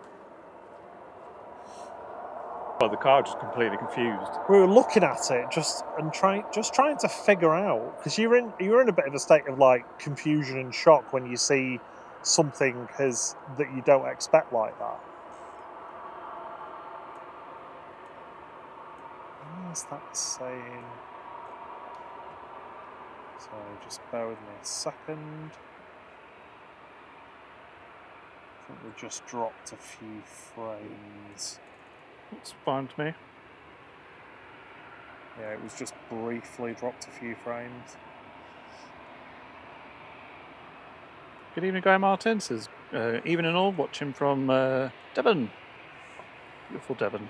But the car just completely confused. We were looking at it trying to figure out, because you're in a bit of a state of like confusion and shock when you see something that you don't expect like that. What is that saying? Sorry, just bear with me a second. I think we just dropped a few frames. It's fine to me. Yeah, it was just briefly dropped a few frames. Good evening, Guy Martin. Says, evening all, watching from Devon. Beautiful Devon.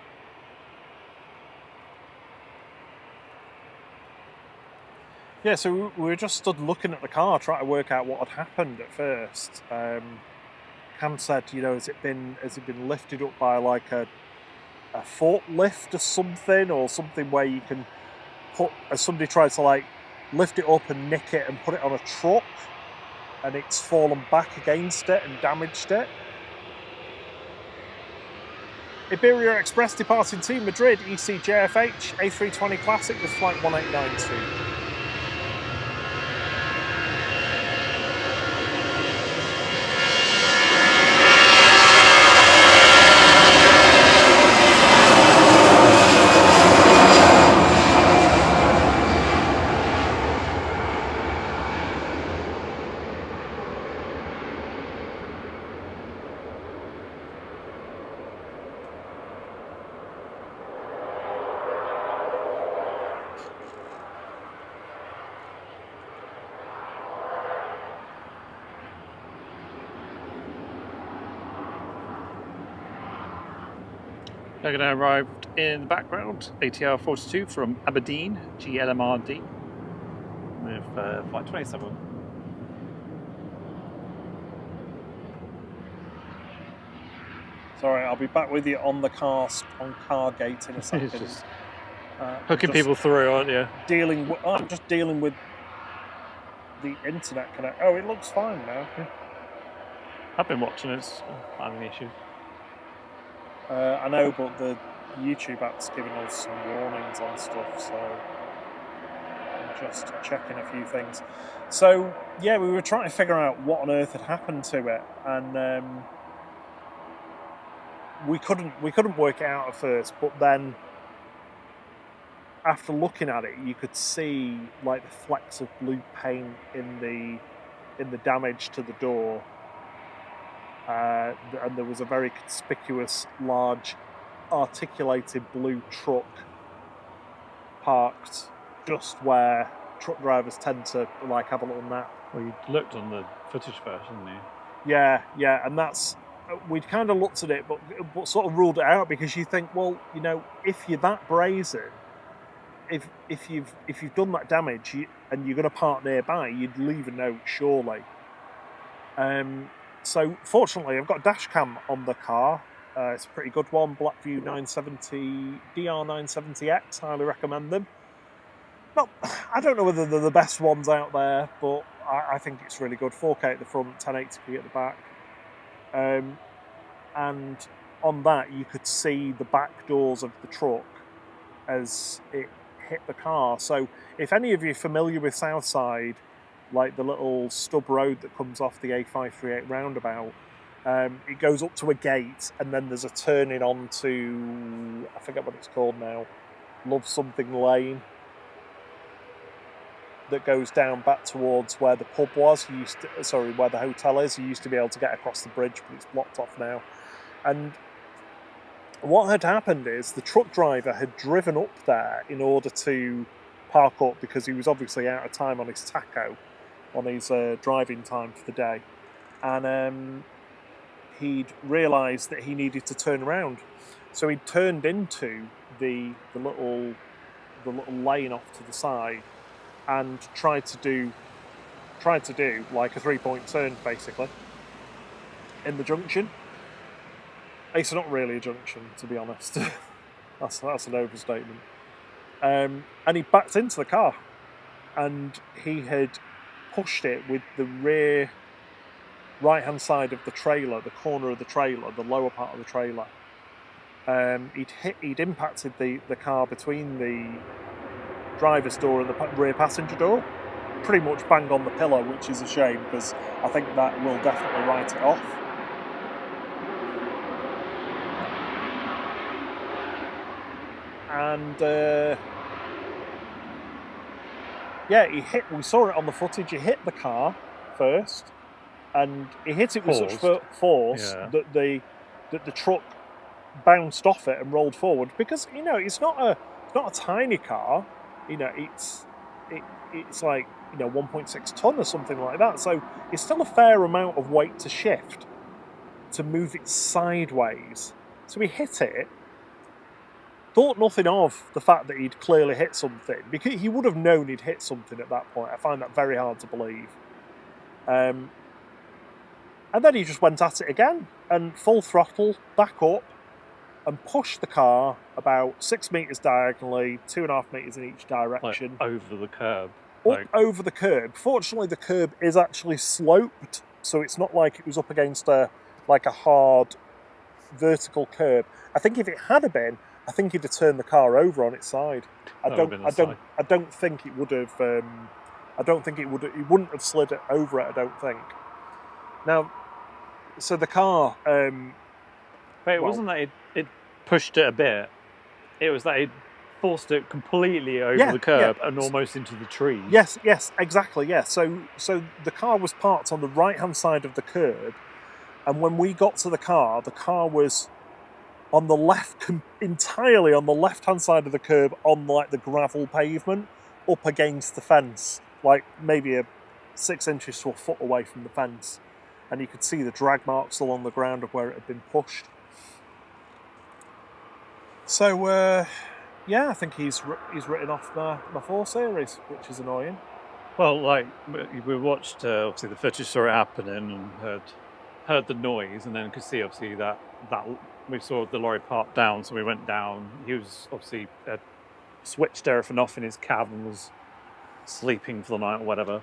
Yeah, so we were just stood looking at the car, trying to work out what had happened at first. Cam said, has it been lifted up by like a forklift or something where you can somebody tried to like lift it up and nick it and put it on a truck, and it's fallen back against it and damaged it. Iberia Express departing to Madrid, ECJFH, A320 Classic with flight 1892. They're going to arrive in the background, ATR 42 from Aberdeen, GLMRD, with flight 27. Sorry, I'll be back with you on Cargate in a second. Just hooking people through, aren't you? I'm just dealing with the internet connect. Oh, it looks fine now. Yeah. I've been watching it. It's not an issue. I know, but the YouTube app's giving us some warnings on stuff, so I'm just checking a few things. So yeah, we were trying to figure out what on earth had happened to it, and we couldn't work it out at first. But then, after looking at it, you could see like the flecks of blue paint in the damage to the door. And there was a very conspicuous, large, articulated blue truck parked just where truck drivers tend to like have a little nap. Well, you looked on the footage first, didn't you? Yeah, and that's we'd kind of looked at it, but sort of ruled it out because you think, well, if you're that brazen, if you've done that damage and you're going to park nearby, you'd leave a note surely. So fortunately, I've got a dash cam on the car. It's a pretty good one, Blackview 970 DR970X. Highly recommend them. Not, I don't know whether they're the best ones out there, but I think it's really good. 4K at the front, 1080p at the back, and on that you could see the back doors of the truck as it hit the car. So if any of you are familiar with Southside, like the little stub road that comes off the A538 roundabout, it goes up to a gate and then there's a turning onto, I forget what it's called now, Love Something Lane, that goes down back towards where the pub was. Where the hotel is. You used to be able to get across the bridge, but it's blocked off now. And what had happened is the truck driver had driven up there in order to park up because he was obviously out of time on his tacho, on his driving time for the day, and he'd realised that he needed to turn around. So he turned into the little lane off to the side and tried to do like a 3-point turn basically in the junction. It's not really a junction, to be honest. that's an overstatement. And he backed into the car, and he had pushed it with the rear right-hand side of the trailer, the corner of the trailer, the lower part of the trailer. He'd impacted the car between the driver's door and the rear passenger door, pretty much bang on the pillar, which is a shame because I think that will definitely write it off. And yeah, we saw it on the footage. He hit the car first, and he hit it with such force that the truck bounced off it and rolled forward. Because it's not a tiny car. It's like 1.6 ton or something like that. So it's still a fair amount of weight to shift to move it sideways. So he hit it. Thought nothing of the fact that he'd clearly hit something, because he would have known he'd hit something at that point. I find that very hard to believe. And then he just went at it again, and full throttle, back up, and pushed the car about 6 metres diagonally, 2.5 metres in each direction. Like over the curb. Over the curb. Fortunately, the curb is actually sloped, so it's not like it was up against a hard vertical curb. I think if it had been, I think he'd have turned the car over on its side. I don't think it would have. I don't think it would. He wouldn't have slid it over it. I don't think. Now, so the car. But it wasn't that it pushed it a bit. It was that it forced it completely over the curb and almost into the trees. Yes, exactly. Yeah. So the car was parked on the right-hand side of the curb, and when we got to the car was on the left, entirely on the left-hand side of the curb, on like the gravel pavement, up against the fence, like maybe 6 inches to a foot away from the fence, and you could see the drag marks along the ground of where it had been pushed. So I think he's written off my 4 Series, which is annoying. Well, like we watched obviously the footage, saw it happening, and heard the noise, and then could see obviously that we saw the lorry parked down, so we went down. He was obviously switched everything off in his cab and was sleeping for the night or whatever.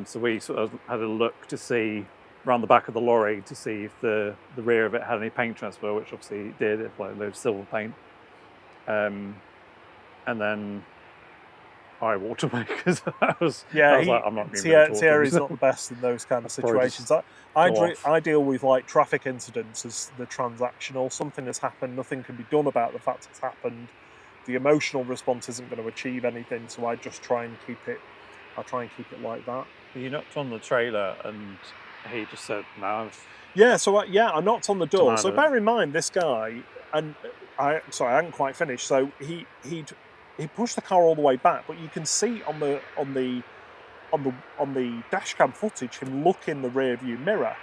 So we sort of had a look to see around the back of the lorry to see if the rear of it had any paint transfer, which obviously it did, like loads of silver paint. And then I walked away because I was like, I'm not going to Thierry's not the best in those kind of situations. I deal with like traffic incidents as the transactional. Something has happened, nothing can be done about the fact it's happened. The emotional response isn't going to achieve anything, so I just try and keep it like that. You knocked on the trailer and he just said, no. I knocked on the door. So bear in mind, this guy, and I hadn't quite finished. So he pushed the car all the way back, but you can see on the dashcam footage him look in the rear view mirror.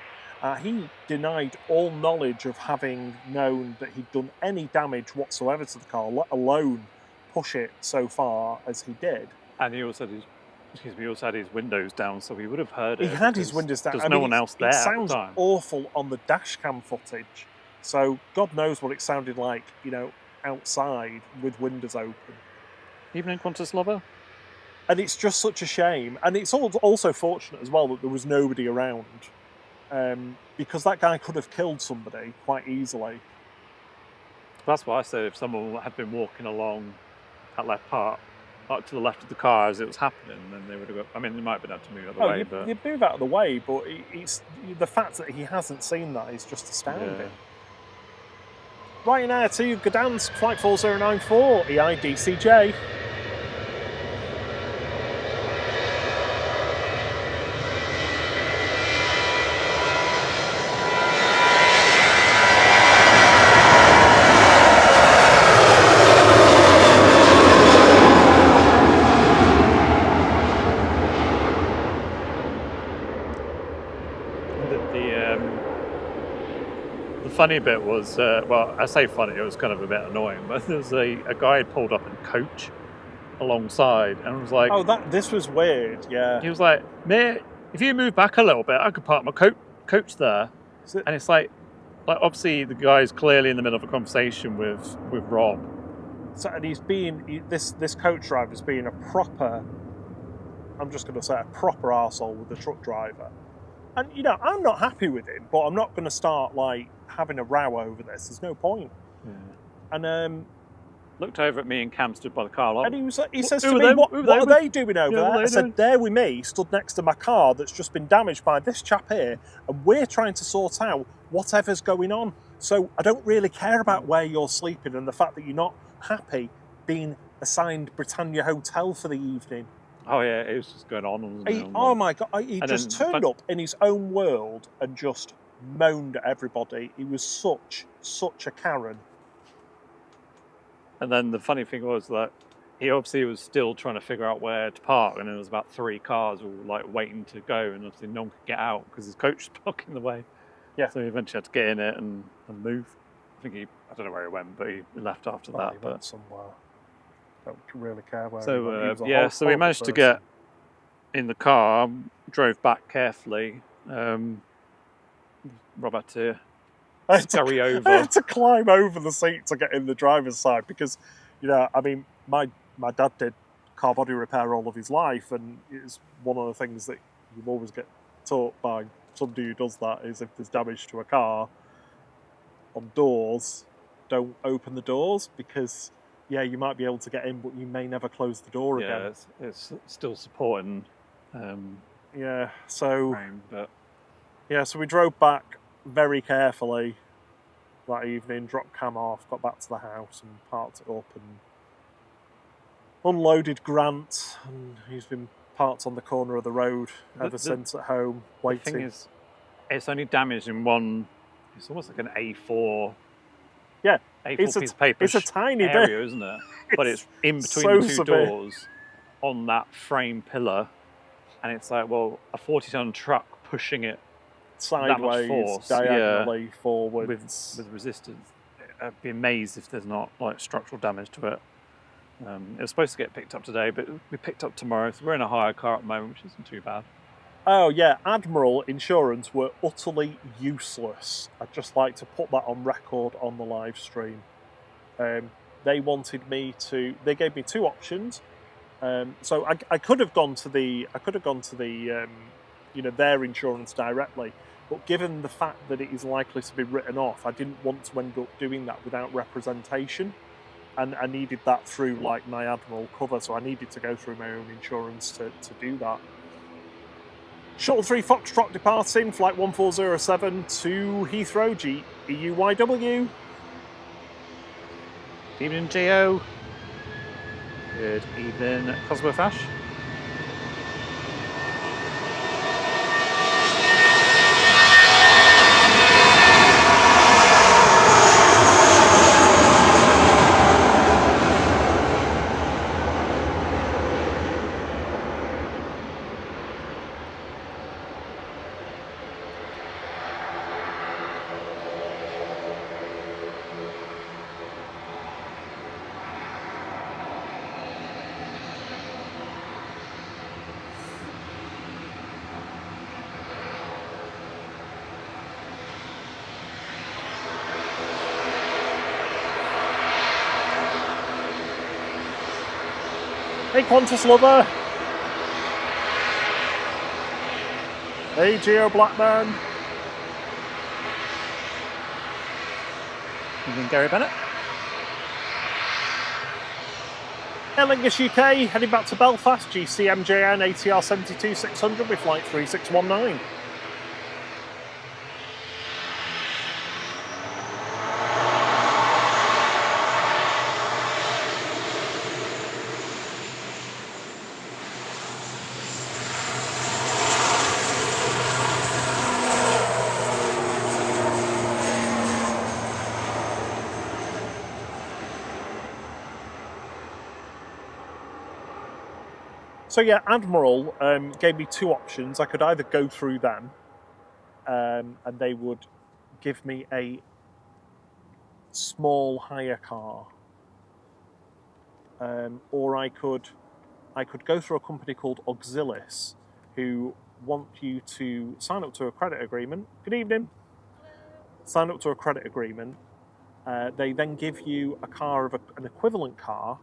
He denied all knowledge of having known that he'd done any damage whatsoever to the car, let alone push it so far as he did. And he also had his windows down, so he would have heard it. He had his windows down. There's no one else there. It sounds awful on the dashcam footage. So God knows what it sounded like, outside with windows open. Even in Qantas Lover? And it's just such a shame. And it's also fortunate as well that there was nobody around. Because that guy could have killed somebody quite easily. That's why I said if someone had been walking along that left part, up to the left of the car as it was happening, then they would have got... I mean, they might have been able to move out of the way, but... You'd move out of the way, but it's the fact that he hasn't seen that is just astounding. Yeah. Right now to Gdansk, Flight 4094, EIDCJ. funny bit was, well, I say funny, it was kind of a bit annoying, but there was a guy had pulled up in a coach alongside and was like, oh, this was weird, yeah. He was like, mate, if you move back a little bit, I could park my coach there. And it's like obviously the guy's clearly in the middle of a conversation with Rob. So, and this coach driver's being a proper, I'm just going to say a proper arsehole with the truck driver. And, you know, I'm not happy with him, but I'm not going to start, like, having a row over this. There's no point. Yeah. And, looked over at me and Cam stood by the car. Like, and he says to me, what are they doing over there? I said, they're with me, stood next to my car that's just been damaged by this chap here, and we're trying to sort out whatever's going on. So I don't really care about where you're sleeping and the fact that you're not happy being assigned Britannia Hotel for the evening. Oh yeah, it was just going on. Oh my God, he just turned up in his own world and just moaned at everybody. He was such a Karen. And then the funny thing was that he obviously was still trying to figure out where to park, and there was about 3 cars all like waiting to go, and obviously no one could get out because his coach was blocking the way. Yeah. So he eventually had to get in it and move. I don't know where he went, but he left after that. He went somewhere. Don't really care where. So so we managed to get in the car, drove back carefully. Rob had to scurry over. I had to climb over the seat to get in the driver's side because, you know, I mean, my dad did car body repair all of his life, and it's one of the things that you always get taught by somebody who does that is if there's damage to a car on doors, don't open the doors because, yeah, you might be able to get in, but you may never close the door again. Yeah, it's still supporting. So frame, but... so we drove back very carefully that evening, dropped Cam off, got back to the house and parked it up and unloaded Grant, and he's been parked on the corner of the road ever since at home, waiting. The thing is, it's only damaged in one, it's almost like an A4 piece of paper. It's a tiny area, bit, isn't it? But it's in between the two doors on that frame pillar, and it's like, well, a 40-ton truck pushing it sideways, force, diagonally forwards with resistance. I'd be amazed if there's not like structural damage to it. It was supposed to get picked up today, but we picked up tomorrow, so we're in a hire car at the moment, which isn't too bad. Oh yeah, Admiral Insurance were utterly useless. I'd just like to put that on record on the live stream. They wanted me to. They gave me 2 options. So I could have gone to the. Their insurance directly, but given the fact that it is likely to be written off, I didn't want to end up doing that without representation, and I needed that through like my Admiral cover, so I needed to go through my own insurance to do that. Shuttle 3 Foxtrot departing, flight 1407 to Heathrow, EUYW. Good evening, Geo. Good evening, Cosmo Ash. Hey Qantas lover. Hey Geo Blackman. Evening, Gary Bennett. Aer Lingus UK, heading back to Belfast, GCMJN ATR 72-600 with flight 3619. So yeah, Admiral gave me 2 options. I could either go through them, and they would give me a small hire car, or I could go through a company called Auxilis, who want you to sign up to a credit agreement. Good evening. Sign up to a credit agreement. They then give you a car of an equivalent car.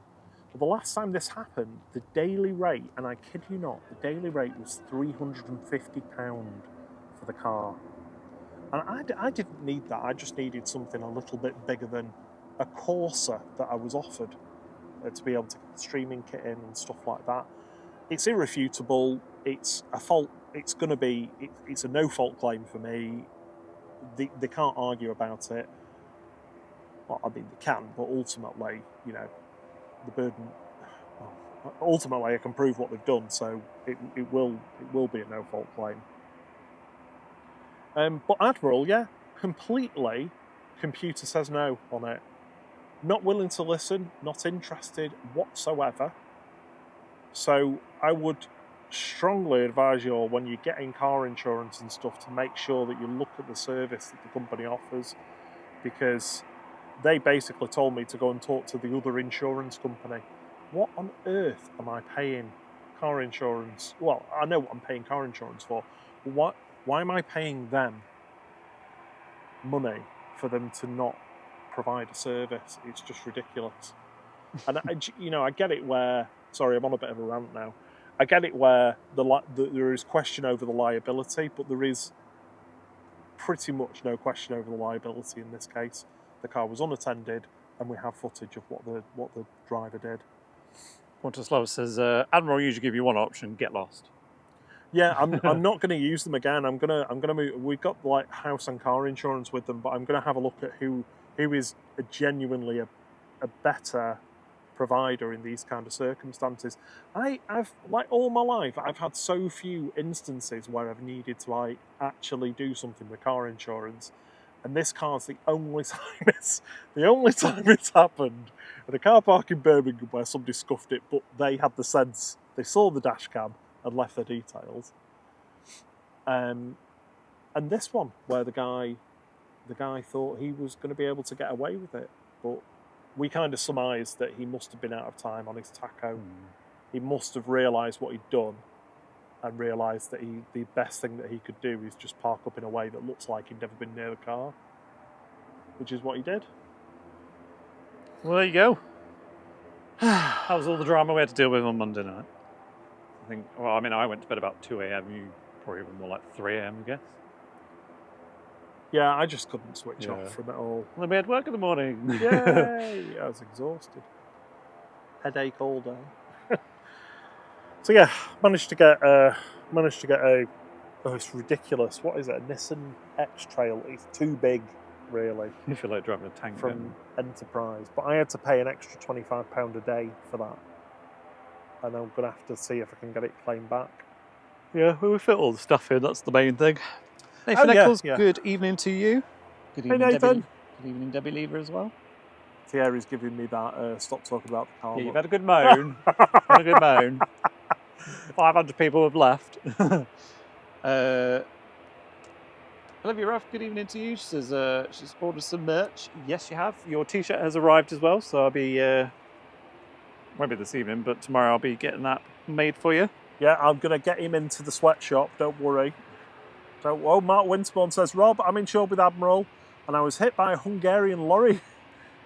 But the last time this happened, the daily rate, and I kid you not, the daily rate was £350 for the car. And I didn't need that. I just needed something a little bit bigger than a Corsa that I was offered to be able to get the streaming kit in and stuff like that. It's irrefutable. It's a fault. It's going to be. It's a no-fault claim for me. They can't argue about it. Well, I mean, they can, but ultimately, you know, the burden. Well, ultimately, I can prove what they've done, so it will be a no-fault claim. But Admiral, yeah, completely, computer says no on it. Not willing to listen, not interested whatsoever. So I would strongly advise you all, when you're getting car insurance and stuff, to make sure that you look at the service that the company offers, because they basically told me to go and talk to the other insurance company. What on earth am I paying car insurance? Well, I know what I'm paying car insurance for. But why am I paying them money for them to not provide a service? It's just ridiculous. And I get it where, sorry, I'm on a bit of a rant now. I get it where there is question over the liability, but there is pretty much no question over the liability in this case. The car was unattended, and we have footage of what the driver did. Quantaslav says, Admiral usually give you one option: get lost. Yeah, I'm not going to use them again. I'm gonna move. We've got like house and car insurance with them, but I'm going to have a look at who is genuinely a better provider in these kind of circumstances. I've like all my life, I've had so few instances where I've needed to like actually do something with car insurance, and this car's the only time it's happened at a car park in Birmingham where somebody scuffed it, but they had the sense, they saw the dash cam and left their details. And this one where the guy thought he was going to be able to get away with it, but we kind of surmised that he must have been out of time on his tacho. He must have realised what he'd done and realised that the best thing that he could do is just park up in a way that looks like he'd never been near the car, which is what he did. Well, there you go. That was all the drama we had to deal with on Monday night. I think, well, I mean, I went to bed about 2 a.m. You probably were more like 3 a.m., I guess. Yeah, I just couldn't switch off from it all. And then we had work in the morning. Yay! I was exhausted. Headache all day. So yeah, managed to get a. Oh, it's ridiculous. What is it? A Nissan X-Trail. It's too big, really. You feel like driving a tank from Enterprise, but I had to pay an extra £25 a day for that, and I'm gonna have to see if I can get it claimed back. Yeah, well, we fit all the stuff in. That's the main thing. Nathan Eccles, good evening to you. Good evening, hey, Nathan. Good evening, Debbie Lever as well. Thierry's giving me that stop talking about the car. Yeah, you've had a good moan. 500 people have left. Olivia Ruff, good evening to you. She says she's ordered some merch. Yes, you have. Your T-shirt has arrived as well, so I'll be, won't be this evening, but tomorrow I'll be getting that made for you. Yeah, I'm going to get him into the sweatshop, don't worry. Oh, Mark Winsborn says, Rob, I'm insured with Admiral, and I was hit by a Hungarian lorry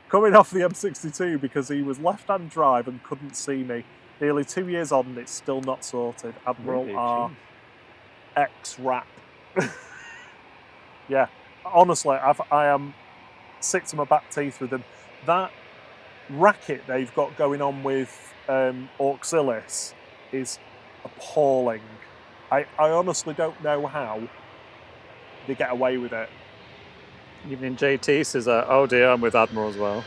coming off the M62 because he was left-hand drive and couldn't see me. Nearly 2 years on, and it's still not sorted. Admiral really? R X-Rap. Yeah, honestly, I am sick to my back teeth with them. That racket they've got going on with Auxilis is appalling. I honestly don't know how they get away with it. Evening JT says, oh dear, I'm with Admiral as well.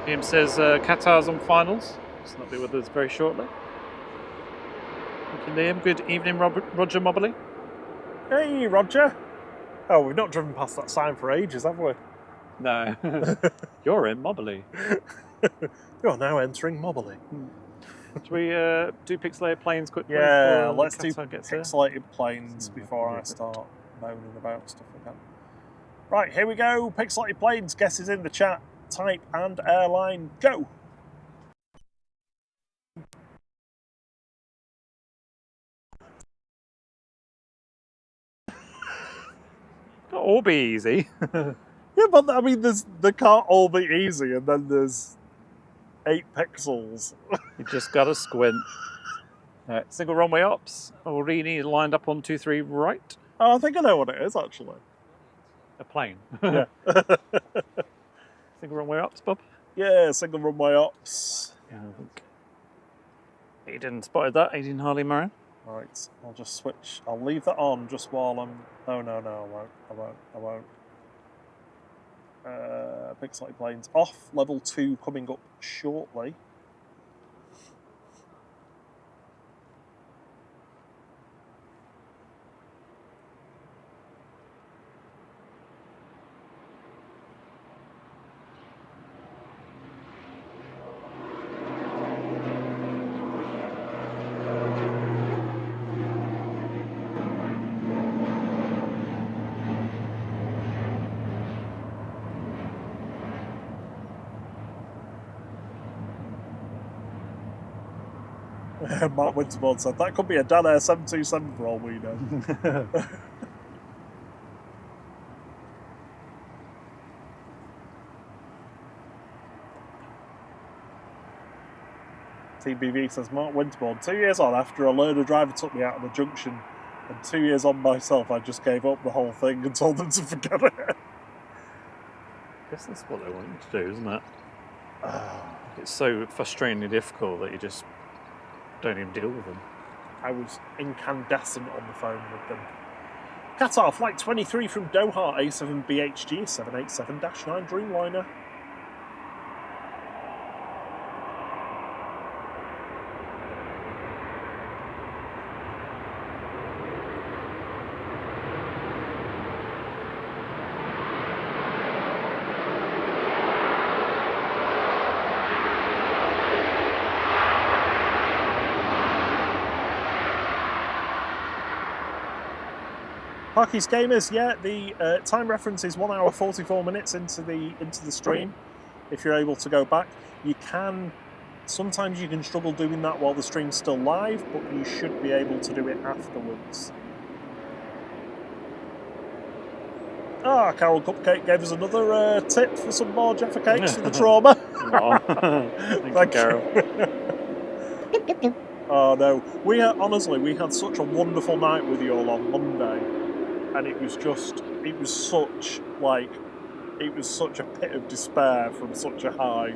Ian says Qatar's on finals. So that'll be with us very shortly. Thank Liam, good evening, Roger Mobley. Hey, Roger. Oh, we've not driven past that sign for ages, have we? No. You're in Mobley. You're now entering Mobley. Should we do pixelated planes quickly? Yeah, let's do gets here? pixelated planes before I start moaning about stuff again. Right, here we go. Pixelated planes. Guesses in the chat. Type and airline. Go. Can't all be easy. Yeah, but I mean, they can't all be easy, and then there's 8 pixels. You just got to squint. Single runway ops. Aurini lined up on 23 right. Oh, I think I know what it is, actually. A plane. Yeah. Single runway ops, Bob? Yeah, single runway ops. Yeah, I think. Aiden spotted that. Aiden Harley Marin. Right, I'll just switch. I'll leave that on just while I'm... Oh, no, I won't. Pixelated planes off. Level 2 coming up shortly. Mark Winterbourne said, that could be a Dan Air 727 for all we know. TBV says, Mark Winterbourne, 2 years on after a learner driver took me out of the junction, and 2 years on myself, I just gave up the whole thing and told them to forget it. I guess that's what they want you to do, isn't it? It's so frustratingly difficult that you just don't even deal with them. I was incandescent on the phone with them. Qatar, flight 23 from Doha, A7BHG, 787-9 Dreamliner. Parky's Gamers, yeah, the time reference is 1 hour 44 minutes into the stream. If you're able to go back, you can. Sometimes you can struggle doing that while the stream's still live, but you should be able to do it afterwards. Ah, Carol Cupcake gave us another tip for some more Jaffa cakes for the trauma. Thank you, Carol. Oh no, we had such a wonderful night with you all on Monday. And it was such a pit of despair from such a high.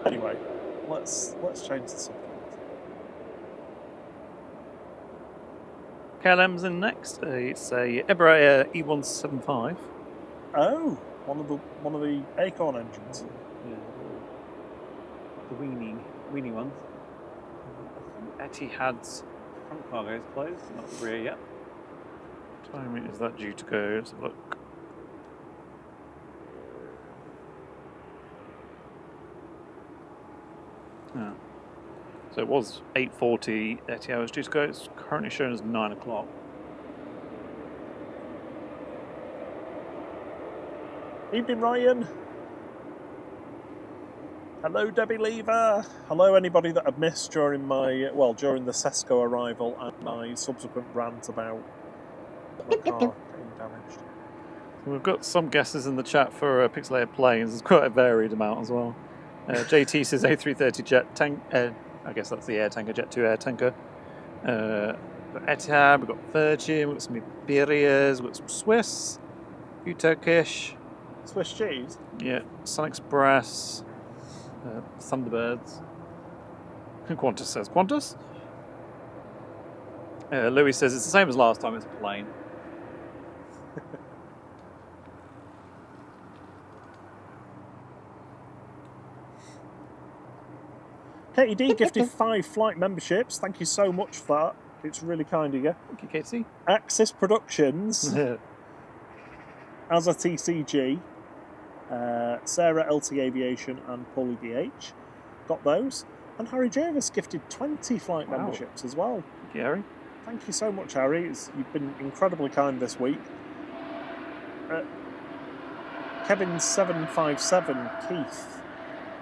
Anyway, let's change the subject. KLM's in next. It's a Emirates E175. Oh, one of the Acorn engines. Yeah. The weenie ones. Etihad's front cargo is closed, not rear yet. What time is that due to go? Let's have a look. Yeah. So it was 8:40 Etihad was due to go. It's currently shown as 9 o'clock. Evening, Ryan. Hello, Debbie Lever. Hello, anybody that I've missed during during the Sesko arrival and my subsequent rant about my car getting damaged. We've got some guesses in the chat for pixelated planes. There's quite a varied amount as well. JT says A330 jet tank. I guess that's the air tanker, Jet 2 air tanker. We've got Etihad, we've got Virgin, we've got some Iberias, we've got some Swiss, a few Turkish. Swiss cheese? Yeah, Sun Express. Thunderbirds. Qantas says Qantas. Louis says it's the same as last time, it's a plane. Katie D gifted 5 flight memberships. Thank you so much for that. It's really kind of you. Thank you, Katie. Axis Productions, Azza TCG, Sarah LT Aviation, and Paulie DH got those. And Harry Jervis gifted 20 flight memberships as well. Thank you, Harry. Thank you so much, Harry. You've been incredibly kind this week. Kevin757, Keith,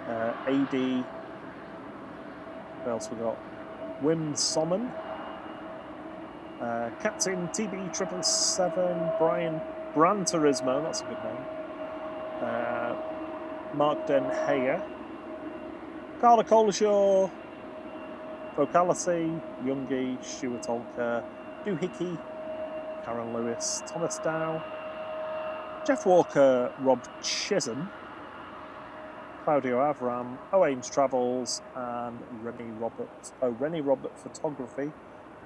AD, what else we got? Wim Sommon, Captain TB777, Brian Gran Turismo, that's a good name. Mark Den Heyer, Carla Colashaw, Vocality, Youngie, Stuart Olker, Doohickey, Karen Lewis, Thomas Dow, Jeff Walker, Rob Chisholm, Claudio Avram, Ames Travels, and Rennie Robert Photography,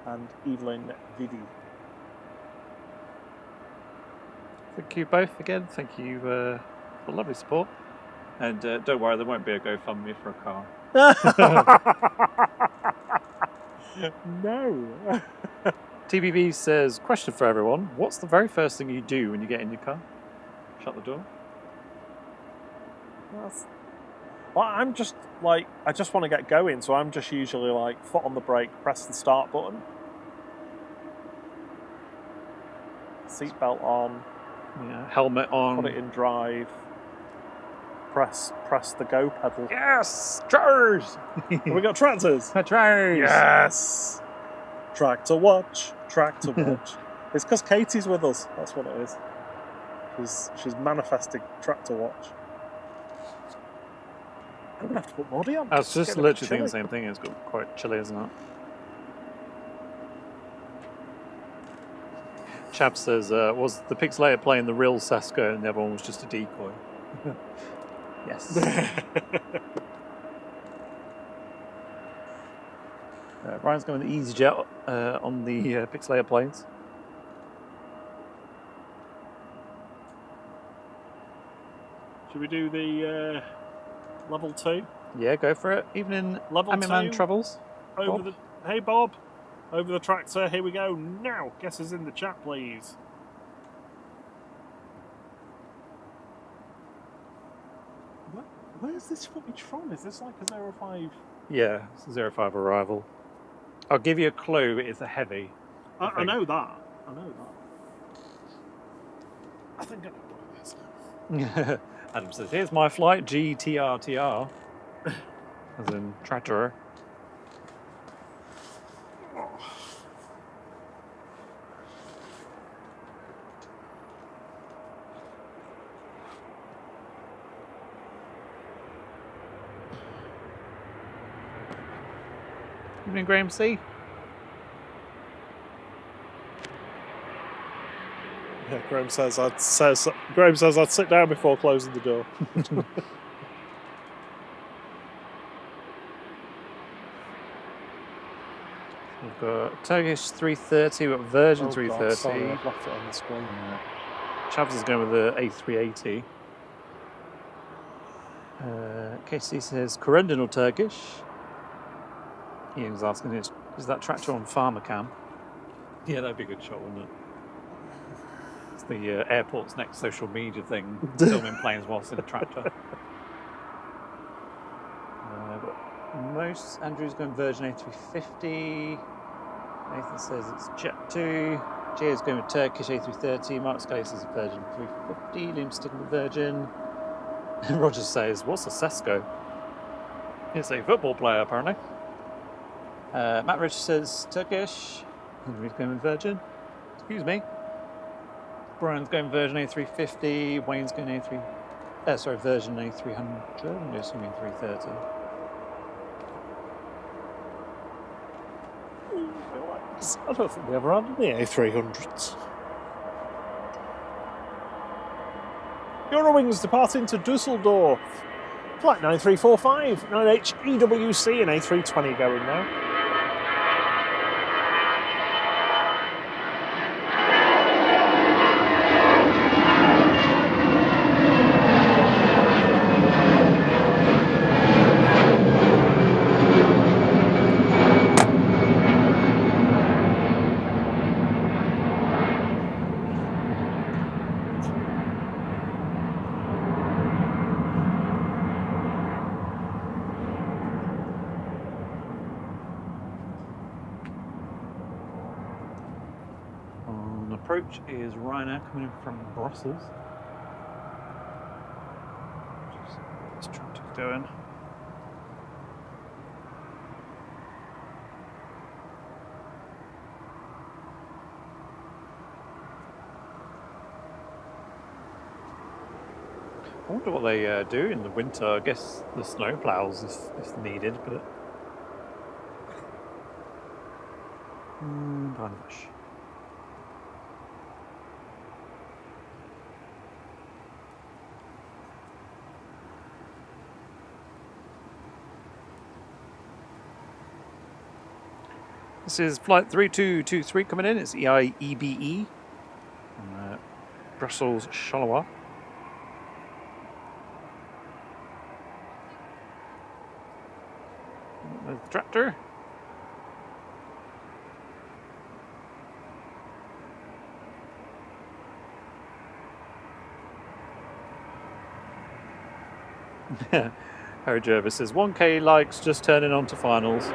and Evelyn Vivi. Thank you both again. Thank you for lovely support. And don't worry, there won't be a GoFundMe for a car. No. TBV says, question for everyone. What's the very first thing you do when you get in your car? Shut the door? Well, I'm just like, I just want to get going, so I'm just usually like foot on the brake, press the start button, seatbelt on, Yeah, helmet on. put it in drive, press the go pedal. Yes! Tractors! Have we got tractors? Tractors! Yes! Tractor watch, tractor watch. It's because Katie's with us, that's what it is. She's manifesting tractor watch. I'm going to have to put Modi on. I was just It's getting a bit literally thinking the chilly. same thing. It's got quite chilly, isn't it? Chap says, was the pixelator playing the real Sesko and the other one was just a decoy? Yes. Ryan's going with the EasyJet on the pixelator planes. Should we do the level 2? Yeah, go for it. Evening, Level Man 2. Travels. Over Bob? Hey Bob, over the tractor. Here we go now. Guess is in the chat, please. Where's this footage from? Is this like a 05? Yeah, it's a 05 arrival. I'll give you a clue. It's a heavy. I know that. I think I know what it is. Adam says, here's my flight, GTRTR. As in tractor. Evening, Graham C. Yeah, Graham says I'd sit down before closing the door. We've got Turkish 330, we've got Virgin Oh, 330. God, sorry, I've left it on the screen. Chavs is going with the A380. KC says Corendon or Turkish. Ian's asking, is that tractor on farmer cam? Yeah, that'd be a good shot, wouldn't it? It's the airport's next social media thing, filming planes whilst in a tractor. Most, Andrew's going Virgin A350. Nathan says it's Jet 2. Jay's going with Turkish A330. Mark Scully says Virgin 350. Liam's sticking with Virgin. And Roger says, what's a Sesko? It's a football player, apparently. Matt Rich says Turkish. Henry's going with Virgin. Excuse me. Brian's going Virgin A350. Wayne's going Virgin A300. I'm assuming 330. I don't think we ever had any A300s. Eurowings departing to Dusseldorf. Flight 9345, 9H EWC and A320 going now. approach is Ryanair coming in from Brussels. Let's try to get doing. I wonder what they do in the winter. I guess the snow plows if needed, but gosh. This is flight 3223 coming in. It's EIEBE from Brussels Charleroi. The tractor. Harry Jervis says 1K likes just turning on to finals.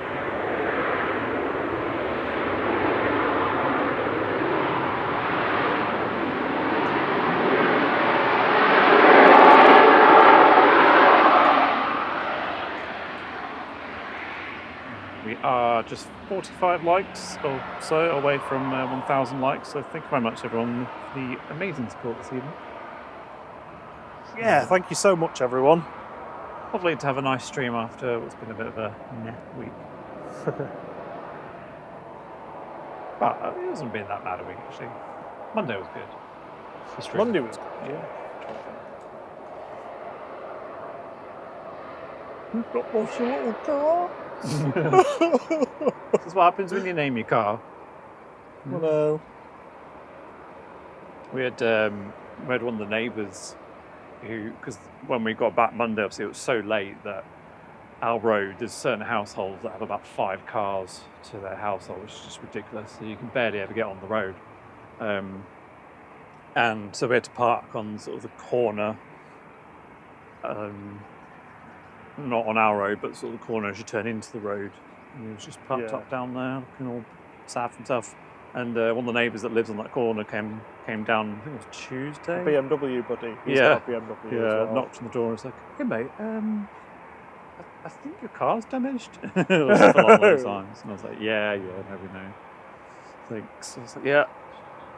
We are just 45 likes or so away from 1,000 likes, so thank you very much everyone for the amazing support this evening. Yeah, thank you so much everyone. Lovely to have a nice stream after what's been a bit of a meh week. But it hasn't been that bad a week actually. Monday was good. Monday was good, yeah. You've got lost your little car. This is what happens when you name your car. Hello. We had one of the neighbours who, because when we got back Monday, obviously it was so late that our road, there's certain households that have about 5 cars to their household, which is just ridiculous. So you can barely ever get on the road. And so we had to park on sort of the corner, not on our road, but sort of the corner as you turn into the road. And he was just parked up down there, looking all sad for himself. And one of the neighbours that lives on that corner came down, I think it was Tuesday. A BMW buddy. He's Yeah. got a BMW Yeah, as well. knocked on the door and was like, "Hey mate, I think your car's damaged." Or something along those lines. And I was like, yeah, no, we know. Thanks. So I was like, yeah,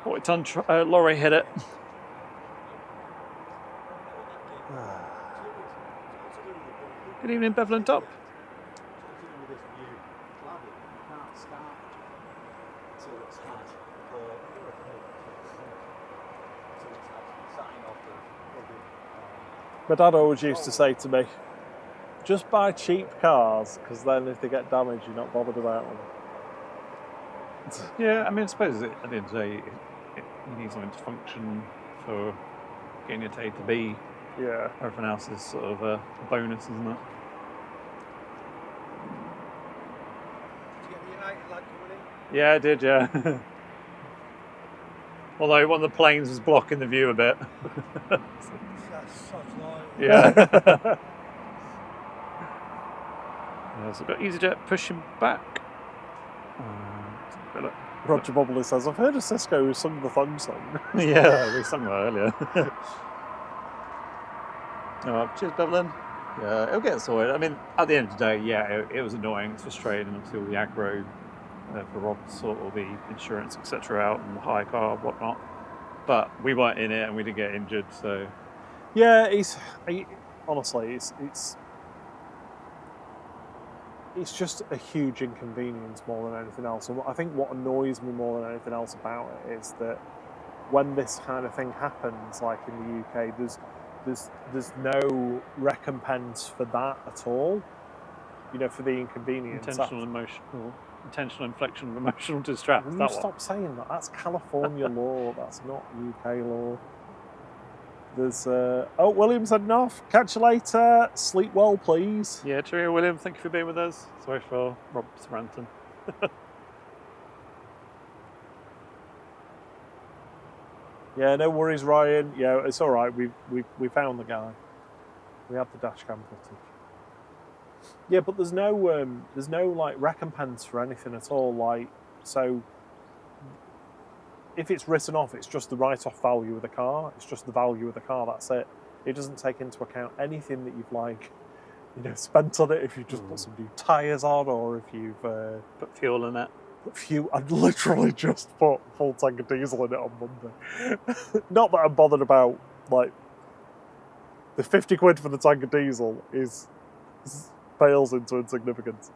40-ton lorry hit it. Good evening, Bevel and Top. My dad always used to say to me, just buy cheap cars, because then if they get damaged, you're not bothered about them. Yeah, I mean, I suppose at the end of the day, you need something to function for getting it to A to B. Yeah. Everything else is sort of a bonus, isn't it? Did you get the United lad coming in? Yeah, I did, yeah. Although one of the planes was blocking the view a bit. That's such light. Yeah. Yeah, so we've got EasyJet pushing back. Roger Bubbly says, I've heard of Sesko who sung the thong song. Yeah, we sung that earlier. Oh, cheers, Bevelin. Yeah, it'll get sorted. I mean, at the end of the day, yeah, it was annoying, it's frustrating, obviously all the aggro for Rob to sort all the insurance, etc. out and the hire car, whatnot. But we weren't in it and we didn't get injured, so. Yeah, honestly, it's just a huge inconvenience more than anything else. And I think what annoys me more than anything else about it is that when this kind of thing happens, like in the UK, there's no recompense for that at all. You know, for the inconvenience. Intentional infliction of emotional distress. Will you stop saying that? That's California law. That's not UK law. There's oh, William's heading off. Catch you later. Sleep well, please. Yeah, cheerio, William. Thank you for being with us. Sorry for Rob's ranting. Yeah, no worries, Ryan. Yeah, it's all right. We found the guy. We have the dash cam footage. Yeah, but there's no like recompense for anything at all. Like, so if it's written off, it's just the write-off value of the car. It's just the value of the car. That's it. It doesn't take into account anything that you've spent on it. If you just put some new tyres on, or if you've put fuel in it. I'd literally just put full tank of diesel in it on Monday. Not that I'm bothered about the 50 quid for the tank of diesel pales into insignificance.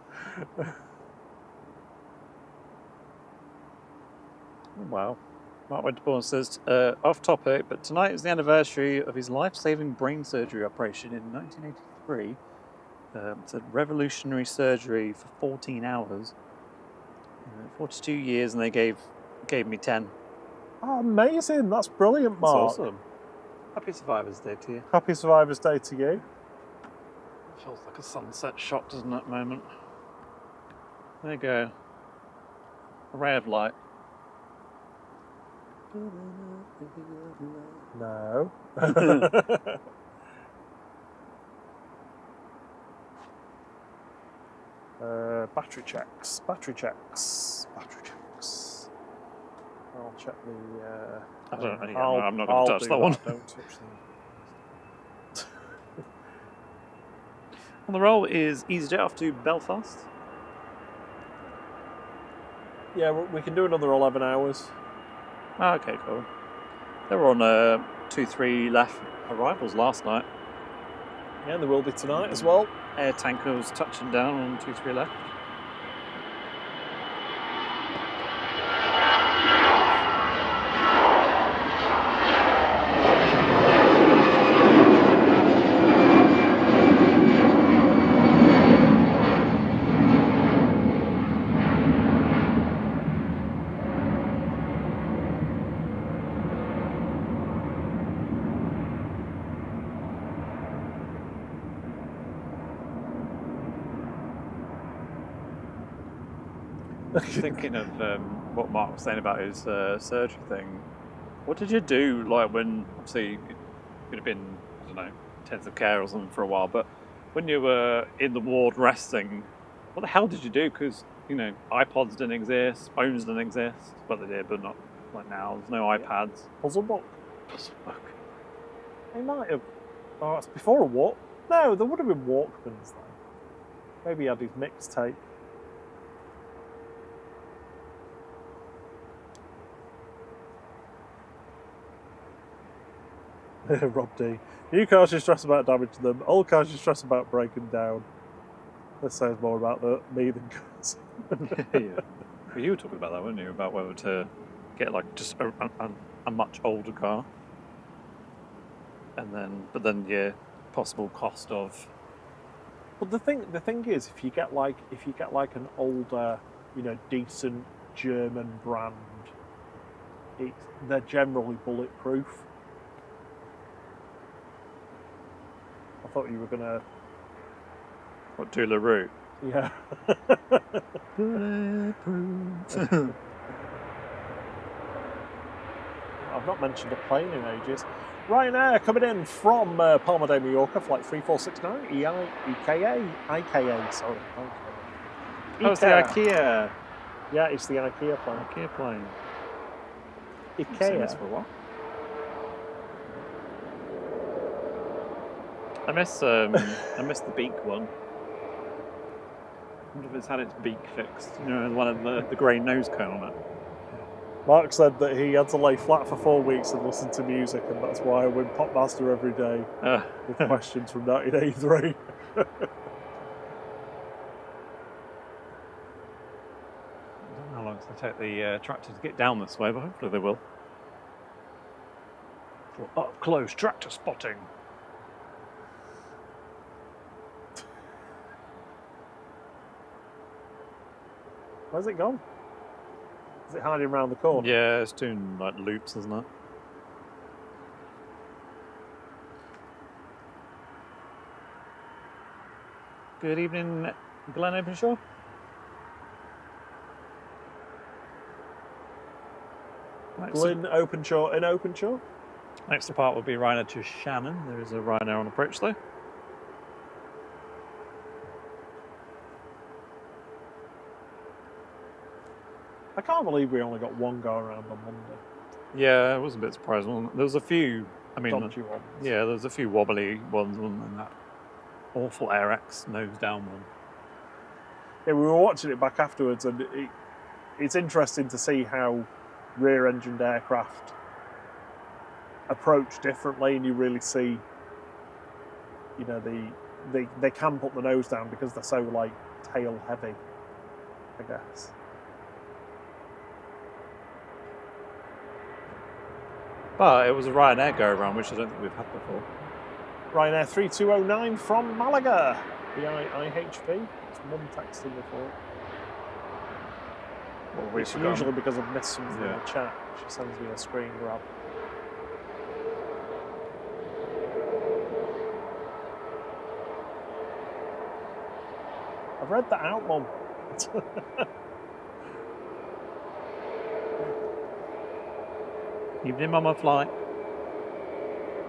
Wow. Mark Winterbourne says, off topic, but tonight is the anniversary of his life-saving brain surgery operation in 1983. Said revolutionary surgery for 14 hours. 42 years, and they gave me 10. Oh, amazing. That's brilliant, Mark. That's awesome. Happy Survivors Day to you. Happy Survivors Day to you. Feels like a sunset shot, doesn't it, at the moment? There you go. A ray of light. No. Battery checks. I'll check the. I don't know. I'm not going to touch that one. Don't touch them. On the roll is EasyJet off to Belfast. Yeah, we can do another 11 hours. Oh, okay, cool. They were on 2-3 left arrivals last night. Yeah, there will be tonight as well. Air tankers touching down on 2-3 left. Thinking of what Mark was saying about his surgery thing, what did you do when, obviously, you'd have been, I don't know, intensive care or something for a while, but when you were in the ward resting, what the hell did you do? Because, iPods didn't exist, phones didn't exist. Well, they did, but not like now. There's no iPads. Puzzle book. They might have. Oh, it's before a walk. No, there would have been Walkmans then. Maybe he had his mixtape. Rob D. New cars you stress about damaging them. Old cars you stress about breaking down. This says more about me than cars. Yeah. Well, you were talking about that, weren't you? About whether to get just a much older car, but then possible cost of. Well, the thing is, if you get an older, decent German brand, they're generally bulletproof. I thought you were gonna. What, do LaRue? Yeah. Bulletproof. I've not mentioned a plane in ages. Ryanair coming in from Palma de Mallorca, flight 3469, IKA, sorry. Oh, it's the IKEA. Yeah, it's the IKEA plane. IKEA plane. IKEA. I've seen this for a while. I miss the beak one. I wonder if it's had its beak fixed. The one of the grey nose cone on it. Mark said that he had to lay flat for 4 weeks and listen to music, and that's why I win Popmaster every day with questions from 1983. I don't know how long it's going to take the tractor to get down this way, but hopefully they will. For up-close tractor spotting. Where's it gone? Is it hiding around the corner? Yeah, it's doing loops, isn't it? Good evening, Glenn Openshaw. Glenn Openshaw in Openshaw. Next depart will be Ryanair to Shannon. There is a Ryanair on approach though. I can't believe we only got one go around on Monday. Yeah, it was a bit surprising. Wasn't it? There was a few. I mean, Dodgy ones. yeah, there was a few wobbly ones, and that awful AirX nose down one. Yeah, we were watching it back afterwards, and it's interesting to see how rear-engined aircraft approach differently, and you really see, you know, they can put the nose down because they're so like tail heavy, I guess. But it was a Ryanair go-around, which I don't think we've had before. Ryanair 3209 from Malaga, the IHP. It's mum texting before. It's usually because I've missed something in the chat. She sends me a screen grab. I've read that out, Mum. Evening, Mama Flight.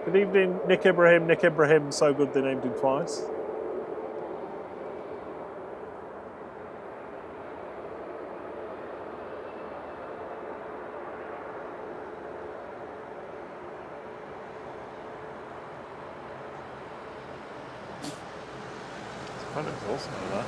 Good evening, Nick Ibrahim. Nick Ibrahim, so good they named him twice. It's quite exhausting over there.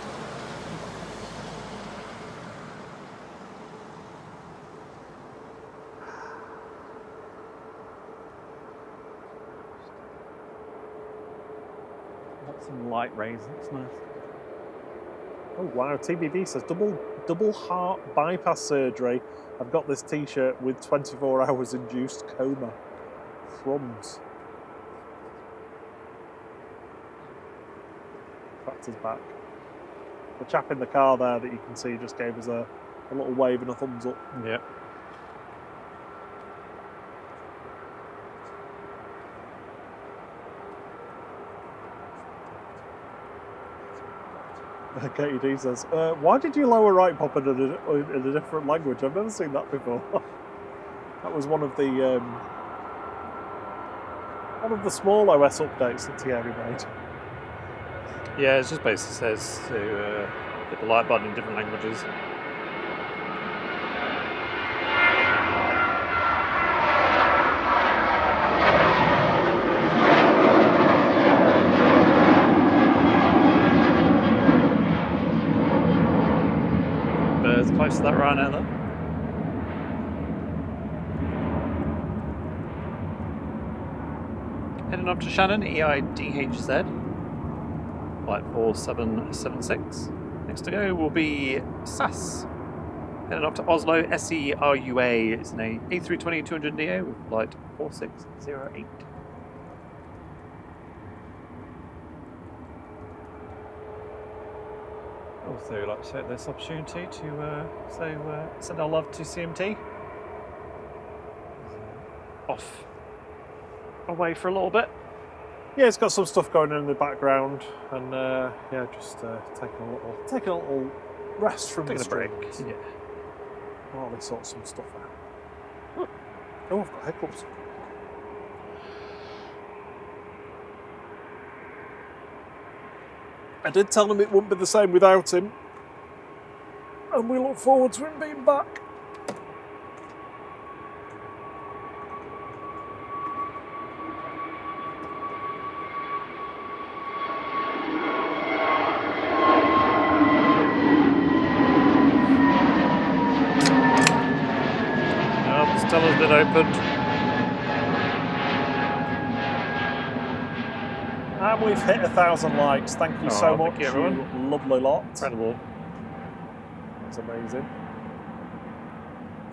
Some light rays, that's nice. Oh wow, TBD says double heart bypass surgery. I've got this t-shirt with 24 hours induced coma. Crumbs. Factor's back. The chap in the car there that you can see just gave us a little wave and a thumbs up. Yeah. Katie D says, why did you lower right pop in a different language? I've never seen that before. That was one of the small OS updates that Thierry made. Yeah, it just basically says to hit the like button in different languages. Close to that right now, though. Heading up to Shannon, EIDHZ, flight 4776. Next to go will be SAS. Heading up to Oslo, SERUA. It's an A320-200neo with flight 4608. Also, I'd like to take this opportunity to send our love to CMT. Off away for a little bit. Yeah, it's got some stuff going on in the background, and yeah, just taking a little rest from the break. stream. Yeah. While they sort some stuff out. Oh, I've got hiccups. I did tell him it wouldn't be the same without him, and we look forward to him being back. The stellar's been opened. And we've hit 1,000 likes. Thank you so much, thank you, everyone. you lovely lot. Incredible. That's amazing.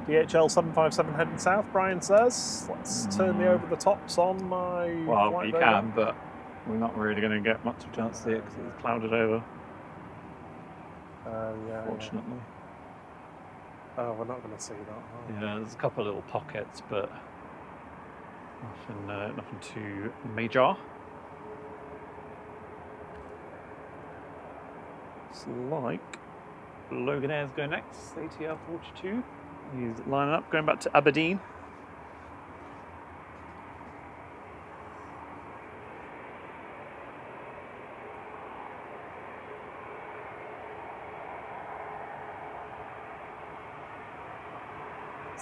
DHL 757 heading south, Brian says. Let's turn the over the tops on my. Well, you can, but we're not really going to get much of a chance to see it because it's clouded over. Yeah. Fortunately. Yeah. Oh, we're not going to see that. Yeah, there's a couple of little pockets, but nothing too major. It's like Logan Air's going next, ATR 42. He's lining up, going back to Aberdeen.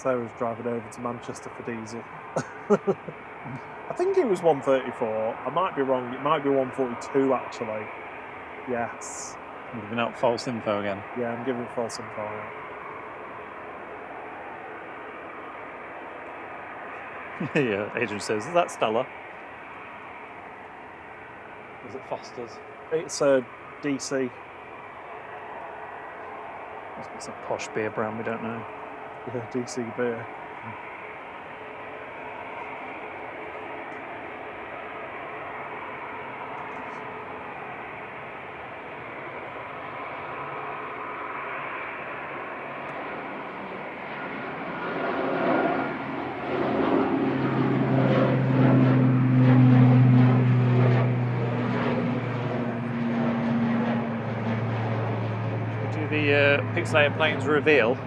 Sarah's driving over to Manchester for diesel. I think it was 134. I might be wrong. It might be 142 actually. Yes. I'm giving out false info again. Yeah, I'm giving false info out. Yeah, Adrian says, is that Stella? Is it Foster's? It's a DC. Must be some posh beer brand we don't know. Yeah, DC beer. Pixelated planes reveal.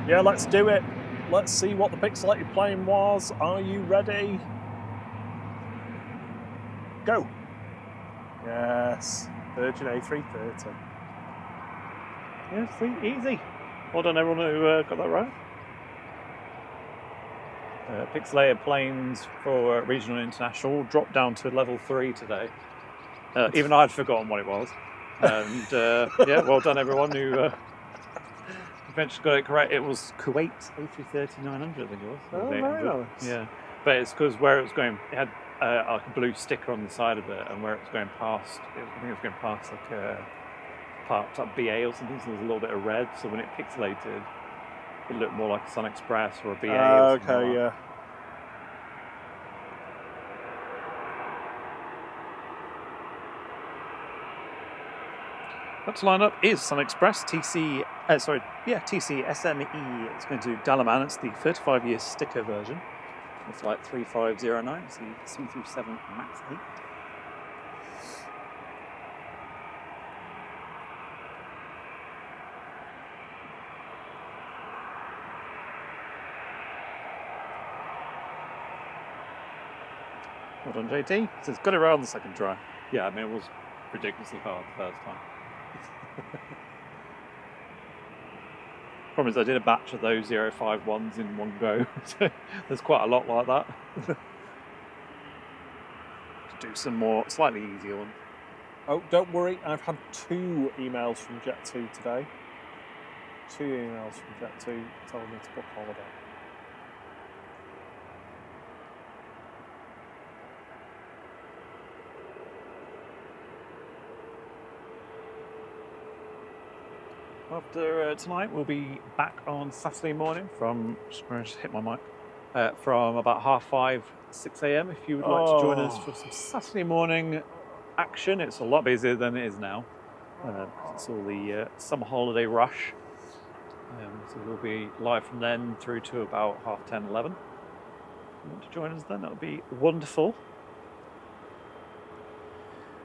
Yeah, let's do it. Let's see what the pixelated plane was. Are you ready? Go. Yes, Virgin A380. Yeah, see, easy. Well done everyone who got that right. Pixelated planes for regional and international dropped down to level 3 today. Even I'd forgotten what it was. And yeah, well done everyone who eventually got it correct. It was Kuwait A330-900, I think it was. Oh, very nice. Yeah, but it's because where it was going, it had like a blue sticker on the side of it, and where it was going past, I think it was going past like a part like BA or something, so there was a little bit of red, so when it pixelated, it looked more like a Sun Express or a BA or something okay, like yeah. Next lineup is Sun Express TC SME. It's going to Dalaman. It's the 35-year sticker version. The flight 3509. It's the C37 Max 8. Well done, JT. So it's got it right on the second try. Yeah, I mean, it was ridiculously hard the first time. Problem is I did a batch of those 051s in one go, so there's quite a lot like that. To do some more slightly easier ones. Oh, don't worry, I've had 2 emails from Jet2 today. 2 emails from Jet2 telling me to book holiday. After tonight, we'll be back on Saturday morning from, just hit my mic, from about 5:30, 6 a.m. if you would like to join us for some Saturday morning action. It's a lot busier than it is now. It's all the summer holiday rush. So we'll be live from then through to about 10:30, 11. If you want to join us then, that would be wonderful.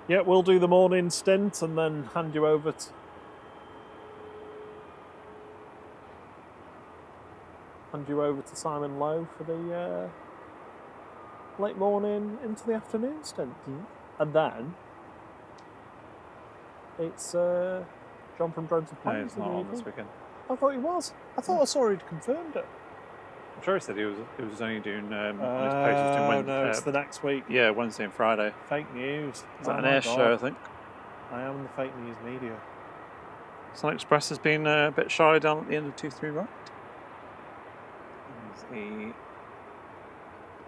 Yeah, we'll do the morning stint and then hand you over to Simon Lowe for the late morning into the afternoon stint. And then it's John from Drones and No, Planes. it's not on this weekend. I thought he was. I thought I saw he'd confirmed it. I'm sure he said he was only doing on his page. He was doing Wednesday. No, it's the next week. Yeah, Wednesday and Friday. Fake news. Is that an air show, I think? I am the fake news media. Sun Express has been a bit shy down at the end of 2-3 right. There's a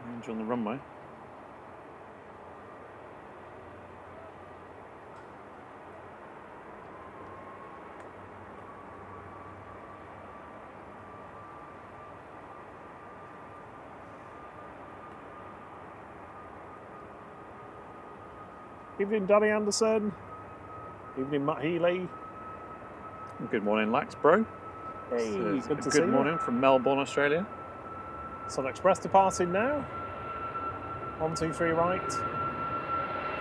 range on the runway. Evening, Danny Anderson. Evening, Matt Healy. Good morning, Lax Bro. Hey, good to see you. Good morning from Melbourne, Australia. Sun Express departing now. 1, 2, 3 right.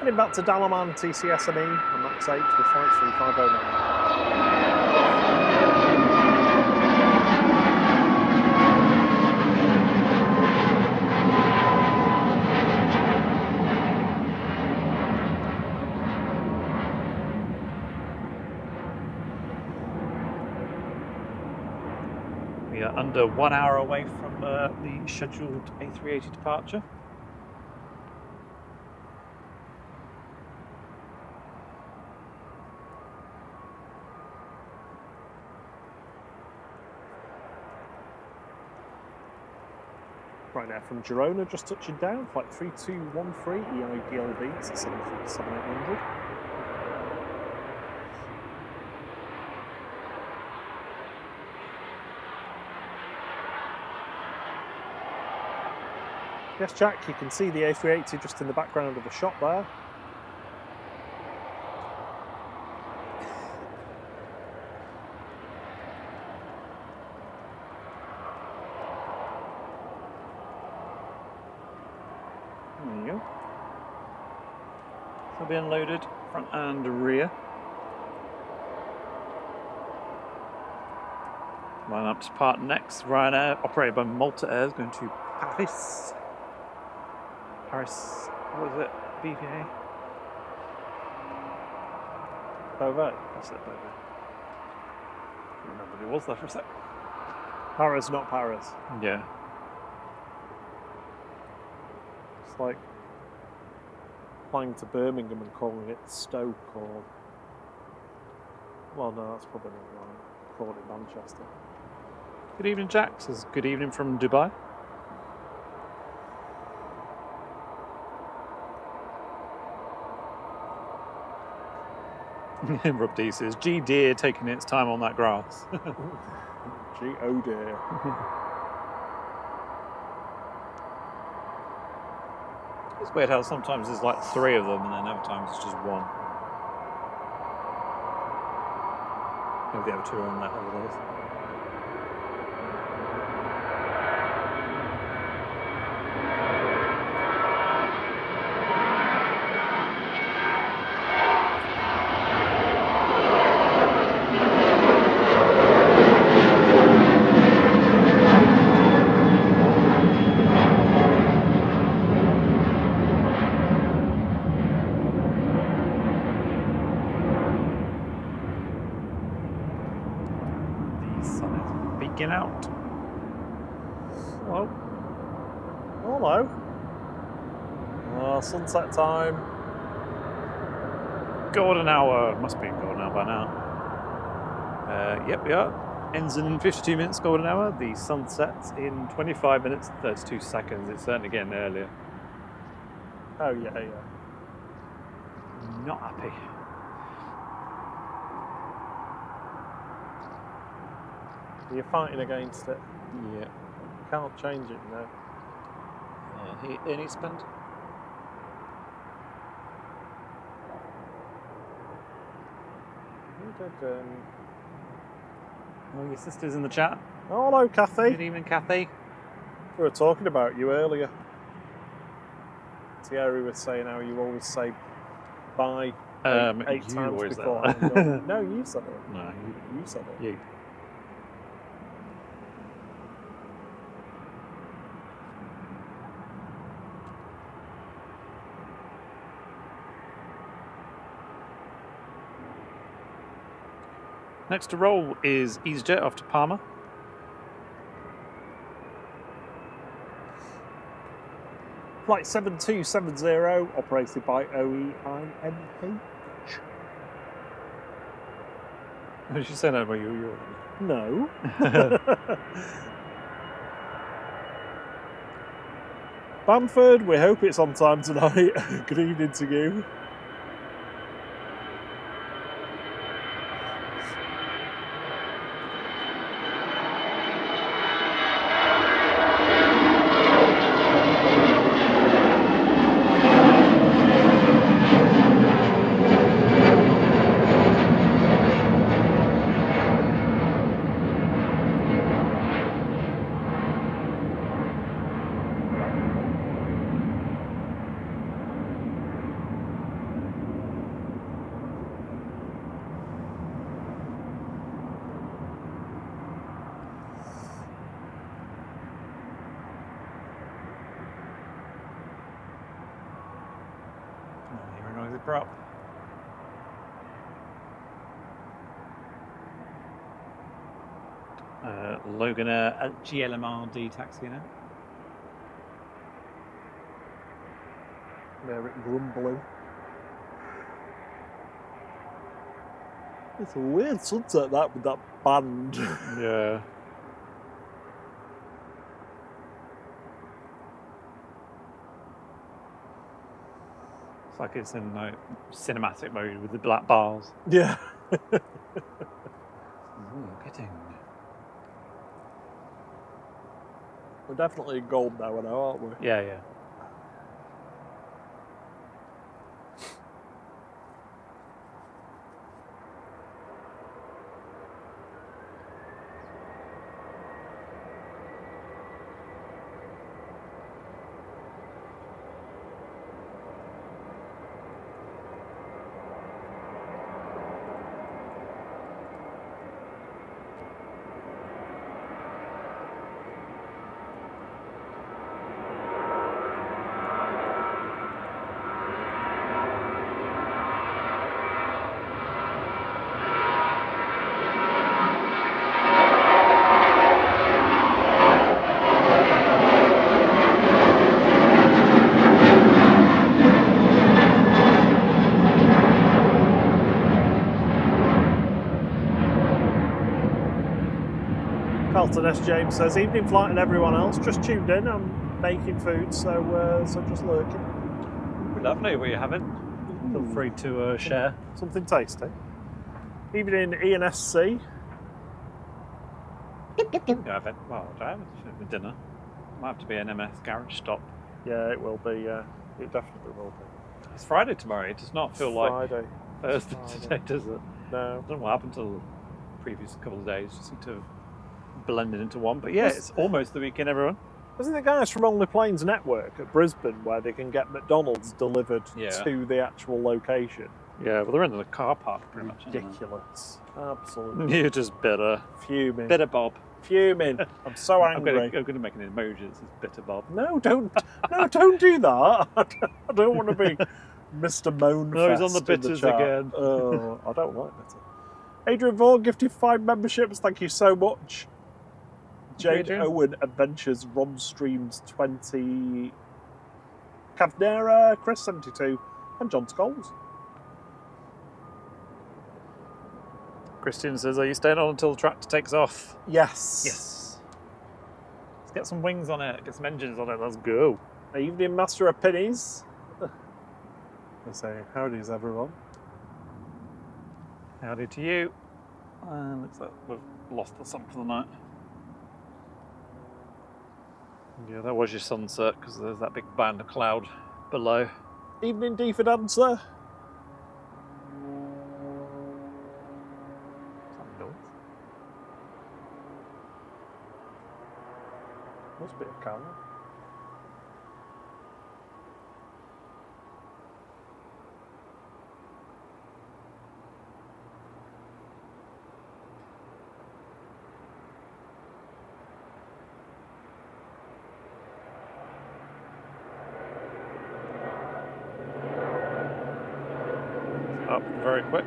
Heading back to Dalaman TCSME on Max 8 with flight 3509. We are under 1 hour away from the scheduled A380 departure. Right now from Girona, just touching down, flight 3213 EIDLV, it's a 737-800. Yes, Jack, you can see the A380 just in the background of the shot there. There you go. So be unloaded, front and rear. Line up to part next. Ryanair, operated by Malta Air, is going to Paris. Paris, what was it? BVA? Beauvais. That's it, Beauvais. I remember who was there for a sec. Paris, not Paris. Yeah. It's like flying to Birmingham and calling it Stoke or... Well, no, that's probably not right. Call it Manchester. Good evening, Jack. Says good evening from Dubai. Rob D says, G deer taking its time on that grass. Gee, oh dear. It's weird how sometimes there's like 3 of them and then other times it's just 1. Maybe the other 2 are on their holidays. Peeking out. Hello. Hello. Sunset time. Golden hour. Must be golden hour by now. Yep, we are. Ends in 52 minutes, golden hour. The sun sets in 25 minutes and 32 seconds. It's certainly getting earlier. Oh, yeah, yeah. Not happy. You're fighting against it. Yeah. Can't change it, you know. Any spend? Oh, your sister's in the chat. Oh, hello, Kathy. Good evening, Kathy. We were talking about you earlier. Thierry was saying how you always say bye eight you times always before. that. No, you said it. No, You said it. you. Next to roll is EasyJet off to Palma. Flight 7270, operated by OEINH. Did you say that about you? No. Bamford, we hope it's on time tonight. Good evening to you. Prop. Logan GLMRD taxi now. There it grumbling. It's a weird sunset that with that band. Yeah. It's like it's in like cinematic mode with the black bars. Yeah. Ooh, getting. We're definitely in gold now, aren't we? Yeah, yeah. Carlton S. James says, evening flight and everyone else, just tuned in, I'm making food, so just lurking. Lovely, what are you having? Feel free to share. Something tasty. Evening ENSC. Yeah, I've had, well, I have for dinner. Might have to be an MS garage stop. Yeah, it will be, it definitely will be. It's Friday tomorrow, it does not feel Friday. like Thursday today, does it? No. I don't know what happened to the previous couple of days, just seem to have blended into one. But yeah, it's almost the weekend, everyone. Wasn't the guys from Only Planes Network at Brisbane where they can get McDonald's delivered to the actual location? Yeah, well, they're in the car park pretty much. Ridiculous. Absolutely. You're just bitter. Fuming. Bitter Bob. Fuming. I'm so angry. I'm going to make an emoji that says bitter Bob. No, don't. No, don't do that. I don't want to be Mr. Moanfest. No, he's on the bitters again. Oh, I don't like bitter. Adrian Vaughan gifted 5 memberships. Thank you so much. Jade Owen Adventures, Ron Streams 20, Cavnera, Chris 72, and John Scholes. Christian says, are you staying on until the tractor takes off? Yes. Yes. Let's get some wings on it, get some engines on it, let's go. Evening Master of Pennies. I say, howdy's everyone. Howdy to you. Looks like we've lost the sun for the night. Yeah, that was your sunset because there's that big band of cloud below. Evening Deeford Answer. Must be a camera. Up very quick.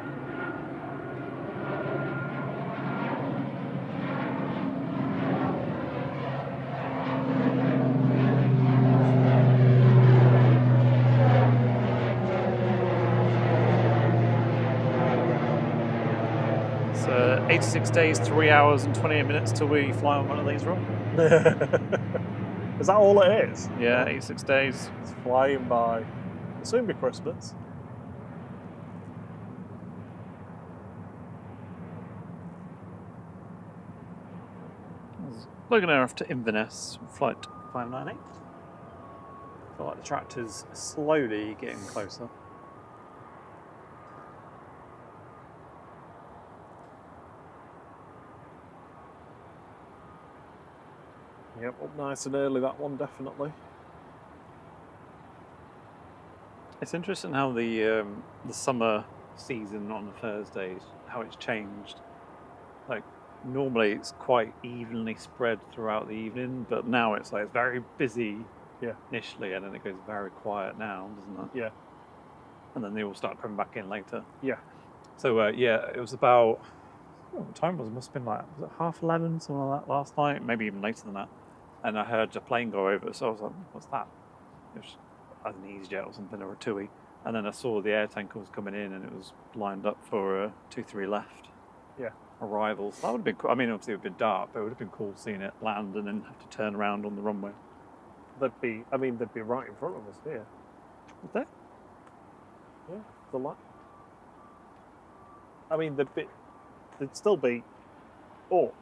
It's 86 days, 3 hours and 28 minutes till we fly on one of these, Rob. Is that all it is? Yeah, 86 days. It's flying by. It'll soon be Christmas. Logan Air off to Inverness, flight 598. I feel like the tractor's slowly getting closer. Yep, up nice and early, that one, definitely. It's interesting how the summer season on the Thursdays, how it's changed. Like, normally it's quite evenly spread throughout the evening, but now it's like it's very busy initially, and then it goes very quiet now, doesn't it? Yeah. And then they all start coming back in later. Yeah. So yeah, it was about what time was it? Must have been like, was it 11:30, something like that last night? Maybe even later than that. And I heard a plane go over, so I was like, what's that? It was an EasyJet or something, or a TUI. And then I saw the air tanker was coming in and it was lined up for 2-3 left. Yeah. Arrivals. That would have been cool. I mean, obviously it would have been dark, but it would have been cool seeing it land and then have to turn around on the runway. They'd be right in front of us here. Would they? Yeah, the light. I mean, they'd still be up.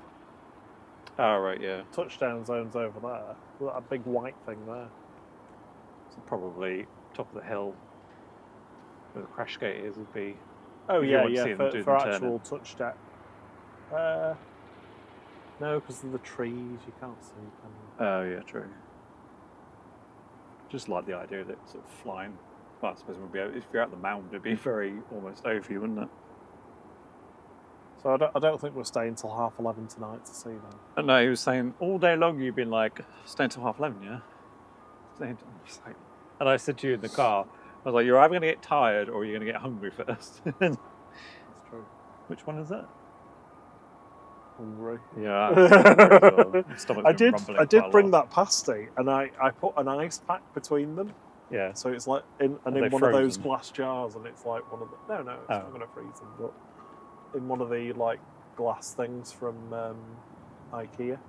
Oh, right, yeah. Touchdown zone's over there. With that big white thing there. So probably top of the hill where the crash gate is would be. Oh, if you yeah, want to see them do for them actual touchdown. No, because of the trees, you can't see. Can you? Oh, yeah, true. Just like the idea that it's sort of flying. Well, I suppose it would be, if you're at the mound, it'd be very almost over you, wouldn't it? So I don't think we're staying till 11:30 tonight to see them. And no, he was saying all day long you've been like, staying till 11:30, yeah? And I said to you in the car, I was like, you're either going to get tired or you're going to get hungry first. That's true. Which one is it? Hungry. Yeah. I did bring that pasty, and I put an ice pack between them. Yeah. So it's like in one of those glass jars, and it's like one of the no, it's not going to freeze them, but in one of the like glass things from IKEA,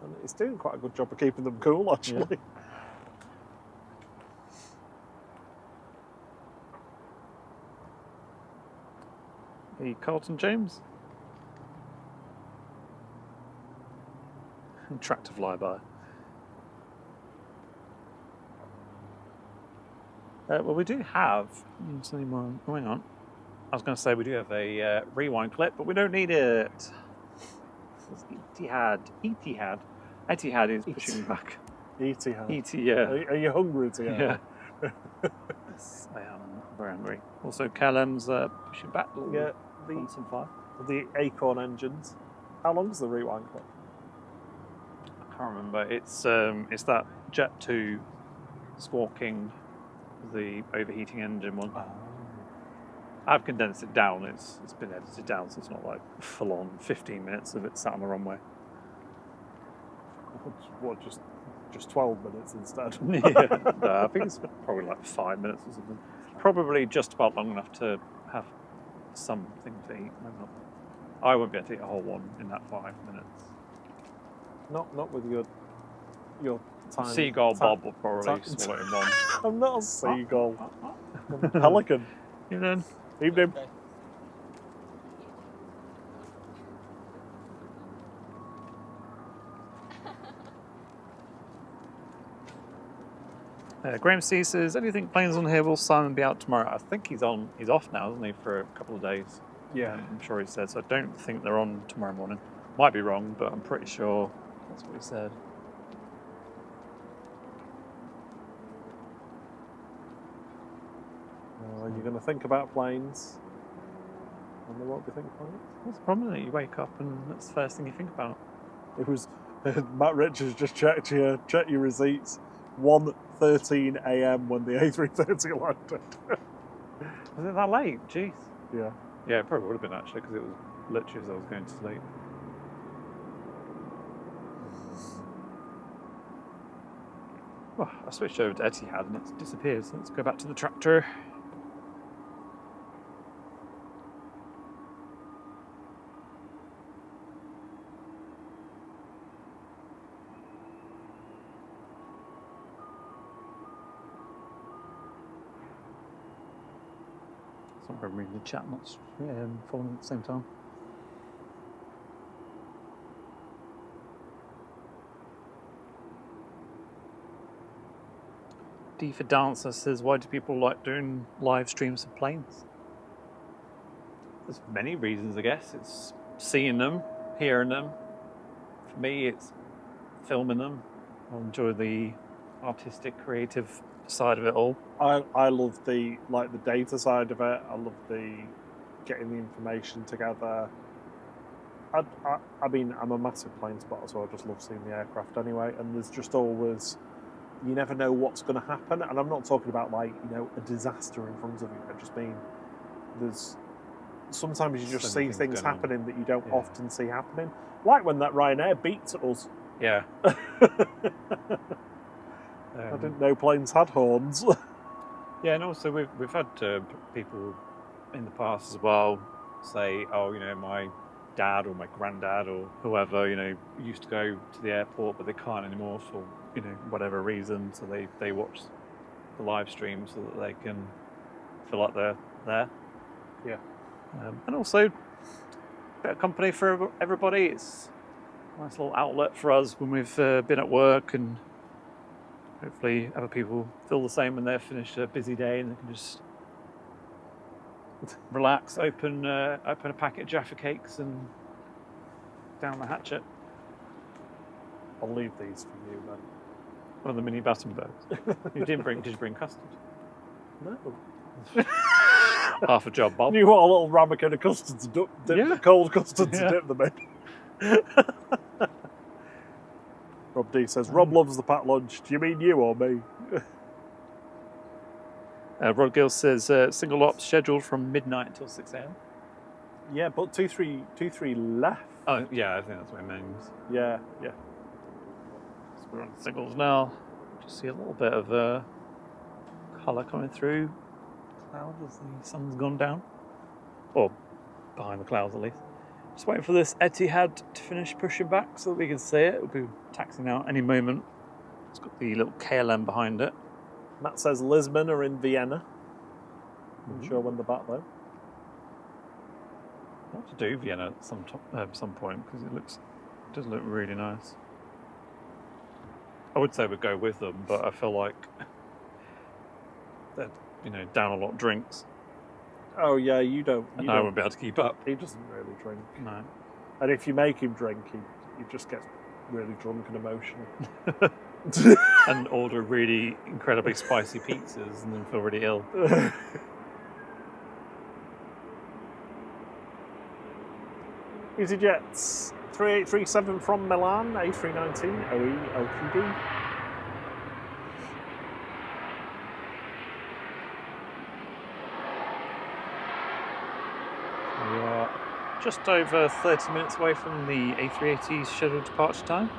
and it's doing quite a good job of keeping them cool, actually. Yeah. The Carlton James. Tractor flyby. Well, we do have. Oh, hang on. I was going to say we do have a rewind clip, but we don't need it. Etihad. Etihad is pushing back. Etihad. Yeah. Are you hungry, Etihad? Yeah. Yes, I am very hungry. Also, Callum's pushing back. Yeah. The Acorn engines. How long's the rewind clip? I can't remember. It's that Jet 2 squawking the overheating engine one. Oh. I've condensed it down. It's been edited down, so it's not like full on 15 minutes of it sat on the runway. What, just 12 minutes instead? Yeah, no, I think it's probably like 5 minutes or something. Probably just about long enough to have something to eat. Maybe not. I won't be able to eat a whole one in that 5 minutes. Not with your time. Seagull Bob will probably swallow it in one. I'm not a seagull. I'm a pelican. Evening. Evening. Graham C says, anything planes on here, will Simon be out tomorrow? I think he's off now, isn't he, for a couple of days? Yeah. I'm sure he said, so I don't think they're on tomorrow morning. Might be wrong, but I'm pretty sure that's what he said. Are you going to think about planes? And they won't be thinking planes? What's the problem? You wake up and that's the first thing you think about. It was Matt Richards just check your receipts. 1:13 a.m. when the A380 landed. Was it that late? Jeez. Yeah. Yeah, it probably would have been actually, because it was literally as I was going to sleep. Well, I switched over to Etihad and it's disappeared, so let's go back to the tractor. I'm reading the chat, not following at the same time. D for Dancer says, why do people like doing live streams of planes? There's many reasons, I guess. It's seeing them, hearing them. For me, it's filming them. I enjoy the artistic, creative side of it all. I love the data side of it. I love the getting the information together. I mean, I'm a massive plane spotter, so I just love seeing the aircraft anyway. And there's just always, you never know what's going to happen. And I'm not talking about a disaster in front of you. I just mean there's sometimes you just So see many things things going on. happening that you don't Yeah. often see happening. Like when that Ryanair beat us. Yeah. I didn't know planes had horns. Yeah, and also we've had people in the past as well say, oh, you know, my dad or my granddad or whoever, you know, used to go to the airport, but they can't anymore for, you know, whatever reason. So they watch the live stream so that they can feel like they're there. Yeah. And also, a bit of company for everybody. It's a nice little outlet for us when we've been at work, and hopefully other people feel the same when they've finished a busy day and they can just relax, open a packet of Jaffa cakes and down the hatchet. I'll leave these for you then. One of the mini Battenbergs. Did you bring custard? No. Half a job, Bob. You want a little ramekin of custard to dip, cold custard to dip them in. Rob D says, Rob loves the packed lunch. Do you mean you or me? Rod Gill says, single ops scheduled from midnight until 6 a.m. Yeah, but 2-3 left. Oh, yeah, I think that's what it means. Yeah. So we're on singles now. Just see a little bit of colour coming through clouds as the sun's gone down. Or behind the clouds at least. Just waiting for this Etihad to finish pushing back so that we can see it. It'll be taxiing out any moment. It's got the little KLM behind it. Matt says Lisbon are in Vienna. I'm sure when they're back though. I want to do Vienna at some point because it does look really nice. I would say we'd go with them, but I feel like they're, you know, down a lot of drinks. Oh yeah, you don't. And I won't be able to keep up. He doesn't really drink. No. And if you make him drink, he just gets really drunk and emotional. And order really incredibly spicy pizzas and then feel really ill. EasyJet's 3837 from Milan, A319 OE LTD. We are just over 30 minutes away from the A380's scheduled departure time.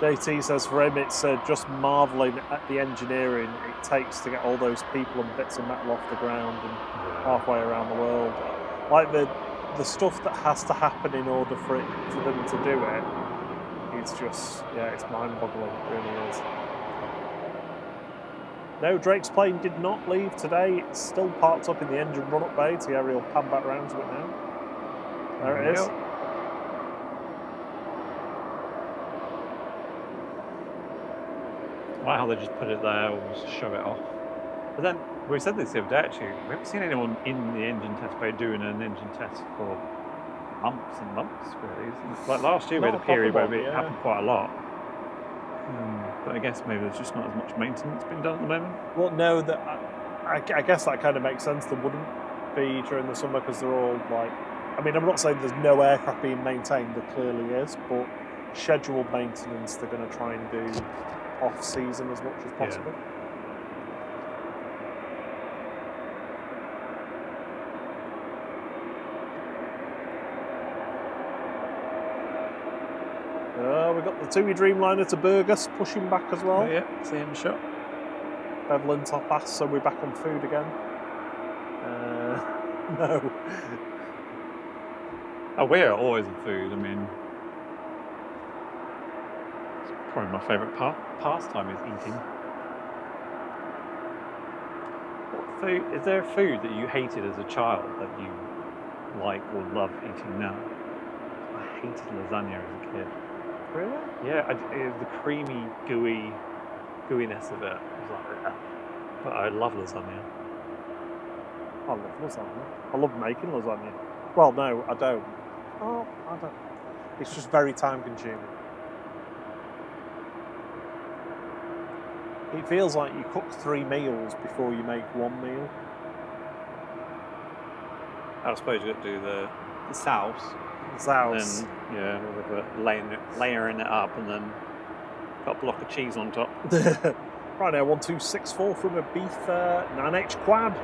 JT says for him it's just marvelling at the engineering it takes to get all those people and bits of metal off the ground and halfway around the world. Like the stuff that has to happen in order for them to do it, it's just, yeah, it's mind-boggling, it really is. No, Drake's plane did not leave today. It's still parked up in the engine run-up bay. Thierry will pan back round to it now. There it is. Wow, how they just put it there or just show it off. But then, we said this the other day actually, we haven't seen anyone in the engine test bay doing an engine test for months and months, really. Like last year we had a period where it happened quite a lot. But I guess maybe there's just not as much maintenance being done at the moment. Well, no, I guess that kind of makes sense. There wouldn't be during the summer because they're all like, I mean, I'm not saying there's no aircraft being maintained, there clearly is, but scheduled maintenance they're going to try and do off-season as much as possible. Yeah. We've got the TUI Dreamliner to Burgos pushing back as well. Oh, yeah, see in the shot. Bevelin top ass, so we're back on food again. No. Oh, we're always in food. I mean, it's probably my favourite pastime is eating. What food? Is there a food that you hated as a child that you like or love eating now? I hated lasagna as a kid. Really? Yeah, the creamy, gooiness of it was like, but I love lasagna. I love lasagna. I love making lasagna. Well, no, I don't. Oh, I don't. It's just very time consuming. It feels like you cook 3 meals before you make 1 meal. I suppose you got to do the sauce. Sauce. And then, yeah, with layering it up and then got a block of cheese on top. Right now, 1264 from a beef 9H quad.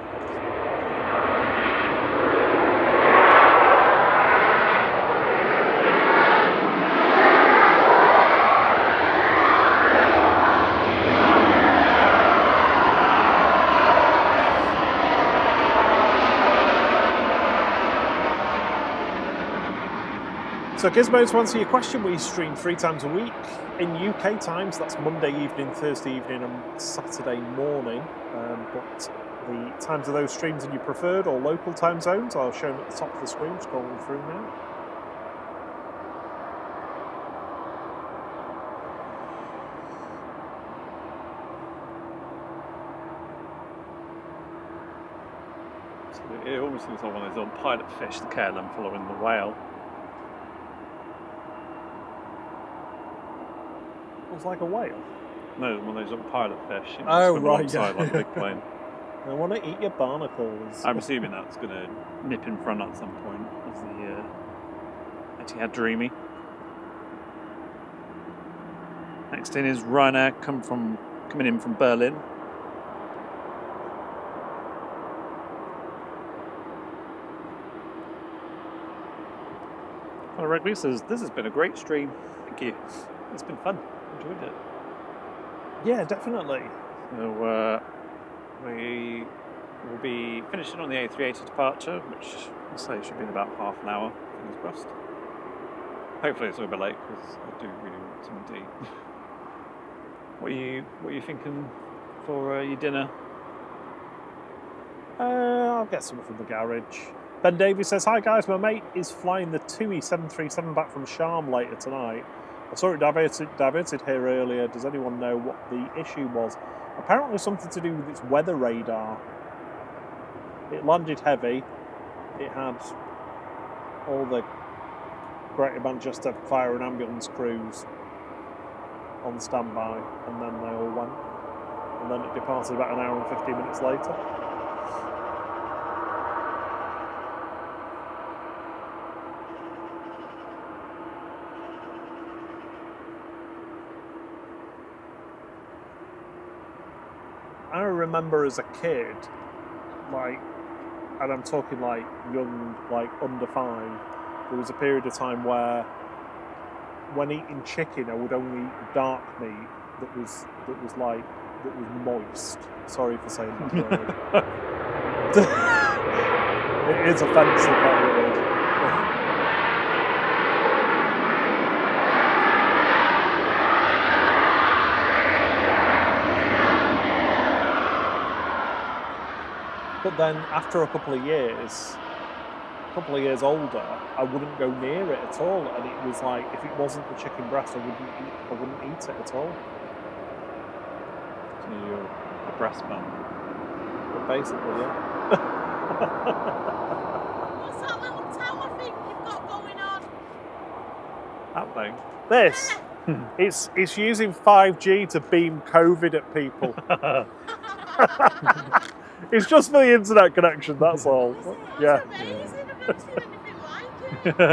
So Gizmo, to answer your question, we stream 3 times a week in UK times. That's Monday evening, Thursday evening and Saturday morning. But the times of those streams in your preferred or local time zones are shown at the top of the screen, scrolling through now. It almost looks like one of those old pilot fish, the KLM following the whale. Looks like a whale. No, one of those old pilot fish. You know, Oh, swim right, alongside yeah. like a big plane. I want to eat your barnacles. I'm assuming that's going to nip in front at some point as the Etihad Dreamy. Next in is Ryanair coming in from Berlin. Well, Rugby says, this has been a great stream. Thank you. It's been fun. Enjoyed it. Yeah, definitely. So we will be finishing on the A380 departure, which I'll say should be in about half an hour, fingers crossed. Hopefully it's a little bit late because I do really want some tea. What are you thinking for your dinner? I'll get some from the garage. Ben Davies says, hi guys, my mate is flying the TUI 737 back from Sharm later tonight. I saw it diverted here earlier. Does anyone know what the issue was? Apparently something to do with its weather radar. It landed heavy. It had all the Greater Manchester Fire and Ambulance crews on standby, and then they all went. And then it departed about an hour and 15 minutes later. I remember as a kid, like, and I'm talking like young, like under 5, there was a period of time where when eating chicken I would only eat dark meat that was moist. Sorry for saying that word. It is offensive, that word. But then after a couple of years older, I wouldn't go near it at all. And it was like, if it wasn't the chicken breast, I wouldn't eat it at all. So you're a breast man. But basically, yeah. What's that little tower thing you've got going on? That thing. This, it's using 5G to beam COVID at people. It's just for the internet connection, that's all. That's Yeah. amazing. I've never seen anything like it.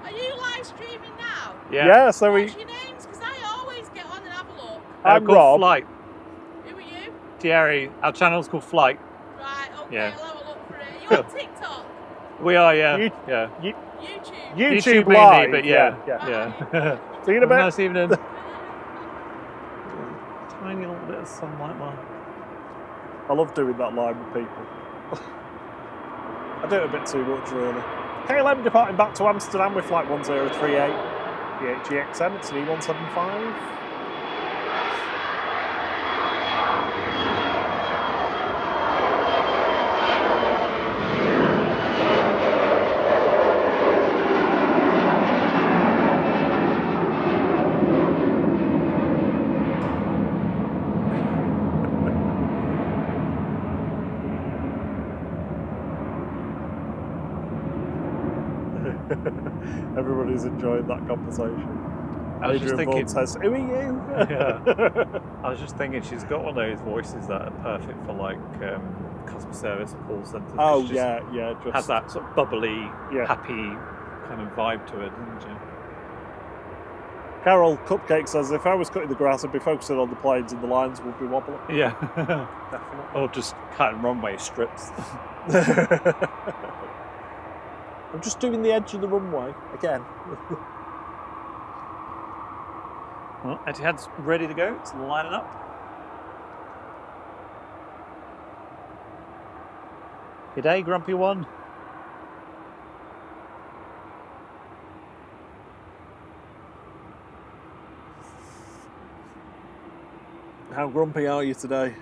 Are you live streaming now? Yeah, so What's your names? Because I always get on and have a look. I'm called Rob. Flght. Who are you? Thierry. Our channel's called Flght. Right, okay, Yeah. I'll have a look for it. Are you on TikTok? We are, yeah. You- yeah. YouTube? YouTube mainly, Live. but yeah. Yeah. See you in a bit. Nice evening. Tiny little bit of sunlight, man. I love doing that live with people. I do it a bit too much, really. KLM departing back to Amsterdam with flight 1038. The EGCC, it's an E175. Everybody's enjoying that conversation. I was just Adrian thinking, Vaughan says, who are you? Yeah. I was just thinking she's got one of those voices that are perfect for like customer service or call centres. Oh, She yeah, yeah. just has that sort of bubbly, Yeah. happy kind of vibe to it, doesn't she? Carol Cupcake says, if I was cutting the grass, I'd be focusing on the planes and the lines would be wobbling. Yeah. Definitely. Or just cutting runway strips. I'm just doing the edge of the runway again. Well, Etihad's ready to go. It's lining up. Good day, Grumpy One. How grumpy are you today?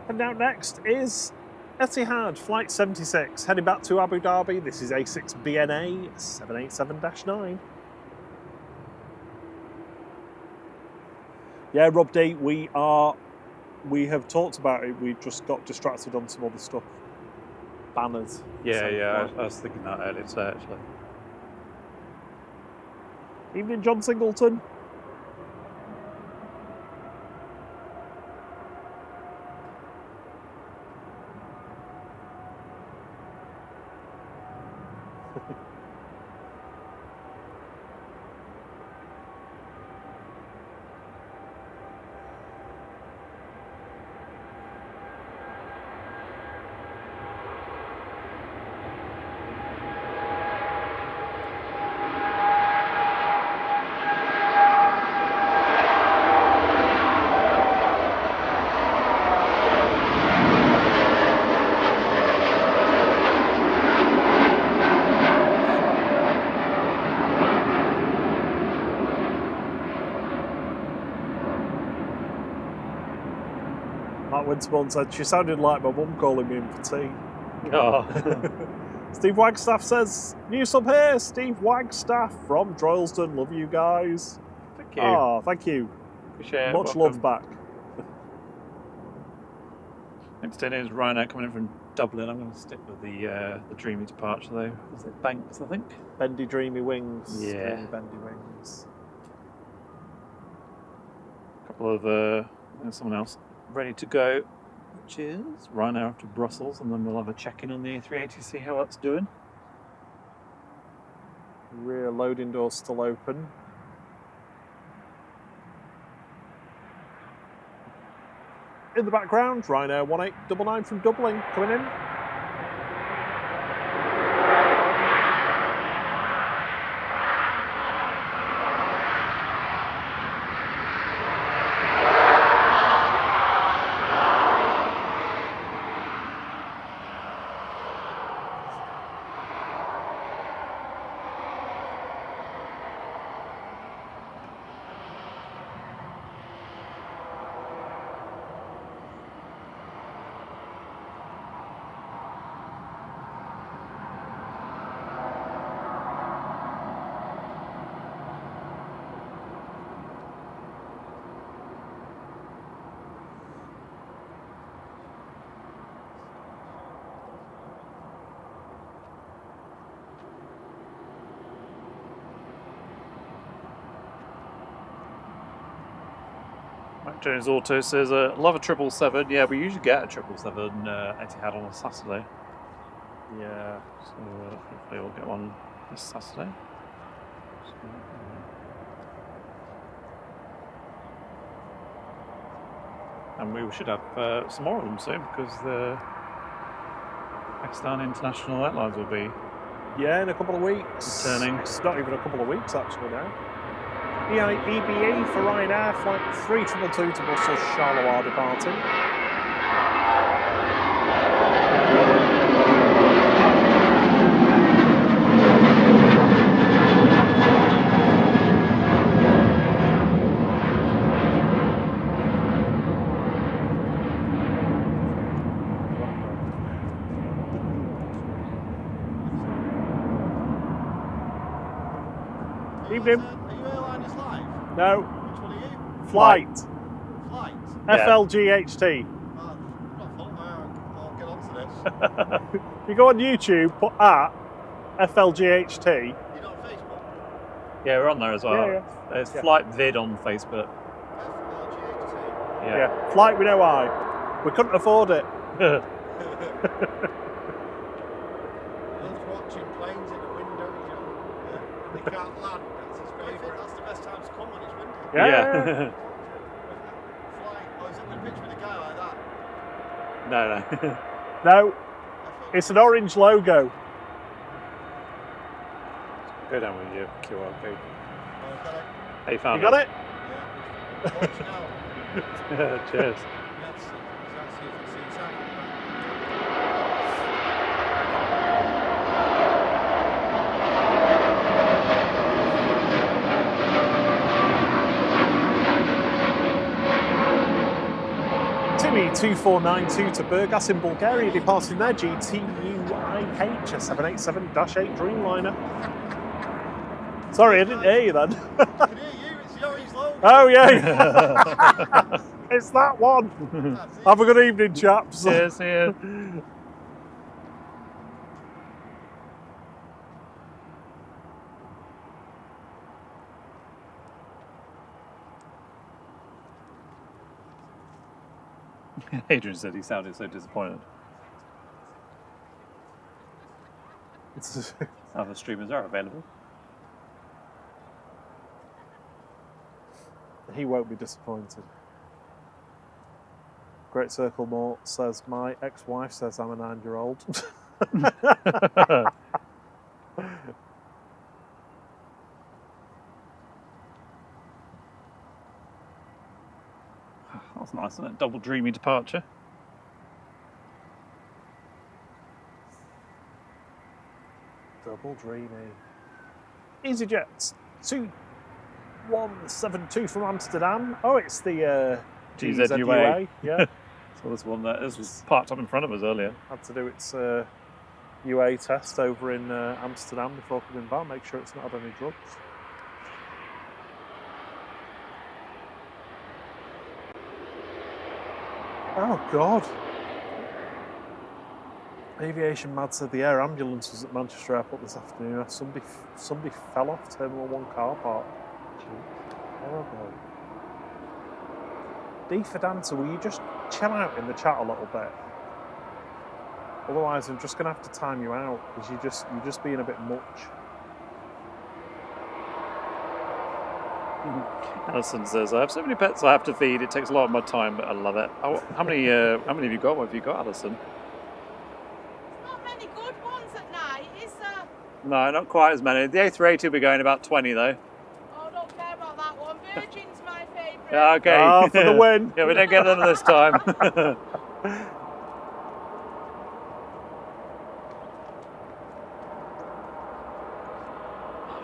And now next is Etihad Flight 76, heading back to Abu Dhabi. This is A6BNA 787-9. Yeah, Rob D, we have talked about it. We just got distracted on some other stuff. Banners. Yeah, I was thinking that earlier today, actually. Evening, John Singleton. Winterborn said she sounded like my mum calling me in for tea. Oh. Steve Wagstaff says, new sub here, Steve Wagstaff from Droylsden. Love you guys. Thank you. Oh, thank you. Appreciate it. Much love back. Next in is Ryanair coming in from Dublin. I'm going to stick with the dreamy departure though. Was it Banks, I think? Bendy dreamy wings. Yeah. Dreamy bendy wings. A couple of there's someone else ready to go, which is Ryanair off to Brussels, and then we'll have a check-in on the A380, see how that's doing. Rear loading door still open. In the background, Ryanair 1899 from Dublin coming in. Jones Auto says, love a 777. Yeah, we usually get a 777 Etihad on a Saturday. Yeah. So hopefully we'll get one this Saturday. And we should have some more of them soon because the Pakistan International Airlines will be in a couple of weeks. Returning. It's not even a couple of weeks actually now. EBA for Ryanair, flight 3222 to Brussels, Charleroi departing. Evening. Are you airliners live? No. Which one are you? Flight. Flight? Yeah. FLGHT. Oh, not fault. I'll get onto this. You go on YouTube, put at FLGHT. You're not on Facebook? Yeah, we're on there as well. Yeah. There's Yeah. Flight Vid on Facebook. FLGHT. Yeah. Flight, we know why. We couldn't afford it. He's watching planes in the window, you know, and they can't land. That's his favourite. That's the best time to come when it's windy. Yeah. Flight. Oh, is it with a picture with a guy like that? No. No, it's an orange logo. Go down with your QR code. Oh, got it. Hey, you found You got it? Yeah. Watch now. Cheers. Let's see if you can see something. 2492 to Burgas in Bulgaria, departing their GTUIH, a 787-8 Dreamliner. Sorry, I didn't hear you then. I can hear you, it's Yoi's logo. Oh, yeah. It's that one. That's it. Have a good evening, chaps. Cheers, yeah. Adrian said he sounded so disappointed. Other streamers are available. He won't be disappointed. Great Circle Mort says, my ex-wife says I'm a 9-year-old. That's nice, isn't it? Double dreamy departure. Double dreamy. EasyJet 2172 from Amsterdam. Oh, it's the GZUA. Yeah. So this one that this was parked up in front of us earlier. Had to do its UA test over in Amsterdam before coming back. Make sure it's not had any drugs. Oh God. Aviation Mad said the air ambulance was at Manchester Airport this afternoon. Somebody fell off Terminal 1 car park. Horrible. D for Dancer, will you just chill out in the chat a little bit? Otherwise, I'm just going to have to time you out because you're just being a bit much. Alison says, I have so many pets I have to feed. It takes a lot of my time, but I love it. How many have you got? What have you got, Alison? Not many good ones at night, is there? No, not quite as many. The A380 will be going about 20 though. Oh, don't care about that one. Virgin's my favourite. Yeah, okay. Ah, for the win. Yeah, we don't get them this time.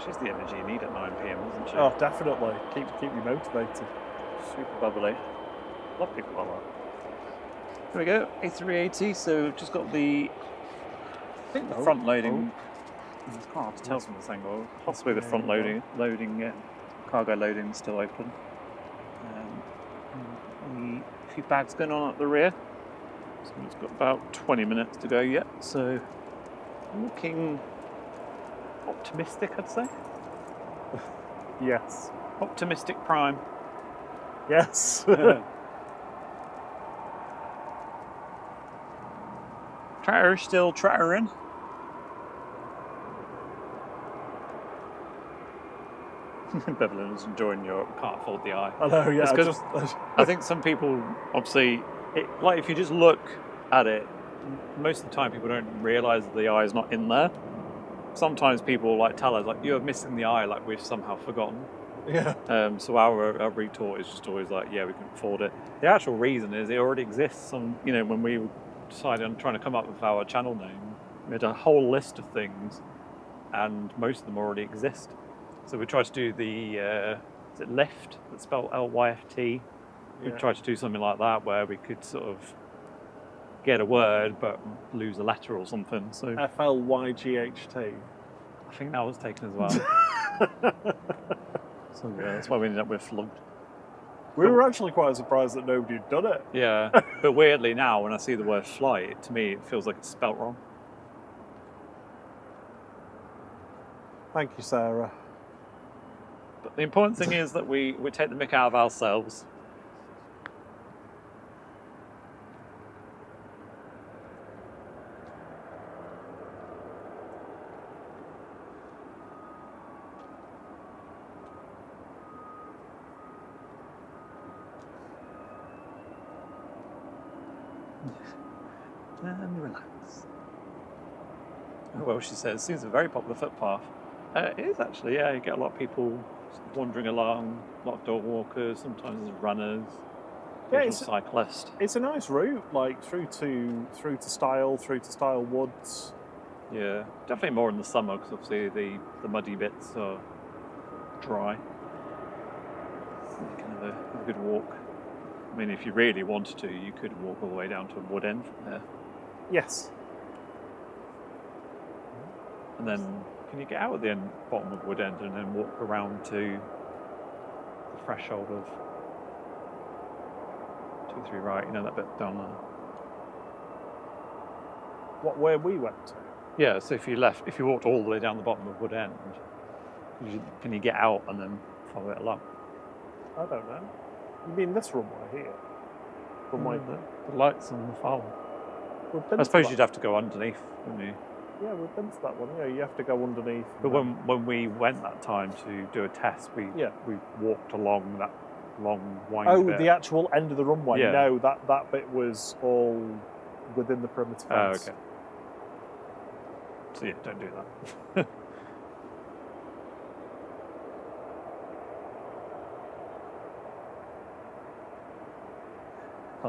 She's the energy you need at 9 PM, isn't she? Oh, definitely. Keep you motivated. Super bubbly. Love people like that. Here we go, A380. So we've just got the, I think the front loading. It's quite hard to tell from this angle. Possibly the front loading cargo loading is still open. A few bags going on at the rear. So it's got about 20 minutes to go yet. So looking optimistic, I'd say. Yes. Optimistic prime. Yes. Tratter still trattering. Bevelin is enjoying your can't afford the eye. I know, yeah. It's 'cause I think some people, obviously, like if you just look at it, most of the time people don't realise that the eye is not in there. Sometimes people like tell us, like, you're missing the eye, like we've somehow forgotten. Yeah. So our retort is just always like, yeah, we can afford it. The actual reason is it already exists. When we decided on trying to come up with our channel name, we had a whole list of things, and most of them already exist. So we tried to do the is it lift? That's spelled LYFT. We tried to do something like that where we could sort of get a word but lose a letter or something. So FLYGHT. I think that was taken as well. So yeah, that's why we ended up with flogged. We were actually quite surprised that nobody had done it. Yeah, but weirdly now when I see the word flight, to me it feels like it's spelt wrong. Thank you, Sarah. But the important thing is that we take the mick out of ourselves. And relax. Well, she says, seems a very popular footpath. It is actually, yeah. You get a lot of people wandering along, a lot of dog walkers, sometimes there's runners, cyclists. It's a nice route, like through to Stile Woods. Yeah, definitely more in the summer because obviously the muddy bits are dry. Kind of a good walk. I mean, if you really wanted to, you could walk all the way down to a wood end from there. Yes. And then, can you get out at the bottom of wood end and then walk around to the threshold of 23 right? You know that bit down there. Where we went to? Yeah. So if you walked all the way down the bottom of wood end, can you get out and then follow it along? I don't know. You mean this runway here? Runway the lights on the far one. I suppose you'd have to go underneath, wouldn't you? Yeah, we've been to that one. Yeah, you have to go underneath. But when we went that time to do a test, we walked along that long wind bit. The actual end of the runway. Yeah. No, that bit was all within the perimeter fence. Oh, okay. So yeah, don't do that.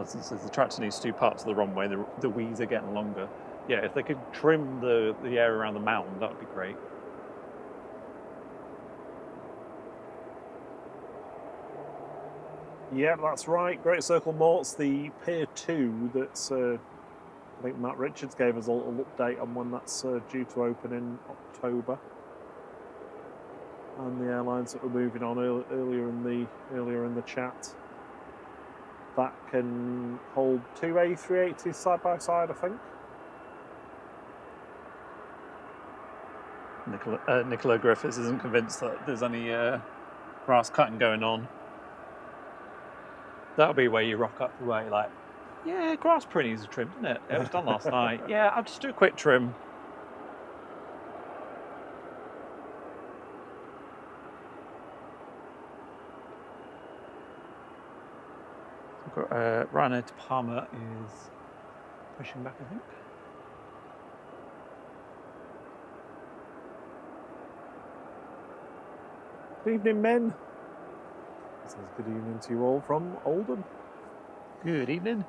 Since the tractor needs two parts of the runway, the wheels are getting longer. Yeah, if they could trim the area around the mound, that would be great. Yeah, that's right. Great Circle Mort's the Pier 2 that's, I think Matt Richards gave us a little update on when that's due to open in October. And the airlines that were moving on earlier in the chat. That can hold two A380s side by side, I think. Nicola Griffiths isn't convinced that there's any grass cutting going on. That'll be where you rock up the way, like, yeah, grass pretty easy trimmed, isn't it? It was done last night. Yeah, I'll just do a quick trim. Ryanair to Palmer is pushing back, I think. Good evening, men. This is good evening to you all from Oldham. Good evening.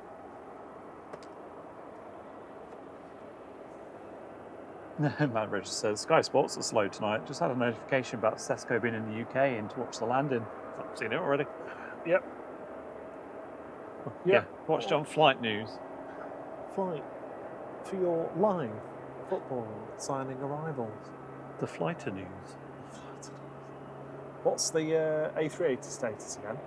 Matt Richards says, Sky Sports are slow tonight. Just had a notification about Sesko being in the UK and to watch the landing. I've seen it already. Yep. Yeah, watched it on Flight News. Flight for your live football signing arrivals. The Flighter News. What's the A380 status again?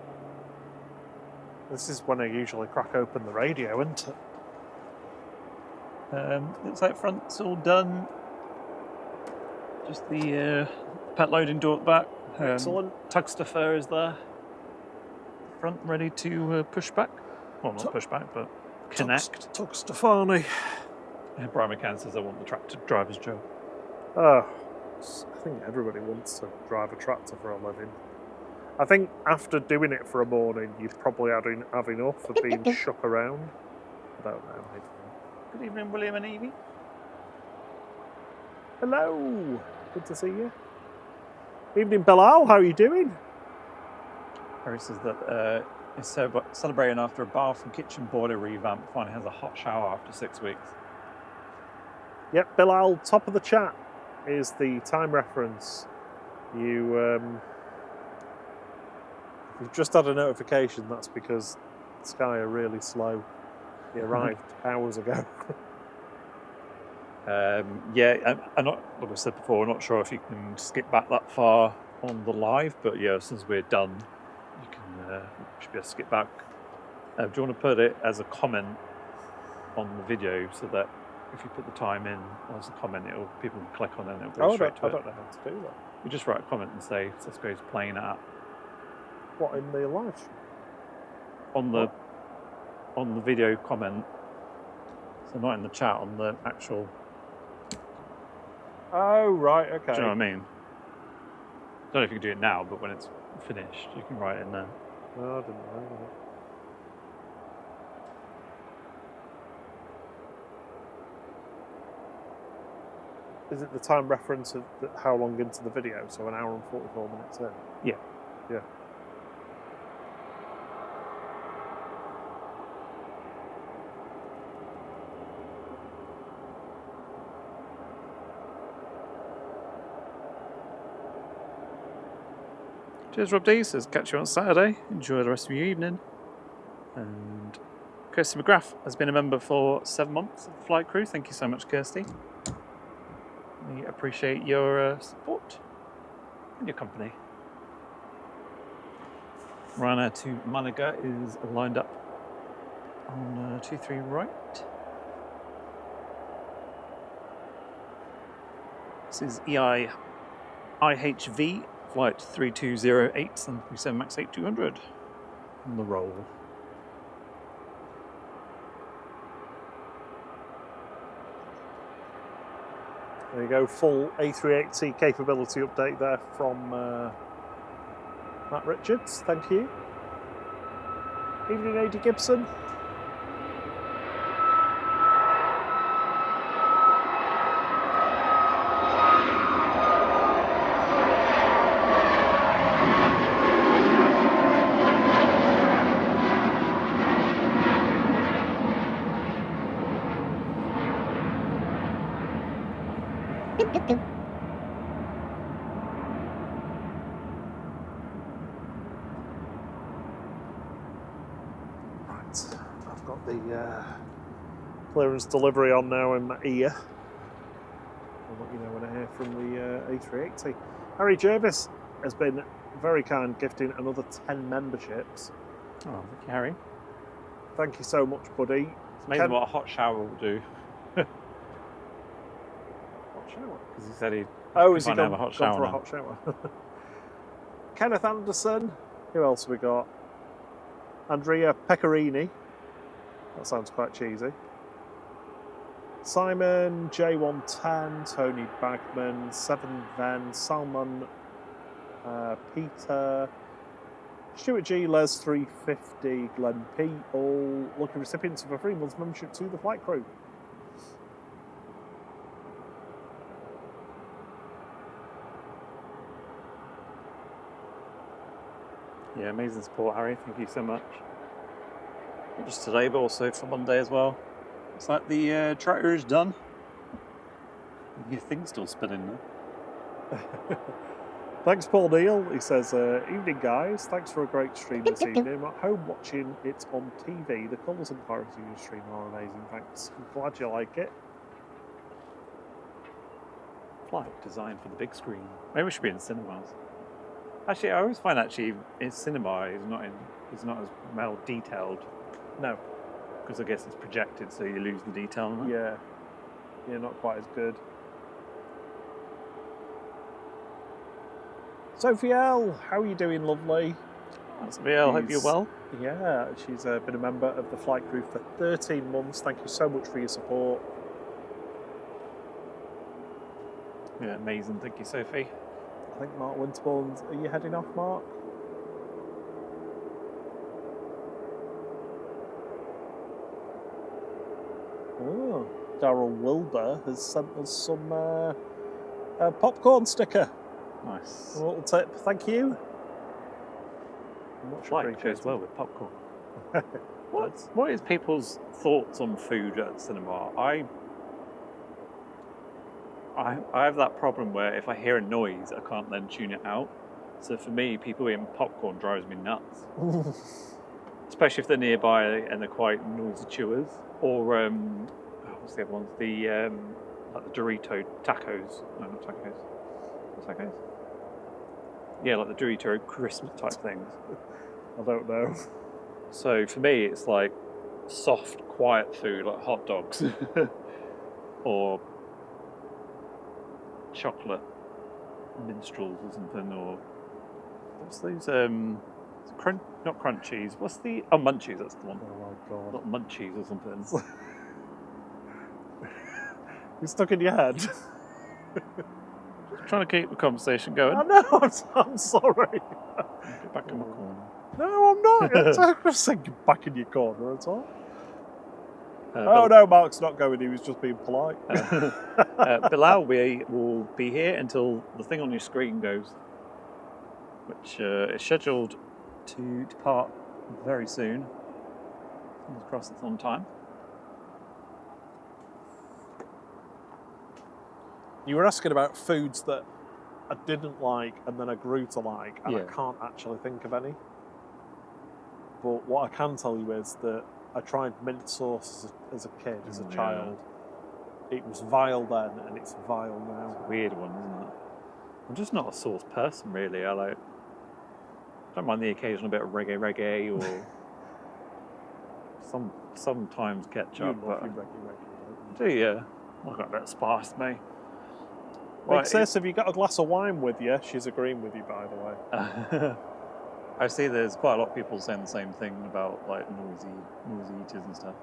This is when I usually crack open the radio, isn't it? Looks like front's all done. Just the pet loading door at the back. Excellent. Tug stuffer is there. Front ready to push back. Well, not push back, but connect. Tug Stefani. Brian McCann says I want the tractor driver's job. Oh, I think everybody wants to drive a tractor for a living. I think after doing it for a morning, you'd probably have enough of being shook around. I don't know. Good evening, William and Evie. Hello. Good to see you. Evening, Bilal. How are you doing? Harry says that is celebrating after a bath and kitchen boiler revamp. Finally has a hot shower after 6 weeks. Yep, Bilal, top of the chat is the time reference. You've just had a notification. That's because Sky are really slow. He arrived hours ago. Yeah, I'm not, like I said before, I'm not sure if you can skip back that far on the live, but yeah, since we're done, you can should be able to skip back. Do you want to put it as a comment on the video so that if you put the time in as a comment, people can click on it and it'll go straight to it? I don't know how to do that. You just write a comment and say Sesko's playing it up. What, in the live stream? On the video comment, so not in the chat, on the actual. Oh, right, okay. Do you know what I mean? I don't know if you can do it now, but when it's finished, you can write it in there. No, I didn't know. Is it the time reference of how long into the video? So an hour and 44 minutes in? Yeah. Yeah. Cheers, Rob D says, catch you on Saturday. Enjoy the rest of your evening. And Kirsty McGrath has been a member for 7 months of the flight crew. Thank you so much, Kirsty. We appreciate your support and your company. Ryanair to Malaga is lined up on 23 right. This is IHV flight 3208 737 MAX 8200 on the roll. There you go, full A380 capability update there from Matt Richards, thank you. Evening, AD Gibson. Right, I've got the clearance delivery on now in my ear. I'll let you know when I hear from the A380. Harry Jervis has been very kind, gifting another 10 memberships. Oh, thank you, Harry. Thank you so much, buddy. It's amazing what a hot shower will do. Hot shower? Because he said he is he have a hot gone shower for a now. hot shower? Kenneth Anderson. Who else have we got? Andrea Pecorini. That sounds quite cheesy. Simon J110, Tony Bagman, Seven Ven, Salman, Peter, Stuart G, Les 350, Glenn P, all lucky recipients of a 3-month membership to the flight crew. Yeah, amazing support, Harry. Thank you so much. Not just today, but also for Monday as well. It's like the tractor is done. Your thing's still spinning there. Thanks, Paul Neal. He says, evening, guys. Thanks for a great stream this evening. I'm at home watching it on TV. The colours and clarity of your stream are amazing. Thanks. I'm glad you like it. Flight designed for the big screen. Maybe we should be in cinemas. Actually, I always find in cinema is not as well detailed. No. Because I guess it's projected, so you lose the detail in that. Yeah, not quite as good. Sophie L, how are you doing, lovely? Sophie L, hope you're well. Yeah, she's been a member of the flight crew for 13 months. Thank you so much for your support. Yeah, amazing. Thank you, Sophie. I think Mark Winterbourne, are you heading off, Mark? Oh, Darryl Wilbur has sent us some popcorn sticker. Nice. A little tip, thank you. Much Flight appreciated. goes well with popcorn. What is people's thoughts on food at the cinema? I have that problem where if I hear a noise, I can't then tune it out. So for me, people eating popcorn drives me nuts. Especially if they're nearby and they're quite noisy chewers. Or, what's the other ones? Like the Dorito tacos. No, not tacos. What's tacos? Yeah, like the Dorito crisp type things. I don't know. So for me, it's like soft, quiet food, like hot dogs. Or chocolate minstrels or something, or what's those not crunchies, what's the munchies, that's the one. Oh my god. Not munchies or something. You're stuck in your head. Just trying to keep the conversation going. I know, I'm sorry. Get back in my corner. No, I'm not. I'm just saying get back in your corner at all. Oh no, Mark's not going, he was just being polite. Bilal will be here until the thing on your screen goes, which is scheduled to depart very soon. Fingers crossed it's on time. You were asking about foods that I didn't like and then I grew to like, and Yeah. I can't actually think of any. But what I can tell you is that I tried mint sauce as a kid, as a child. It was vile then, and it's vile now. It's a weird one, isn't it? I'm just not a sauce person, really. I don't mind the occasional bit of reggae, or sometimes ketchup. You love But your reggae, do you? I've got a bit of spice, me. Big sis, have you got a glass of wine with you? She's agreeing with you, by the way. I see there's quite a lot of people saying the same thing about like noisy eaters and stuff.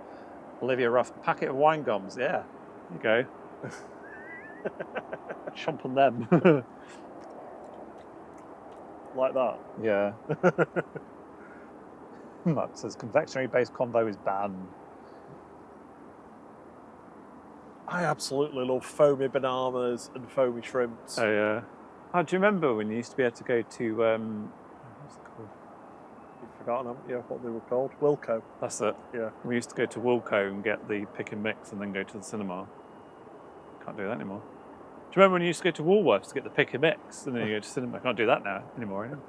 Olivia Ruff, packet of wine gums, yeah. There you go. Chomp on them. Like that? Yeah. Mark says confectionery-based combo is banned. I absolutely love foamy bananas and foamy shrimps. Oh yeah. Oh, do you remember when you used to be able to go to what's it called? You've forgotten, haven't you, what they were called? Wilco. That's it. Yeah. We used to go to Wilco and get the pick and mix and then go to the cinema. Can't do that anymore. Do you remember when you used to go to Woolworths to get the pick and mix and then you go to cinema? Can't do that now anymore.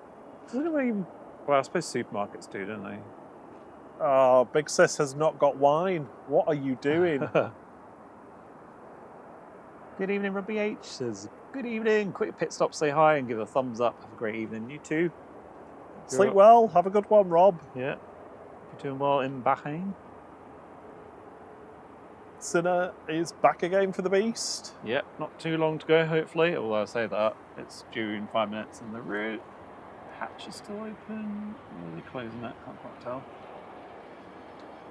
Does anyone even... Well, I suppose supermarkets do, don't they? Oh, Big Sis has not got wine. What are you doing? Good evening, Robbie H says, good evening. Quick pit stop, say hi and give a thumbs up. Have a great evening, you too. Sleep well. Have a good one, Rob. Yeah. You're doing well in Bahrain. Sinner is back again for the beast. Yep, not too long to go, hopefully. Although I say that, it's due in 5 minutes and the route hatch is still open. Or are they closing it? Can't quite tell.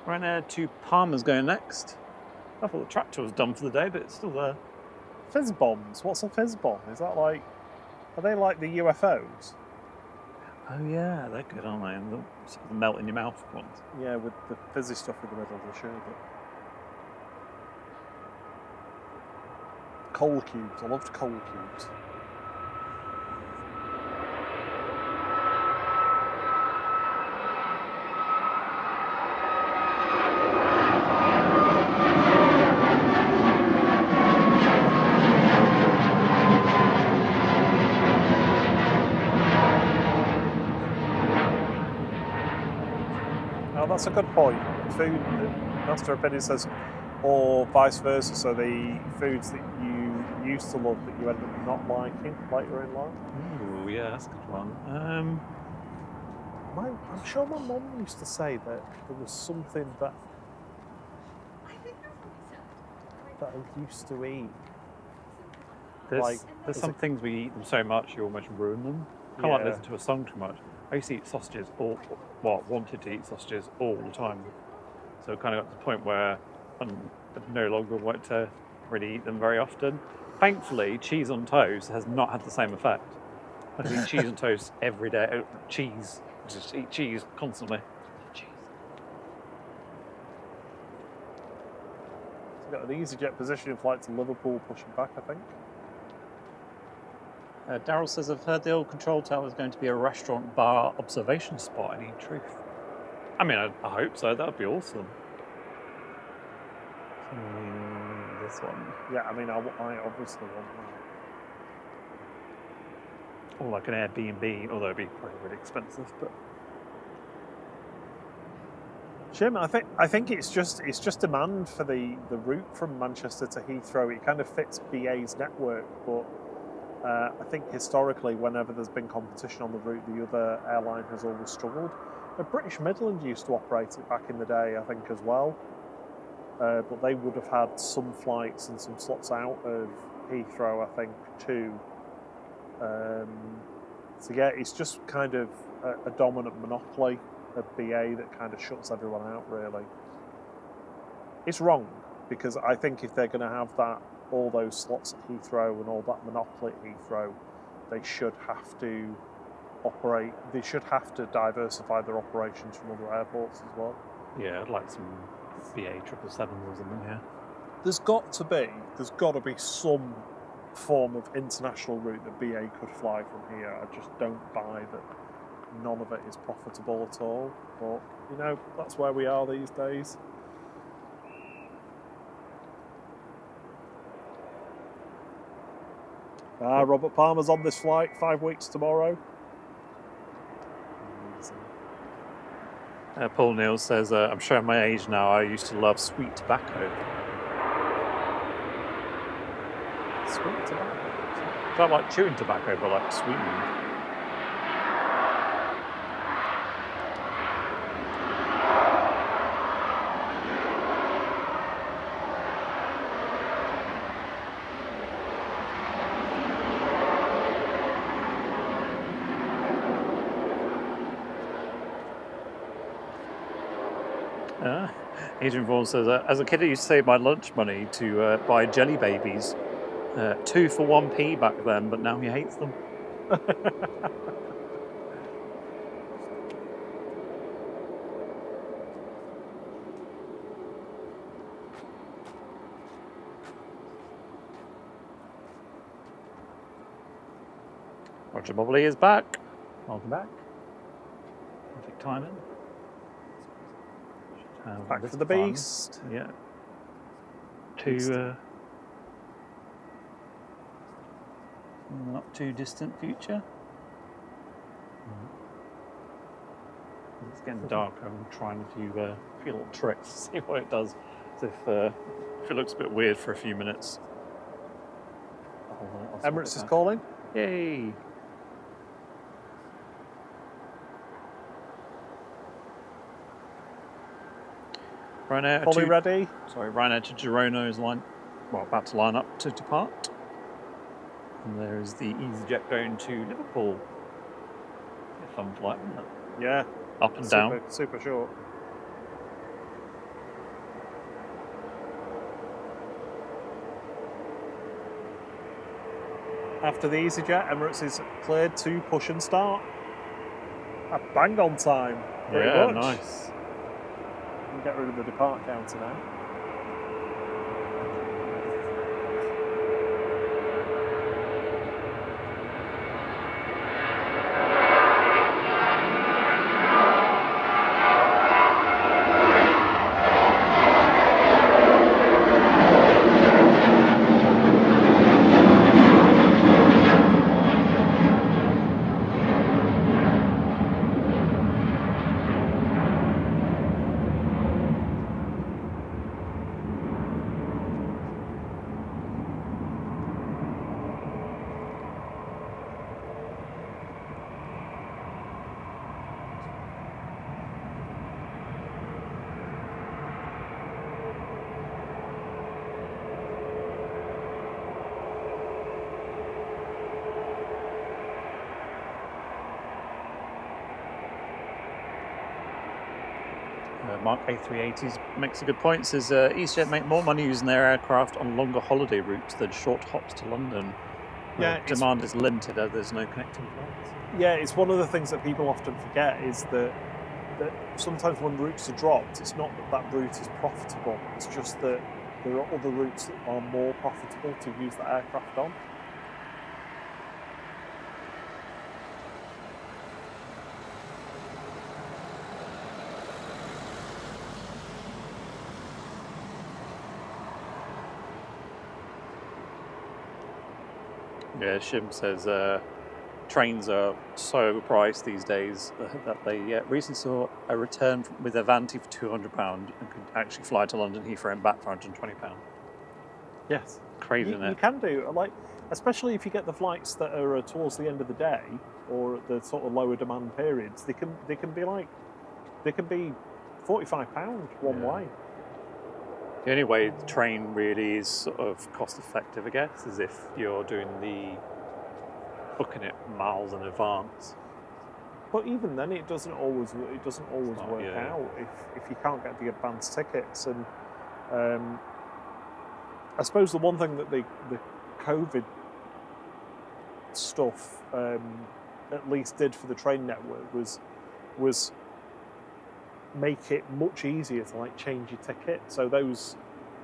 Right now, to Palmer's going next. I thought the tractor was done for the day, but it's still there. Fizz bombs. What's a fizz bomb? Is that like... Are they like the UFOs? Oh yeah, they're good, aren't they? And the sort of melt in your mouth ones. Yeah, with the fizzy stuff in the middle of the sherbet. Coal cubes. I loved coal cubes. Oh, that's a good point. Food, Master Opinion says, or vice versa, so the foods that you used to love that you end up not liking later in life. Ooh, yeah, that's a good one. I'm sure my mum used to say that there was something that I used to eat. There's some things we eat them so much you almost ruin them. Can't like listen to a song too much. I used to eat sausages wanted to eat sausages all the time. So it kind of got to the point where I no longer want to really eat them very often. Thankfully, cheese on toast has not had the same effect. I can eat cheese on toast every day. Cheese. Just eat cheese constantly. Cheese. It's got an EasyJet positioning flight to Liverpool pushing back, I think. Daryl says, I've heard the old control tower is going to be a restaurant bar observation spot. Any truth? I mean, I hope so. That would be awesome. This one. Yeah, I mean, I obviously want that. Or like an Airbnb, although it'd be probably really expensive. But Jim, I think it's just demand for the route from Manchester to Heathrow. It kind of fits BA's network, but I think historically, whenever there's been competition on the route, the other airline has always struggled. But British Midland used to operate it back in the day, I think, as well. But they would have had some flights and some slots out of Heathrow, I think, too. So yeah, it's just kind of a dominant monopoly of BA that kind of shuts everyone out, really. It's wrong, because I think if they're going to have all those slots at Heathrow and all that monopoly at Heathrow, they should have to diversify their operations from other airports as well. yeah, I'd like some BA 777 or something, yeah. There's got to be some form of international route that BA could fly from here. I just don't buy that none of it is profitable at all. But, you know, that's where we are these days. Robert Palmer's on this flight, 5 weeks tomorrow. Paul Neal says, I'm showing my age now. I used to love sweet tobacco. Sweet tobacco. It's not like chewing tobacco, but like sweetened. Adrian Vaughan says, as a kid, I used to save my lunch money to buy jelly babies. 2 for 1p back then, but now he hates them. Roger Bobley is back. Welcome back. Perfect timing. Back for the beast. Yeah. To not too distant future. It's getting dark. I'm trying a few little tricks to see what it does. As if it looks a bit weird for a few minutes. I'll Emirates is calling. Yay! Ryanair Fully ready. Sorry, Ryanair to Girona is about to line up to depart. And there is the EasyJet going to Liverpool. A fun flight, isn't it? Yeah. Up and down. Super short. After the EasyJet, Emirates is cleared to push and start. A bang on time. Pretty Yeah, much. nice. Can get rid of the depart counter now. Mark A380s makes a good point. Says EasyJet make more money using their aircraft on longer holiday routes than short hops to London. Yeah, demand is limited as there's no connecting flights. Yeah, it's one of the things that people often forget is that sometimes when routes are dropped, it's not that route is profitable. It's just that there are other routes that are more profitable to use the aircraft on. Yeah, Shim says trains are so overpriced these days that they recently saw a return with Avanti for £200 and could actually fly to London Heathrow and back for £120. Yes. Crazy, isn't it? You can do, like, especially if you get the flights that are towards the end of the day or at the sort of lower demand periods, they can be £45 one way. The only way the train really is sort of cost effective, I guess, is if you're doing booking it miles in advance. But even then, it doesn't always work out if you can't get the advance tickets. And I suppose the one thing that the COVID stuff at least did for the train network was make it much easier to like change your ticket. So those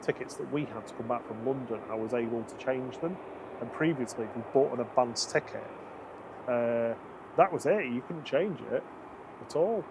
tickets that we had to come back from London, I was able to change them. And previously, if you bought an advance ticket, that was it. You couldn't change it at all.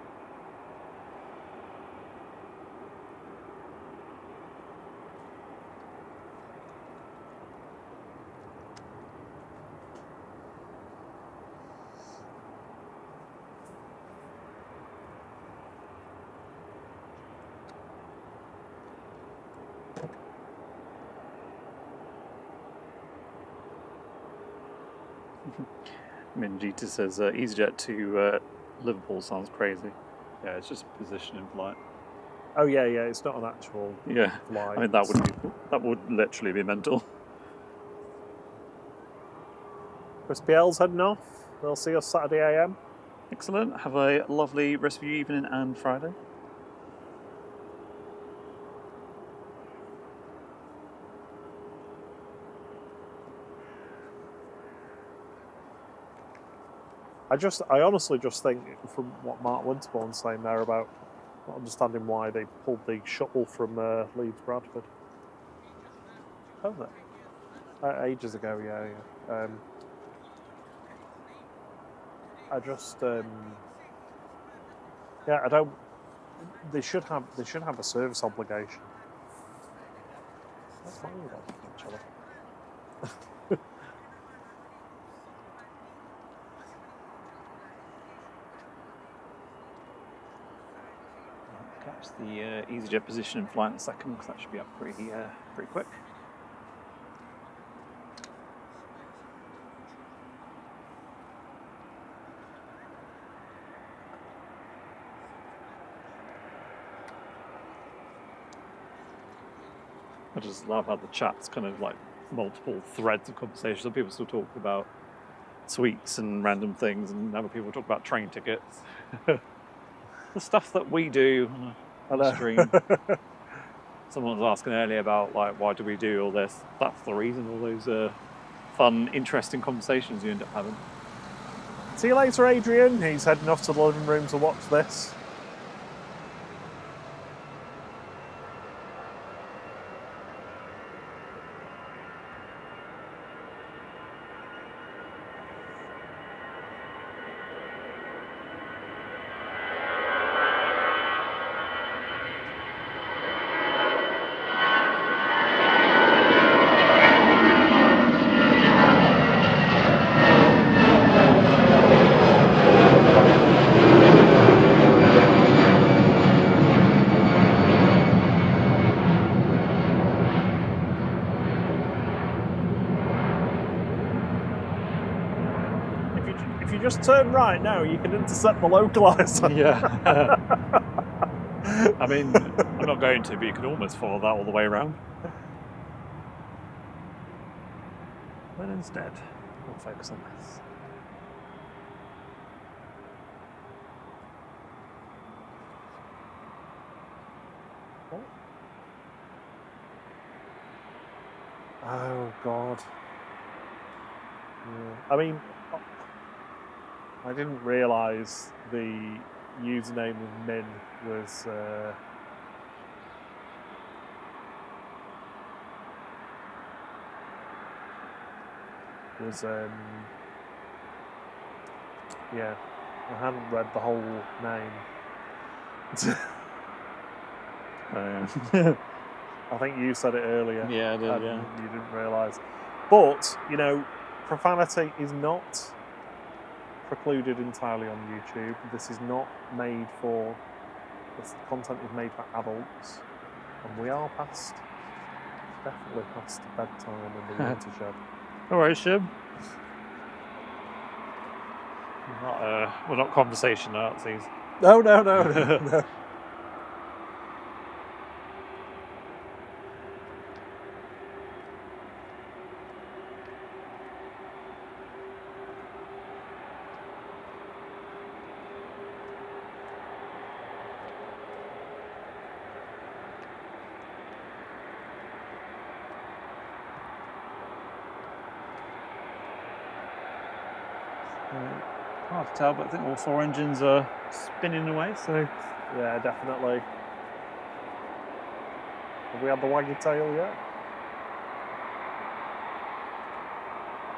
Minjita says EasyJet to Liverpool sounds crazy. Yeah, it's just position in flight. Oh yeah, it's not an actual Yeah, flight. I mean that would literally be mental. Chris PL's heading off. They'll see us Saturday AM. Excellent. Have a lovely rest of your evening and Friday. I honestly just think, from what Mark Winterbourne's saying there about not understanding why they pulled the shuttle from Leeds Bradford. Oh, ages ago, yeah. I just, I don't. They should have a service obligation. That's fine with that, actually. Catch the EasyJet position in flight in a second, because that should be up pretty quick. I just love how the chat's kind of like multiple threads of conversation. Some people still talk about sweets and random things, and other people talk about train tickets. The stuff that we do on a stream. Someone was asking earlier about like, why do we do all this? That's the reason. All those fun, interesting conversations you end up having. See you later, Adrian. He's heading off to the living room to watch this. If you just turn right now, you can intercept the localizer. Yeah. I mean, I'm not going to, but you can almost follow that all the way around. But instead, we'll focus on this. Oh, God. Yeah. I mean, I didn't realise the username of Min was... yeah, I hadn't read the whole name. I think you said it earlier. Yeah, I did, yeah. You didn't realise. But, you know, profanity is not precluded entirely on YouTube. This is not made for... This content is made for adults. And we are definitely past bedtime in the winter shed. All right, Shib. We're not conversation Nazis. No. Hard to tell, but I think all four engines are spinning away, so... Yeah, definitely. Have we had the waggy tail yet?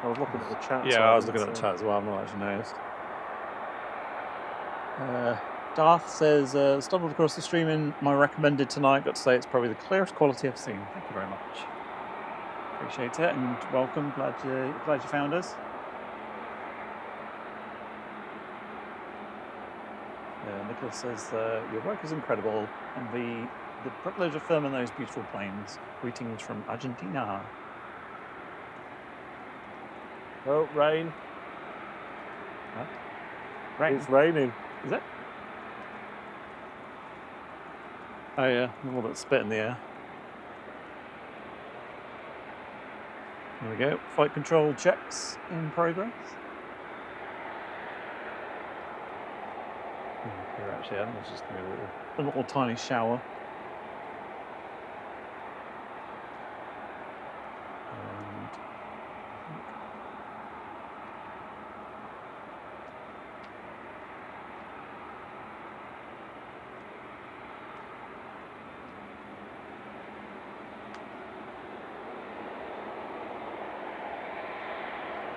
I was looking at the chat. Yeah, I was looking at the chat as well, I've not actually noticed. Darth says, stumbled across the stream in my recommended tonight. Got to say it's probably the clearest quality I've seen. Thank you very much. Appreciate it and welcome. Glad you found us. Nicholas says, your work is incredible and the privilege of filming those beautiful planes. Greetings from Argentina. Oh, rain. Rain. It's raining. Is it? Oh yeah, all that spit in the air. There we go. Flight control checks in progress. Here actually, I think it's just gonna be a little tiny shower.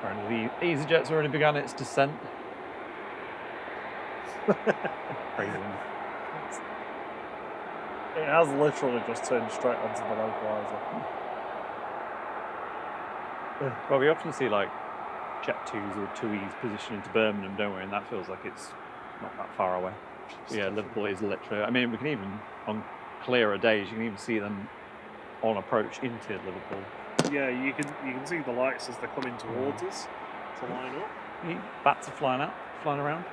And apparently the EasyJet's already begun its descent. Crazy. It has literally just turned straight onto the localizer. Well, we often see like Jet 2s or 2Es positioned into Birmingham, don't we? And that feels like it's not that far away. But yeah, Liverpool is literally. I mean, we can even on clearer days, you can even see them on approach into Liverpool. Yeah, you can see the lights as they're coming towards us to line up. Bats are flying around.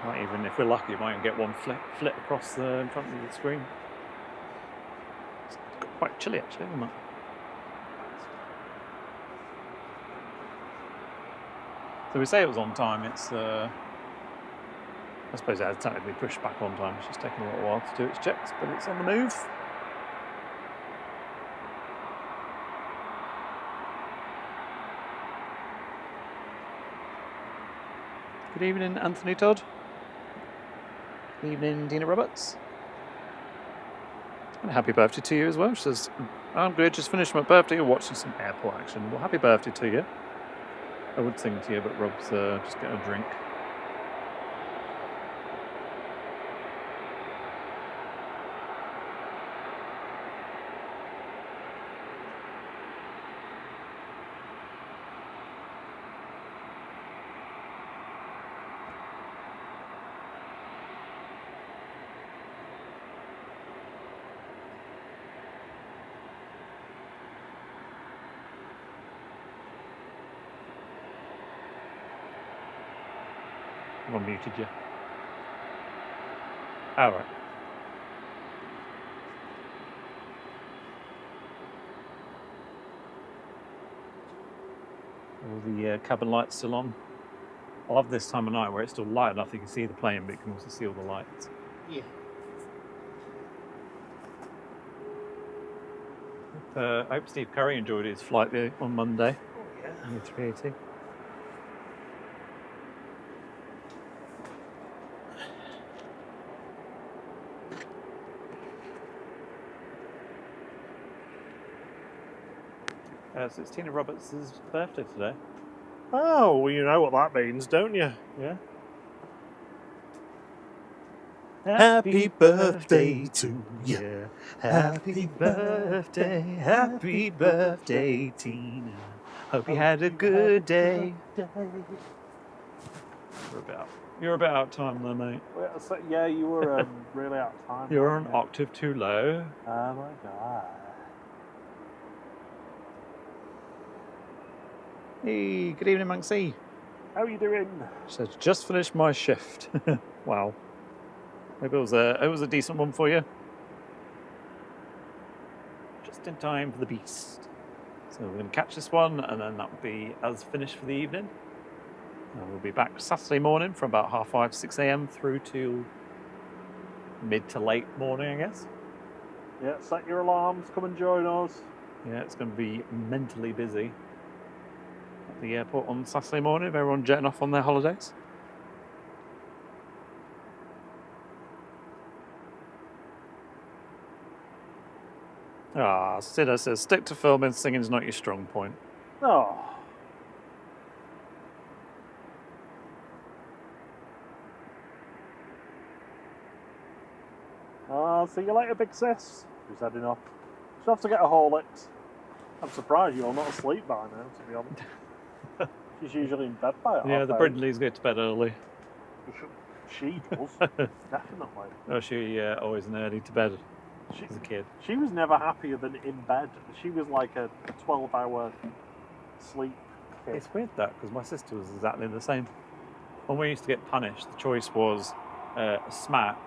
Might even, if we're lucky, might even get one flit across in front of the screen. It's quite chilly actually, isn't it? So we say it was on time. It's I suppose it has technically pushed back on time. It's just taken a little while to do its checks, but it's on the move. Good evening, Anthony Todd. Good evening, Dina Roberts. And happy birthday to you as well. She says, I'm good, just finished my birthday and watching some airport action. Well, happy birthday to you. I would sing to you, but Rob's just getting a drink. I muted you. All right. All the cabin lights still on. I love this time of night where it's still light enough you can see the plane, but you can also see all the lights. Yeah. I hope Steve Curry enjoyed his flight there on Monday. Oh yeah. On the 380. So it's Tina Roberts' birthday today. Oh, well, you know what that means, don't you? Yeah. Happy birthday to you. Happy birthday, Tina. Hope you had a good day. You're about out of time though, mate. Yeah, you were really out of time. You're an octave too low. Oh my god. Hey, good evening, Manxie. How are you doing? Says just finished my shift. Wow. Maybe it was a decent one for you. Just in time for the beast. So we're going to catch this one, and then that will be us finished for the evening. And we'll be back Saturday morning from about 5:30, 6 a.m. through to mid to late morning, I guess. Yeah, set your alarms, come and join us. Yeah, it's going to be mentally busy at the airport on Saturday morning, with everyone jetting off on their holidays. Sidda says, stick to filming, singing's not your strong point. Oh. See you later, big sis. She's heading off. She'll have to get a Horlicks. I'm surprised you're not asleep by now, to be honest. She's usually in bed by Yeah, the Brindleys go to bed early. She does, definitely. Oh, she always an early to bed as a kid. She was never happier than in bed. She was like a 12-hour sleep kid. It's weird that, because my sister was exactly the same. When we used to get punished, the choice was a smack,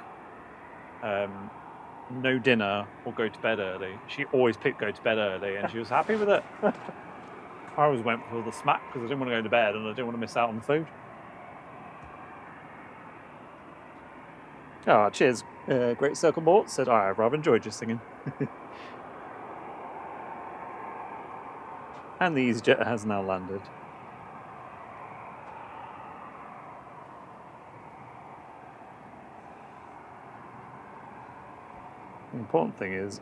no dinner, or go to bed early. She always picked go to bed early, and she was happy with it. I always went for the smack because I didn't want to go to bed and I didn't want to miss out on the food. Ah, cheers. Great Circle Mort said, I've rather enjoyed your singing. And the EasyJet has now landed. The important thing is,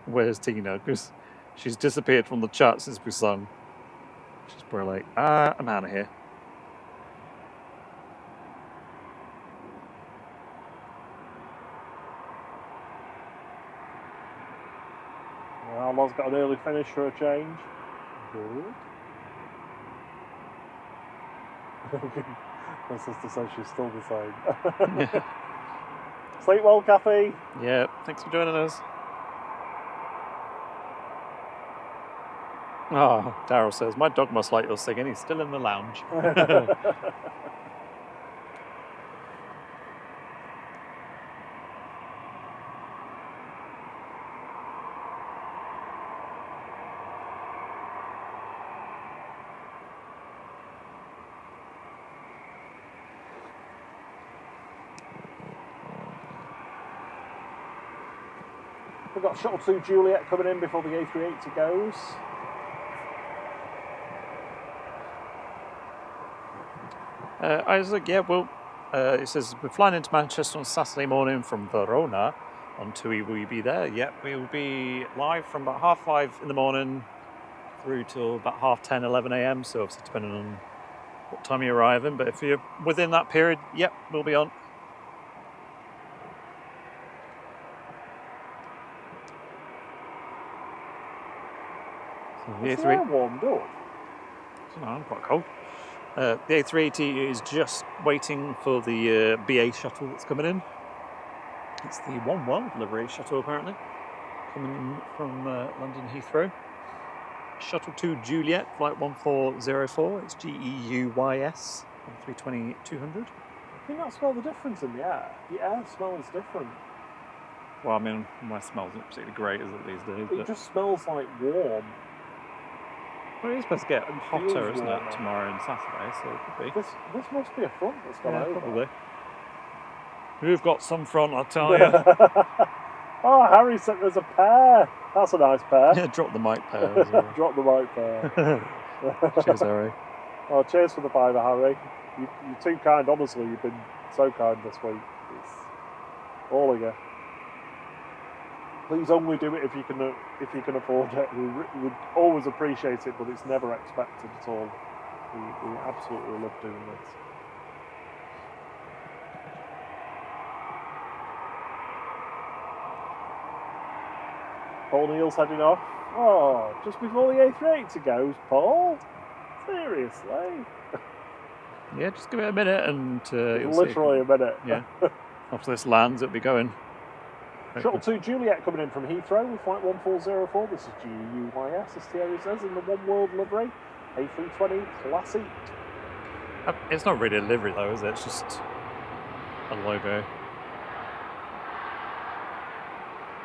where's Tina? Because she's disappeared from the chat since we sung. She's probably like, I'm out of here. Well, Loz's got an early finish for a change. Good. My sister says she's still the same. Yeah. Sleep well, Kathy. Yeah, thanks for joining us. Oh, Daryl says, my dog must like your singing. He's still in the lounge. We've got Shuttle 2 Juliet coming in before the A380 goes. Isaac, yeah, well, it says, we're flying into Manchester on Saturday morning from Verona. On TUI, will you be there? Yep, we will be live from about 5:30 in the morning through till about 10:30, 11 a.m. So obviously depending on what time you arrive in. But if you're within that period, yep, we'll be on. So the Is the A3 air warmed up? I'm quite cold. The A380 is just waiting for the BA shuttle that's coming in. It's the One World livery shuttle apparently, coming in from London Heathrow. Shuttle 2 Juliet, flight 1404. It's GEUYS, 320-200. I think I smell the difference in the air. The air smells different. Well, I mean, my smell's not particularly great, is it, these days? It just smells like warm. Well, it's supposed to get hotter, feels isn't warmer. it, tomorrow and Saturday, so it could be. This must be a front that's gone over. Probably. We've got some front, I'll tell you. Oh, Harry said there's a pair. That's a nice pair. Yeah, drop the mic pair as well. Drop the mic pair. Cheers, Harry. Oh, cheers for the fiver, Harry. You're too kind, honestly. You've been so kind this week. It's all of you. Please only do it if you can afford it. We would always appreciate it, but it's never expected at all. We absolutely love doing this. Paul Neal's heading off. Oh, just before the A380 goes, Paul? Seriously? Yeah, just give it a minute and you'll Literally see. a minute. Yeah. After this lands, it'll be going. Shuttle 2 Juliet coming in from Heathrow with flight 1404. This is GEUYS, as Thierry says, in the One World livery. A320 Classic. It's not really a livery though, is it? It's just a logo.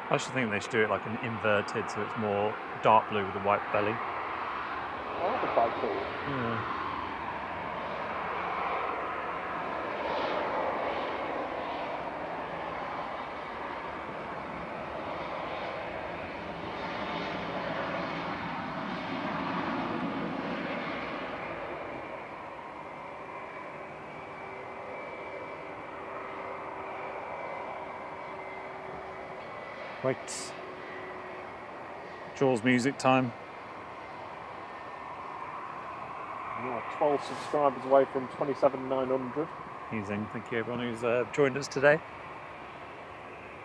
I actually think they should do it like an inverted, so it's more dark blue with a white belly. Oh, that'd be quite cool. Yeah. Right. Jaws music time. Yeah, 12 subscribers away from 27,900. Amazing. Thank you everyone who's joined us today.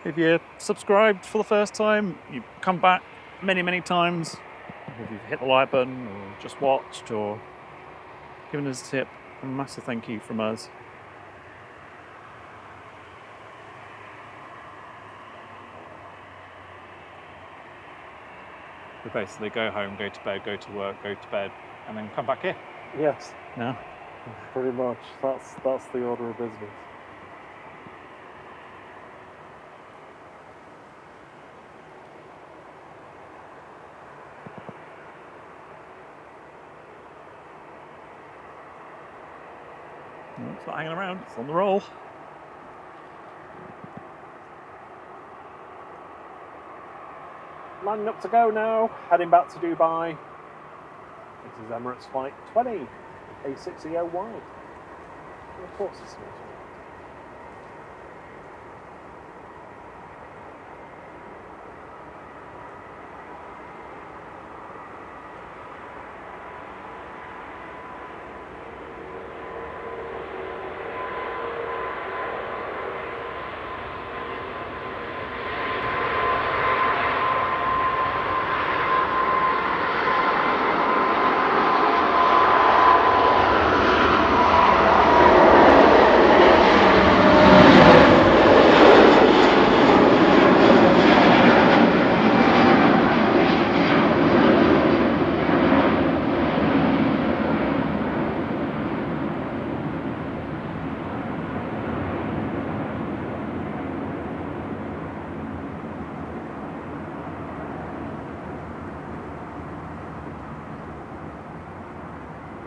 If you're subscribed for the first time, you've come back many, many times. If you've hit the like button or just watched or given us a tip, a massive thank you from us. We basically go home, go to bed, go to work, go to bed, and then come back here. Yes, No. pretty much. That's the order of business. No, it's not hanging around. It's on the roll. Lining up to go now, heading back to Dubai. This is Emirates Flight 20, A380. Of course it's not.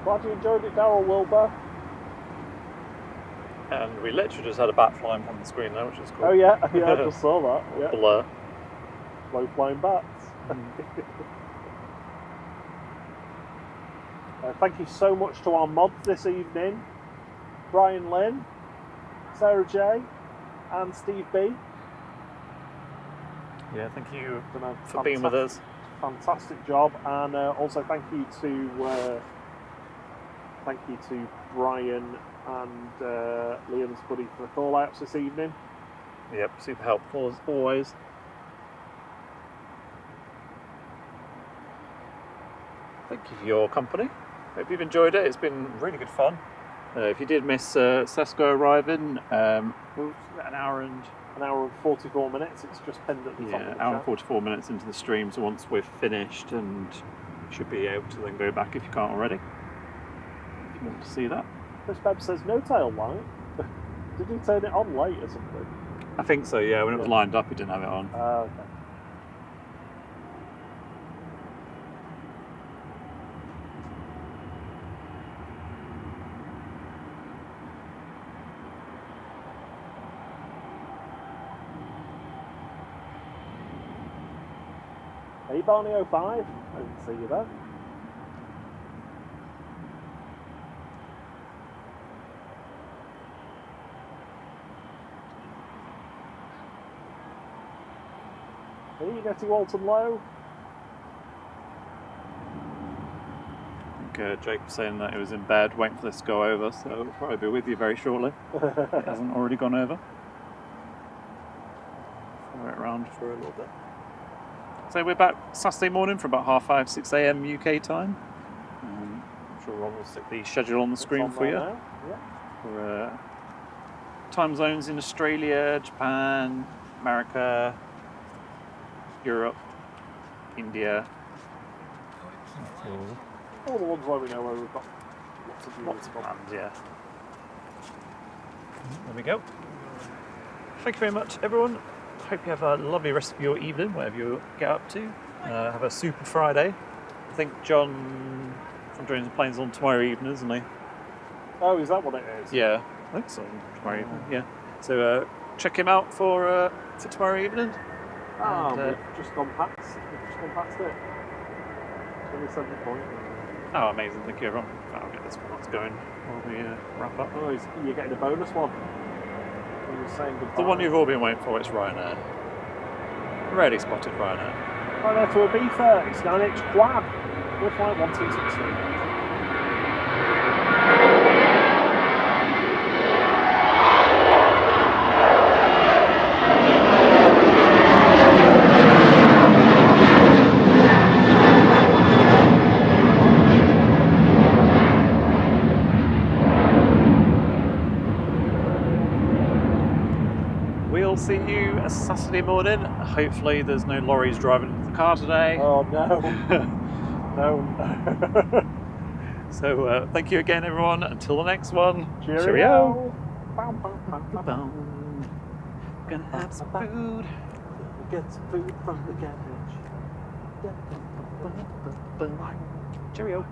Glad you enjoyed it, Darryl Wilbur. And we literally just had a bat flying on the screen there, which is cool. Oh yeah, I just saw that. Yeah. Blur. Low flying bats. Thank you so much to our mods this evening. Brian Lynn, Sarah J, and Steve B. Yeah, thank you Done a for being with us. Fantastic job, and also thank you to Brian and Liam's buddy for the call outs this evening. Yep, super helpful as always. Thank you for your company. Hope you've enjoyed it. It's been really good fun. If you did miss Sesko arriving, an hour and 44 minutes. It's just pinned at the top of the hour and chat. 44 minutes into the stream. So once we're finished, and you should be able to then go back if you can't already. If you want to see that. Chris Bebb says no tail light. Did you turn it on late or something? I think so. Yeah, when it was lined up, he didn't have it on. Okay. Hey Barney 05, I didn't see you there. Are you getting Walton Low? I think Jake was saying that he was in bed waiting for this to go over, so it'll probably be with you very shortly. It hasn't already gone over. Follow it around for a little bit. So we're back Saturday morning for about 5:30, 6 a.m. UK time. I'm sure Ron will stick the schedule on the screen for you. Yeah. For time zones in Australia, Japan, America, Europe, India. All the ones where we know where we've got lots of plans, yeah. There we go. Thank you very much, everyone. Hope you have a lovely rest of your evening, wherever you get up to. Have a super Friday. I think John from Drones and Planes on tomorrow evening, isn't he? Oh, is that what it is? Yeah, I think so. Tomorrow evening, yeah. So check him out for tomorrow evening. We've just gone past it. 27 point. Oh, amazing. Thank you, everyone. I'll get this one going while we wrap up. Oh, you're getting a bonus one. You were saying goodbye. The one you've all been waiting for, it's Ryanair. Already spotted Ryanair. Ryanair to Ibiza, it's 9H quad. We're flight 1263. We'll see you Saturday morning. Hopefully there's no lorries driving into the car today. Oh no. No. So thank you again, everyone. Until the next one. Cheerio. Gonna have some food. Get some food from the cabbage. Cheerio.